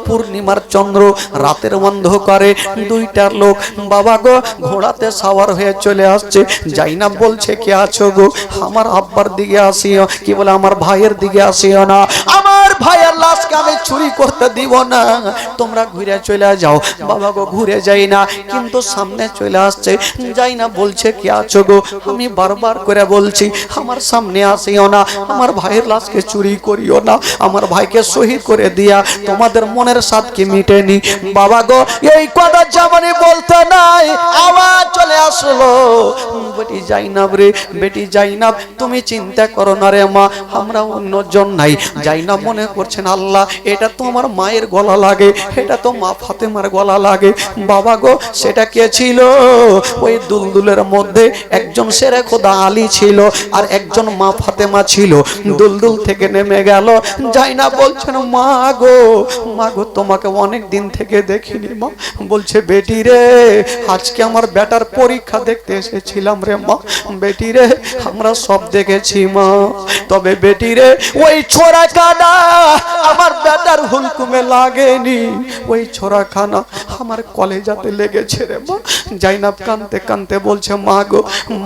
পূর্ণিমার চন্দ্র রাতের অন্ধকারে দুইটা লোক বাবা গো ঘোড়াতে সাওয়ার হয়ে চলে আসছে। জাইনাব বলছে কে আছো গো? আমার আব্বার দিকে আসিও, কি বলে আমার ভাইয়ের দিকে আসিও না, আমার ভাইয়ের লাশকে আমি চুরি করতে দিব না, তোমরা ঘুরে চলে যাও। বাবা গো ঘুরে যাই না, কিন্তু সামনে চলে আসছে। জাইনাব বলছে কে আছো গো? আমি বারবার করে বলছি আমার সামনে আসিও না, আমার ভাইয়ের লাশকে চুরি করিও না, আমার ভাইকে শহীদ করে দিয়া তোমাদের মনের স্বাদ কি মিটেনি। বাবা গো এই কথা যেমনই বলতে নাই আওয়াজ চলে আসলো, বেটি জাইনাব রে, বেটি জাইনাব তুমি চিন্তা করো না রে মা, আমরা অন্যজন নাই। জাইনাব মনে করছেন আল্লাহ এটা তো আমার মায়ের গলা লাগে, এটা তো মা ফাতেমার গলা লাগে। বাবা গো সেটা কে ছিল? ওই দুলদুলের মধ্যে একজন শেরে খোদা আলী ছিল আর একজন মা ফাতেমা ছিল। দুলদুল থেকে নেমে গেল। জাইনাব বলছেন মা গো তোমাকে অনেক দিন থেকে দেখিনি মা। বলছে বেটি রে আজকে আমার বেটার পরীক্ষা দেখতে এসেছিলাম রে মা। বেটি রে আমরা সব দেখেছি মা, তবে বেটি রে ওই ছোরা খানা আমার বেটার হুলকুমে লাগেনি, ওই ছোরা খানা আমার কলেজাতে লেগেছে রে মা। জাইনাব কানতে কানতে বলছে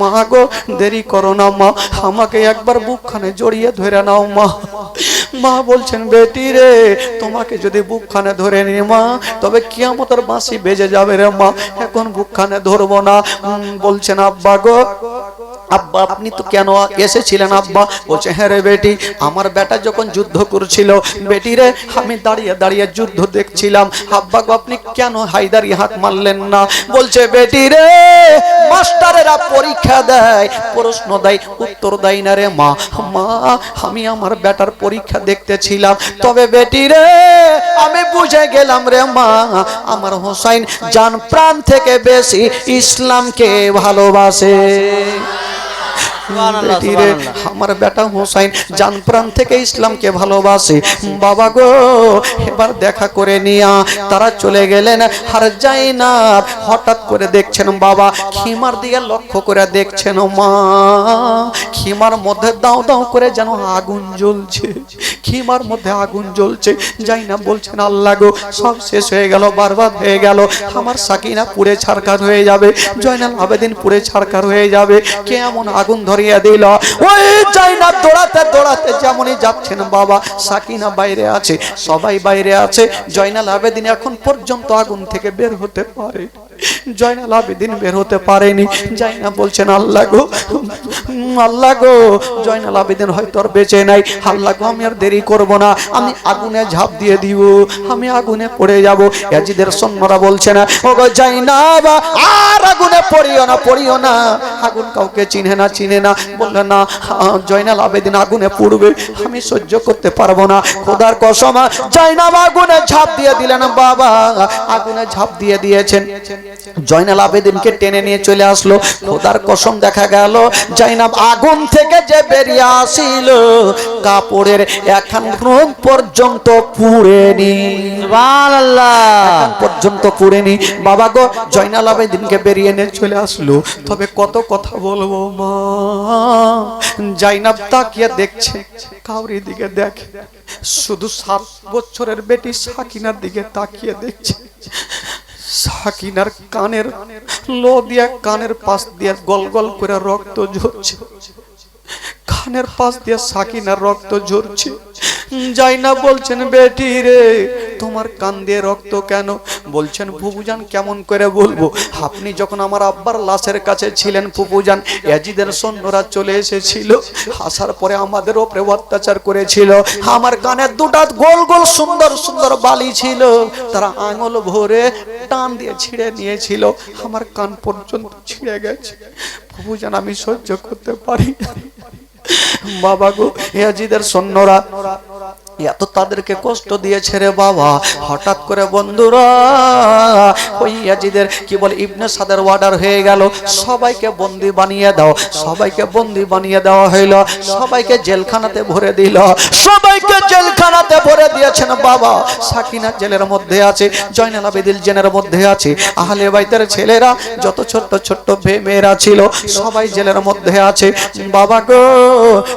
মা গো দেরি করো না মা, আমাকে একবার বুকখানে জড়িয়ে ধরে নাও মা। মা বলছেন বেটি রে তোমাকে যদি বুকখানে ধরে নি মা তবে কিয়ামতের বাঁশি বেজে যাবে রে মা, এখন বুকখানে ধরবো না। বলছেন আব্বা গো আব্বা আপনি তো কেন এসেছিলেন আব্বা? বলছে হ্যাঁ রে বেটি আমার বেটা যখন যুদ্ধ করছিল বেটি রে আমি দাঁড়িয়ে দাঁড়িয়ে যুদ্ধ দেখছিলাম। আব্বা গো আপনি কেন হায়দারি হাত মারলেন না? বলছে বেটি রে মাস্টারেরা পরীক্ষা দেয় প্রশ্ন দেয় উত্তর দেয় না রে মা, আমি আমার বেটার পরীক্ষা দেখতেছিলাম, তবে বেটি রে আমি বুঝে গেলাম রে মা আমার হোসেন জান প্রাণ থেকে বেশি ইসলামকে ভালোবাসে। আমার বেটা হোসেন জান প্রাণ থেকে ইসলামকে ভালোবাসে। বাবা গো এবার দেখা করে নিয়া তারা চলে গেলেন। আর জাইনাব হঠাৎ করে দেখছেন বাবা খিমার দিয়ে লক্ষ্য করে দেখছেন মা খিমার মধ্যে দাও দাও করে যেন আগুন জ্বলছে, খিমার মধ্যে আগুন জ্বলছে। জাইনাব বলছেন আল্লাহ গো সব শেষ হয়ে গেল, বরবাদ হয়ে গেল, আমার সাকিনা পুড়ে ছারখার হয়ে যাবে, জয়নাল আবেদিন পুড়ে ছারখার হয়ে যাবে, কে এমন আগুন ধরিয়ে দিল। ওই জাইনাব দৌড়াতে দৌড়াতে যেমনই যাচ্ছেন বাবা সাকিনা বাইরে আছে, সবাই বাইরে আছে। জয়নাল আবেদিন এখন পর্যন্ত আগুন থেকে বের হতে পারে, জয়নাল আবেদিন বের হতে পারেনি। জাইনাব বলছেন আল্লাহ গো জয়নাল আবেদিন হয়তো আর বেঁচে নাই, আল্লাহ গো আমি আর দেরি করব না, আমি আগুনে ঝাঁপ দিয়ে দিব, আমি আগুনে পড়ে যাব। ইয়াজিদের সৈন্যরা বলছে না ও গো জাইনাব আর আগুনে পড়িও না, আগুন কাউকে চিনে না। বললেন না জয়নাল আবেদিন আগুনে পড়বে, আমি সহ্য করতে পারবো না, খোদার কসম। জাইনাব আগুনে ঝাঁপ দিয়ে দিলেন বাবা, আগুনে ঝাঁপ দিয়ে দিয়েছেন। জয়নাল আবেদিনকে টেনে নিয়ে চলে আসলো। খোদার কসম দেখা গেল জাইনাব আগুন থেকে যে বেরিয়ে আসিল কাপড়ের এখন পর্যন্ত পুড়েনি, সুবহানাল্লাহ, এখন পর্যন্ত পুড়েনি। বাবা গো জয়নাল আবেদিনকে বেরিয়ে নিয়ে চলে আসলো। তবে কত কথা বলবো মা। জাইনাব তাকিয়ে দেখছে, কাউরি দিকে দেখে, শুধু 7 বছরের বেটি সাকিনার দিকে তাকিয়ে দেখছে। সাকিনার কানের লো দিয়া কানের পাশ দিয়ে গল গল করে রক্ত ঝরছে, কানের পাশ দিয়ে সাকিনার রক্ত ঝরছে। যাই না বলছেন বেটি রে তোমার কান দিয়ে রক্ত কেন? বলছেন ফুপুজান কেমন করে বলবো, আপনি যখন আমার আব্বার লাশের কাছে ছিলেন ফুপুজান, ইয়াজিদের সৈন্যরা চলে এসেছিল, আসার পরে আমাদের উপরে অত্যাচার করেছিল। আমার কানের দুটা গোল গোল সুন্দর সুন্দর বালি ছিল, তারা আঙুল ভরে টান দিয়ে ছিঁড়ে নিয়েছিল, আমার কান পর্যন্ত ছিঁড়ে গেছে। ফুপুজান আমি সহ্য করতে পারি না। বাবা গো, ইয়াজিদের সৈন্যরা এত তাদেরকে কষ্ট দিয়েছে রে বাবা। হঠাৎ করে বন্ধুরা ওই ইয়াজিদের কি বলে ইবনে সাদের অর্ডার হয়ে গেল, সবাইকে বন্দি বানিয়ে দাও। সবাইকে বন্দি বানিয়ে দেওয়া হইল, সবাইকে জেলখানাতে ভরে দিল, সবাইকে জেলখানাতে ভরে দিয়েছেন বাবা। সাকিনা জেলের মধ্যে আছে, জয়নাল আবেদিন জেলের মধ্যে আছে, আহলে বাইতের ছেলেরা যত ছোট্ট ছোট্ট মেয়েরা ছিল সবাই জেলের মধ্যে আছে বাবা গো।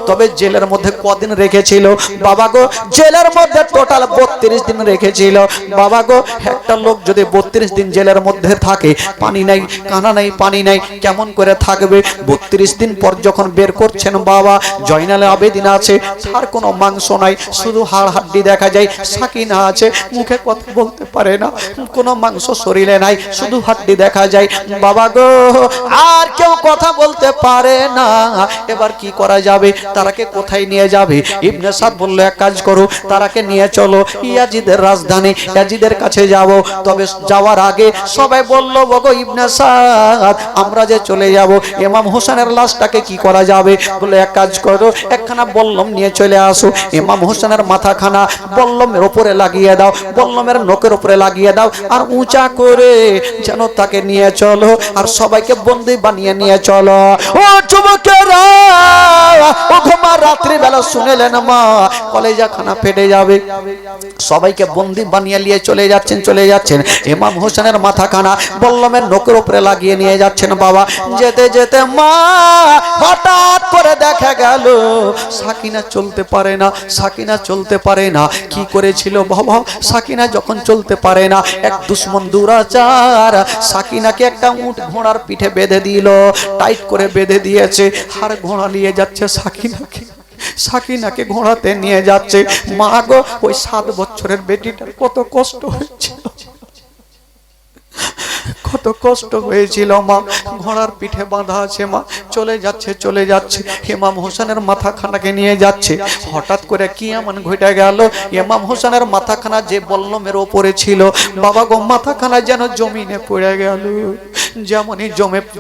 তবে জেলের মধ্যে কদিন রেখেছিল বাবা গো? জেলের মধ্যে টোটাল 32 দিন রেখেছিল বাবা গো। একটা লোক যদি 32 দিন জেলের মধ্যে থাকে, পানি নাই কানা নাই পানি নাই, কেমন করে থাকবে? 32 দিন পর যখন বের করছেন বাবা, জয়নাল আবেদিন আছে, তার কোনো মাংস নাই, শুধু হাড় হাড্ডি দেখা যায়। সাকিনা আছে, মুখে কথা বলতে পারে না, কোনো মাংস শরীরে নাই, শুধু হাড্ডি দেখা যায় বাবা গো। আর কেউ কথা বলতে পারে না। এবার কি করা যাবে? তারাকে কোথায় নিয়ে যাবে? ইবনে সাদ বলল এক কাজ করো, তারাকে নিয়ে চলো ইয়াজিদের রাজধানী, ইয়াজিদের কাছে যাব। তবে যাওয়ার আগে সবাই বলল ওগো ইবনে সাদ, আমরা যে চলে যাব, ইমাম হোসেনের লাশটাকে কি করা যাবে? বলে এক কাজ করো, একখানা বল্লম নিয়ে চলে আসো, ইমাম হোসেনের মাথাখানা বল্লমের উপরে লাগিয়ে দাও, বল্লমের নোকের উপরে লাগিয়ে দাও, আর উঁচা করে যেন তাকে নিয়ে চলো, আর সবাইকে বন্দি বানিয়ে নিয়ে চলো। ও যুবকেরা, ও ঘুমা রাত্রি বেলা শুনেলেন মা, কলেজা খানা ফেটে যাবে। সবাইকে বন্দি বানিয়ে নিয়ে চলে যাচ্ছেন ইমাম হোসেনের মাথাখানা বল্লমের নোকের উপরে লাগিয়ে নিয়ে যাচ্ছেন বাবা। যেতে যেতে মা হঠাৎ করে দেখা গেল সাকিনা চলতে পারে না, সাকিনা চলতে পারে না। কি করেছিল বাবা? সাকিনা যখন চলতে পারে না, এক দুশ্মন দুরাচার সাকিনাকে একটা উট ঘোড়ার পিঠে বেঁধে দিল, টাইট করে বেঁধে দিয়েছে, আর ঘোড়া নিয়ে যাচ্ছে সাকিনাকে ঘোড়াতে নিয়ে যাচ্ছে। মা গো, ওই 7 বছরের বেটিটার কত কষ্ট হয়েছিল, কত কষ্ট হয়েছিল মা। ঘোড়ার পিঠে বাঁধা আছে মা, চলে যাচ্ছে ইমাম হোসেনের মাথাখানাকে নিয়ে যাচ্ছে। হঠাৎ করে কি এমন ঘটে গেল, ইমাম হোসেনের মাথাখানা যে বল্লমের ওপরে ছিল বাবা গো, মাথাখানা যেন জমিনে পড়ে গেল, যেমনই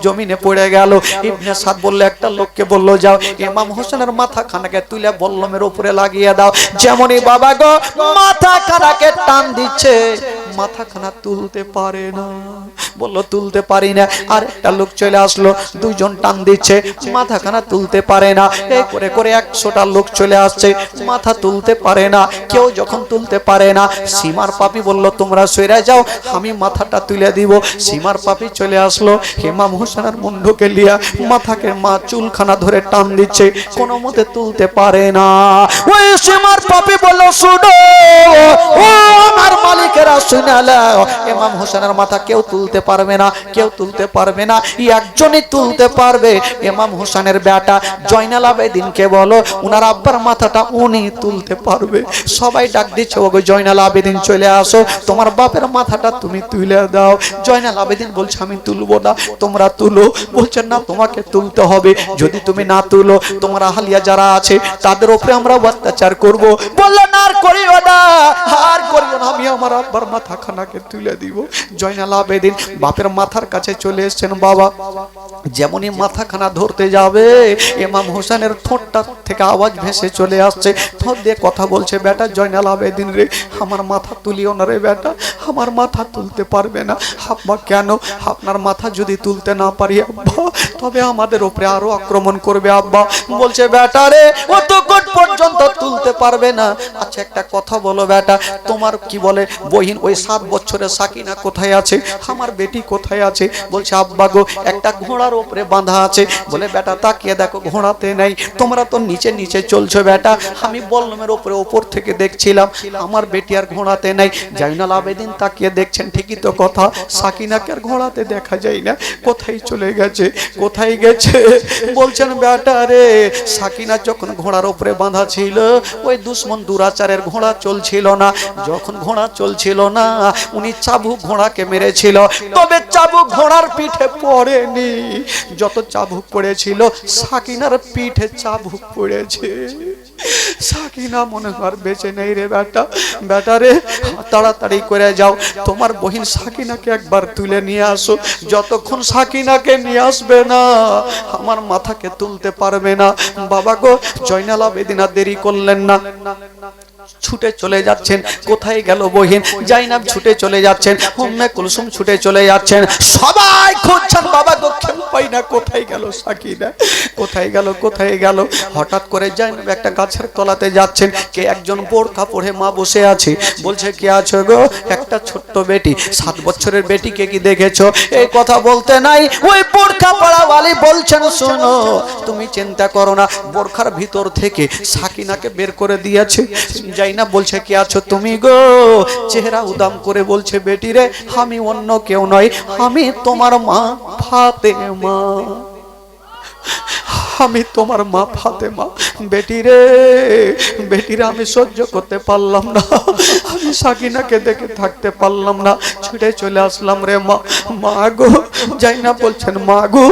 জমিনে পড়ে গেল। ইবনে সাদ বলল, একটা লোককে বলল যাও ইমাম হোসেনের মাথাখানাকে তুলে বল্লমের উপরে লাগিয়ে দাও। যেমনই বাবা গো মাথাখানাকে টান দিচ্ছে, মাথাখানা তুলতে পারে না, বলল তুলতে পারি না। আর একটা লোক চলে আসলো, দুইজন টান দিচ্ছে, মাথাখানা তুলতে পারে না। এই করে করে 100টা লোক চলে আসছে, মাথা তুলতে পারে না। কেউ যখন তুলতে পারে না, সীমার পাপি বলল তোমরা সরে যাও, আমি মাথাটা তুলে দিব। সীমার পাপি চলে আসলো, ইমাম হোসেনের মুন্ডকে লিয়া মাথাকে মা চুলখানা ধরে টান দিচ্ছে, কোনো মতে তুলতে পারে না। ওই সীমার পাপি বলল শুনো ও আমার মালিকেরা, ইমাম হোসেনের মাথা কেউ তুলতে পারবে না, কেউ তুলতে পারবে না, একজনই তুলতে পারবে। ইমাম হোসেনের বেটা জয়নাল আবেদিনকে বলো, উনার আব্বার মাথাটা উনি তুলতে পারবে। সবাই ডাক দিচ্ছে, ওগো জয়নাল আবেদিন চলে আসো, তোমার বাপের মাথাটা তুমি তুলে দাও। জয়নাল আবেদিন বলছে আমি তুলবো না, তোমরা তুলো। বলছেন না, তোমাকে তুলতে হবে, যদি তুমি না তুলো তোমার আহলিয়া যারা আছে তাদের উপরে আমরা অত্যাচার করব। বললেন আর করিও না, আর করিও না, আমি আমার আব্বার মাথাখানাকে তুলে দিব। জয়নাল আবেদিন বাপের মাথার কাছে চলে এসেছেন বাবা। যেমনই মাথাখানা ধরতে যাবে, ইমাম হোসেনের ঠোঁটটা থেকে আওয়াজ ভেসে চলে আসছে, ঠোঁট দিয়ে কথা বলছে, বেটা জয়নাল আবেদিন রে, আমার মাথা তুলিও না রে বেটা, আমার মাথা তুলতে পারবে না। আব্বা কেন? আপনার মাথা যদি তুলতে না পারি আব্বা, তবে আমাদের উপরে আরো আক্রমণ করবে আব্বা। বলছে বেটা রে, অতক্ষণ পর্যন্ত তুলতে পারবে না। আচ্ছা একটা কথা বলো বেটা, তোমার কি বলে বহিন ওই 7 বছরের সাকিনা কোথায় আছে, আমার বেটি কোথায় আছে? বলছে আব্বা গো একটা ঘোড়ার উপরে বাঁধা আছে। বলে বেটা তাকিয়ে দেখো ঘোড়াতে নাই, তোমরা তো নিচে নিচে চলছো বেটা, আমি বল্লমের উপরে উপর থেকে দেখছিলাম আমার বেটি আর ঘোড়াতে নাই। জাইনাল আবেদিন তাকিয়ে দেখছেন ঠিকই তো কথা, সাকিনাকে আর ঘোড়াতে দেখা যায় না, কোথায় চলে গেছে, কোথায় গেছে? বলছেন বেটা রে সাকিনা যখন ঘোড়ার উপরে বাঁধা ছিল ওই দুশ্মন দুরাচারের ঘোড়া চলছিল না, যখন ঘোড়া চলছিল না উনি চাবুক ঘোড়াকে মেরেছিল, তবে চাবুক ঘোড়ার পিঠে পড়েনি, যত চাবুক পড়েছিল সাকিনার পিঠে চাবুক পড়েছে। সাকিনা মনে হয় বেঁচে নেই রে বেটা। বেটা রে তাড়াতাড়ি করে যাও, তোমার বহিন সাকিনাকে একবার তুলে নিয়ে আসো। যতক্ষণ সাকিনাকে নিয়ে আসবে না আমার মাথাকে তুলতে পারবে না। বাবা গো জয়নাল আবেদিন আর দেরি করলেন না, ছুটে চলে যাচ্ছেন। কোথায় গেল বহিন? জাইনাব ছুটে চলে যাচ্ছেন, উম্মে কুলসুম ছুটে চলে যাচ্ছেন, সবাই খুঁজছেন বাবা গো খেয়াল পাই না কোথায় গেল সাকিনা, কোথায় গেল, কোথায় গেল? হঠাৎ করে জাইনাব একটা গাছের তলাতে যাচ্ছেন, কে একজন বোরকা পরে মা বসে আছে, বলছে কে আছো গো? একটা ছোট্ট বেটি, 7 বছরের বেটিকে কি দেখেছো? এই কথা বলতে নাই ওই বোরকা পরা ওয়ালি বলছেন শোনো তুমি চিন্তা করো না, বোরখার ভিতর থেকে সাকিনাকে বের করে দিয়েছে। জাইনাব বলছে কে আছো তুমি গো? চেহারা উদাম করে বলছে বেটি রে আমি অন্য কেউ নয়, আমি তোমার মা ফাতেমা, আমি তোমার মা ফাতেমা। বেটি রে আমি সহ্য করতে পারলাম না, আমি সাকিনাকে দেখে থাকতে পারলাম না, ছুটে চলে আসলাম রে মা। মা গো জাইনাব বলছেন মা গো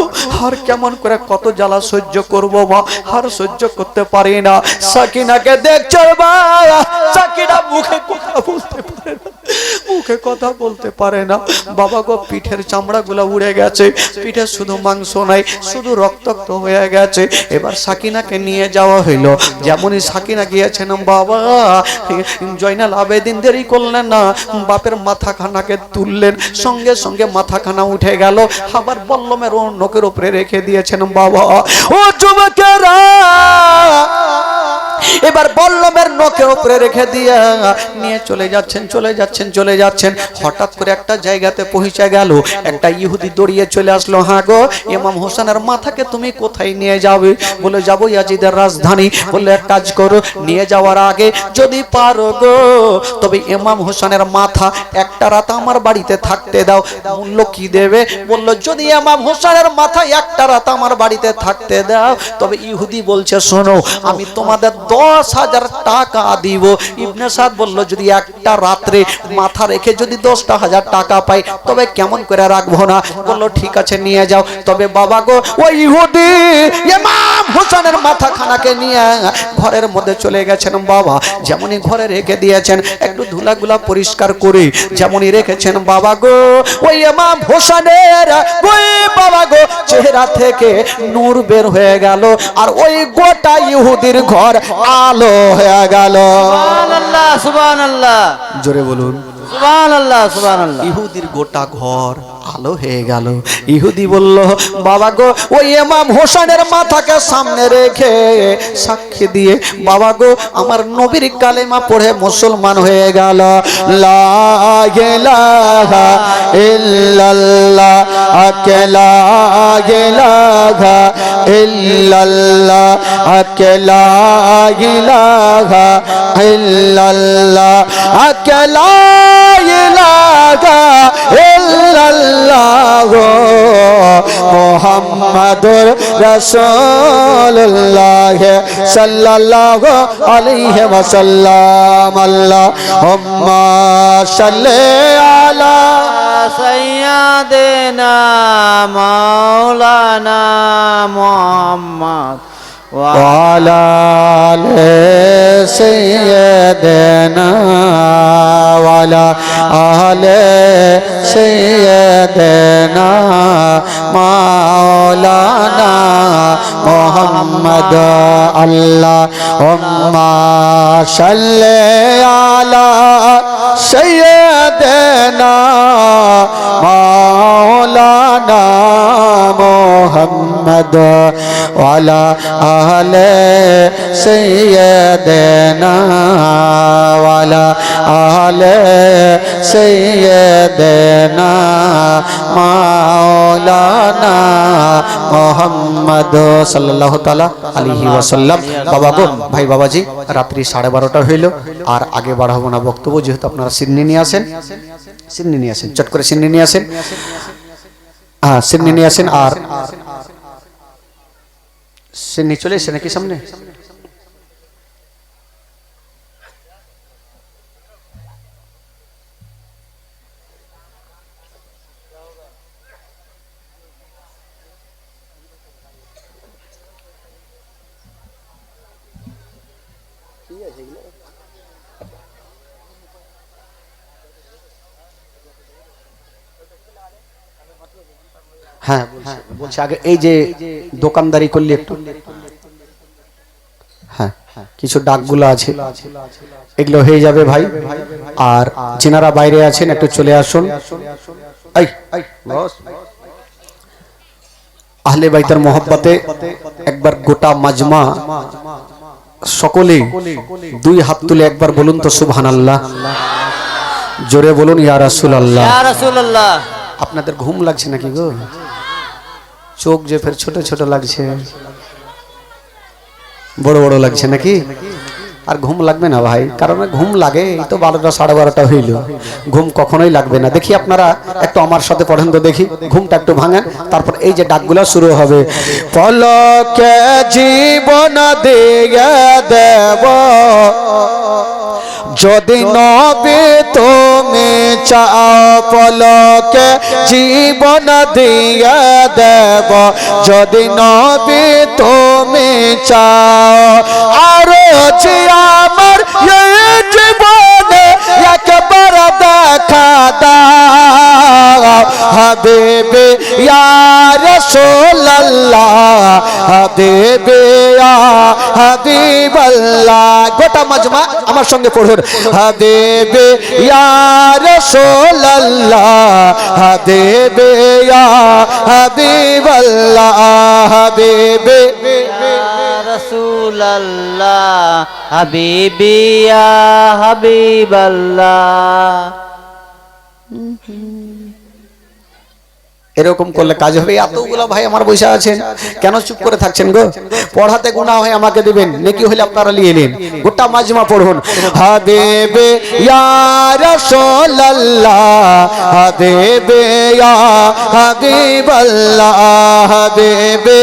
আর কেমন করে কত জ্বালা সহ্য করব মা, আর সহ্য করতে পারি না। সাকিনাকে দেখছো মা, সাকিনা মুখে কথা বলতে পারে না, মুখে কথা বলতে পারে না। বাবা গো পিঠের চামড়াগুলো উড়ে গেছে, পিঠে শুধু মাংস নাই, শুধু রক্তাক্ত হয়ে গেছে। এবার সাকিনাকে নিয়ে যাওয়া হইলো। যেমনই সাকিনা গিয়েছেন বাবা জয়নাল আবেদিন দেরি করলেন না, বাপের মাথাখানাকে তুললেন, সঙ্গে সঙ্গে মাথাখানা উঠে গেল, আবার বল্লমের নখের উপরে রেখে দিয়েছেন বাবা। ও যুবকেরা এবার বল্লমের নখের উপরে রেখে দিয়ে নিয়ে চলে যাচ্ছেন, চলে যাচ্ছেন, চলে যাচ্ছেন। হঠাৎ করে একটা জায়গাতে পৌঁছে গেল, একটা ইহুদি দৌড়িয়ে চলে আসলো, হ্যাঁ গো ইমাম হোসেনের মাথাকে তুমি কোথায় নিয়ে যাবে? বলে যাবো ইয়াজিদের রাজধানী। বললে এক কাজ করো, নিয়ে যাওয়ার আগে যদি পারো গো তবে ইমাম হোসেনের মাথা একটা রাত আমার বাড়িতে থাকতে দাও। মূল্য কি দেবে? বললো যদি ইমাম হোসেনের মাথা একটা রাত আমার বাড়িতে থাকতে দাও তবে ইহুদি বলছে শোনো আমি তোমাদের 10,000 টাকা দিব। ইবনে সাদ বলল যদি একটা রাত্রে মাথা রেখে যদি 10,000 টাকা পাই তবে কেমন করে রাখবো না। বলল ঠিক আছে নিয়ে যাও। তবে বাবা গো ওই ইহুদি ইমাম হোসেনের মাথা খানাকে নিয়ে ঘরের মধ্যে চলে গেছেন বাবা। যেমনই ঘরে রেখে দিয়েছেন একটু ধুলাগুলা পরিষ্কার করে যেমনই রেখেছেন বাবা গো ওই ইমাম হোসেনের ওই বাবা গো চেহারা থেকে নূর বের হয়ে গেল, আর ওই গোটা ইহুদির ঘর আলো হয়ে গেল। সুবহানাল্লাহ সুবহানাল্লাহ, জোরে বলুন সুবহানাল্লাহ সুবহানাল্লাহ। ইহুদির গোটা ঘর আলো হয়ে গেল। ইহুদি বলল বাবা গো ওই ইমাম হোসেনের মাথাকে সামনে রেখে সাক্ষী দিয়ে বাবা গো আমার নবীর কালেমা পড়ে মুসলমান হয়ে গেল। লা ইলাহা ইল্লাল্লাহ লা ইলাহা ইল্লাল্লাহ লা ইলাহা ইল্লাল্লাহ লা ইলাহা ইল্লাল্লাহ মুহাম্মাদুর রাসূলুল্লাহ সাল্লাল্লাহু আলাইহি ওয়াসাল্লাম। আল্লাহুম্মা সাল্লি আলা সাইয়্যিদিনা মাওলানা মুহাম্মদ وعلى آل سيدنا وعلى آل سيدنا مولانا محمد اللهم صل على سيدنا مولانا محمد ওয়ালা আহলে সাইয়্যিদিনা ওয়ালা আহলে সাইয়্যিদিনা মাওলানা মুহাম্মদ সাল্লাল্লাহু তাআলা আলাইহি ওয়াসাল্লাম। বাবা গো, ভাই বাবাজি, রাত্রি 12:30 হইল, আর আগে বাড়াবো না বক্তব্য, যেহেতু আপনারা সিন্নি নিয়ে আসেন, সিন্নি নিয়ে আসেন, চট করে সিন্নি নিয়ে আসেন। হ্যাঁ, সিন্নি নিয়ে আসেন। আর সিন্নি চলে এসে নাকি সামনে? হ্যাঁ বলছি, আগে এই যে দোকানদারি করলে একটু, হ্যাঁ কিছু ডাকগুলো আছে, এগুলো হয়ে যাবে ভাই। আর যিনারা বাইরে আছেন একটু চলে আসুন। আহলে বাইতের মহব্বতে একবার গোটা মাজমা সকলে 2 হাত তুলে একবার বলুন তো সুবহানাল্লাহ, জোরে বলুন ইয়া রাসূলুল্লাহ। ইয়া রাসূলুল্লাহ। আপনাদের ঘুম লাগছে নাকি গো? চোখ যে ফের ছোট ছোট লাগছে, বড় বড় লাগছে নাকি? আর ঘুম লাগবে না ভাই, কারণ ঘুম লাগে এই তো 12টা 12:30 হইল, ঘুম কখনোই লাগবে না। দেখি আপনারা একটু আমার সাথে পড়েন তো দেখি, ঘুমটা একটু ভাঙেন, তারপর এই যে ডাকগুলো শুরু হবে। পলকে জীবন দিয়ে দেব যদি নবী তুমি চাও, পলকে জীবন দিয়ে দেব যদি নবী তুমি চাও। আরো যে আমার এই জীবনে একবার দেখা দাও, হাবিবে ইয়া রাসূলুল্লাহ, হাবিবে ইয়া হাবিবাল্লাহ। গোটা মাজমা আমার সঙ্গে পড়ুন, হাবিবে ইয়া রাসূলুল্লাহ, হাবিবে ইয়া হাবিবাল্লাহ, হাবিবে ইয়া রাসূলুল্লাহ, হাবিবি ইয়া হাবিবাল্লাহ। এরকম করলে কাজ হবে। এতগুলো ভাই আমার বসে আছেন, কেন চুপ করে থাকছেন গো? পড়াতে গুনাহ হয় আমাকে দিবেন, নেকি হলে আপনারা নিয়ে নিন। গোটা মাজমা পড়ুন, হাবিবে ইয়া রাসূলুল্লাহ, হাবিবে ইয়া হাবিবাল্লাহ, হাবিবে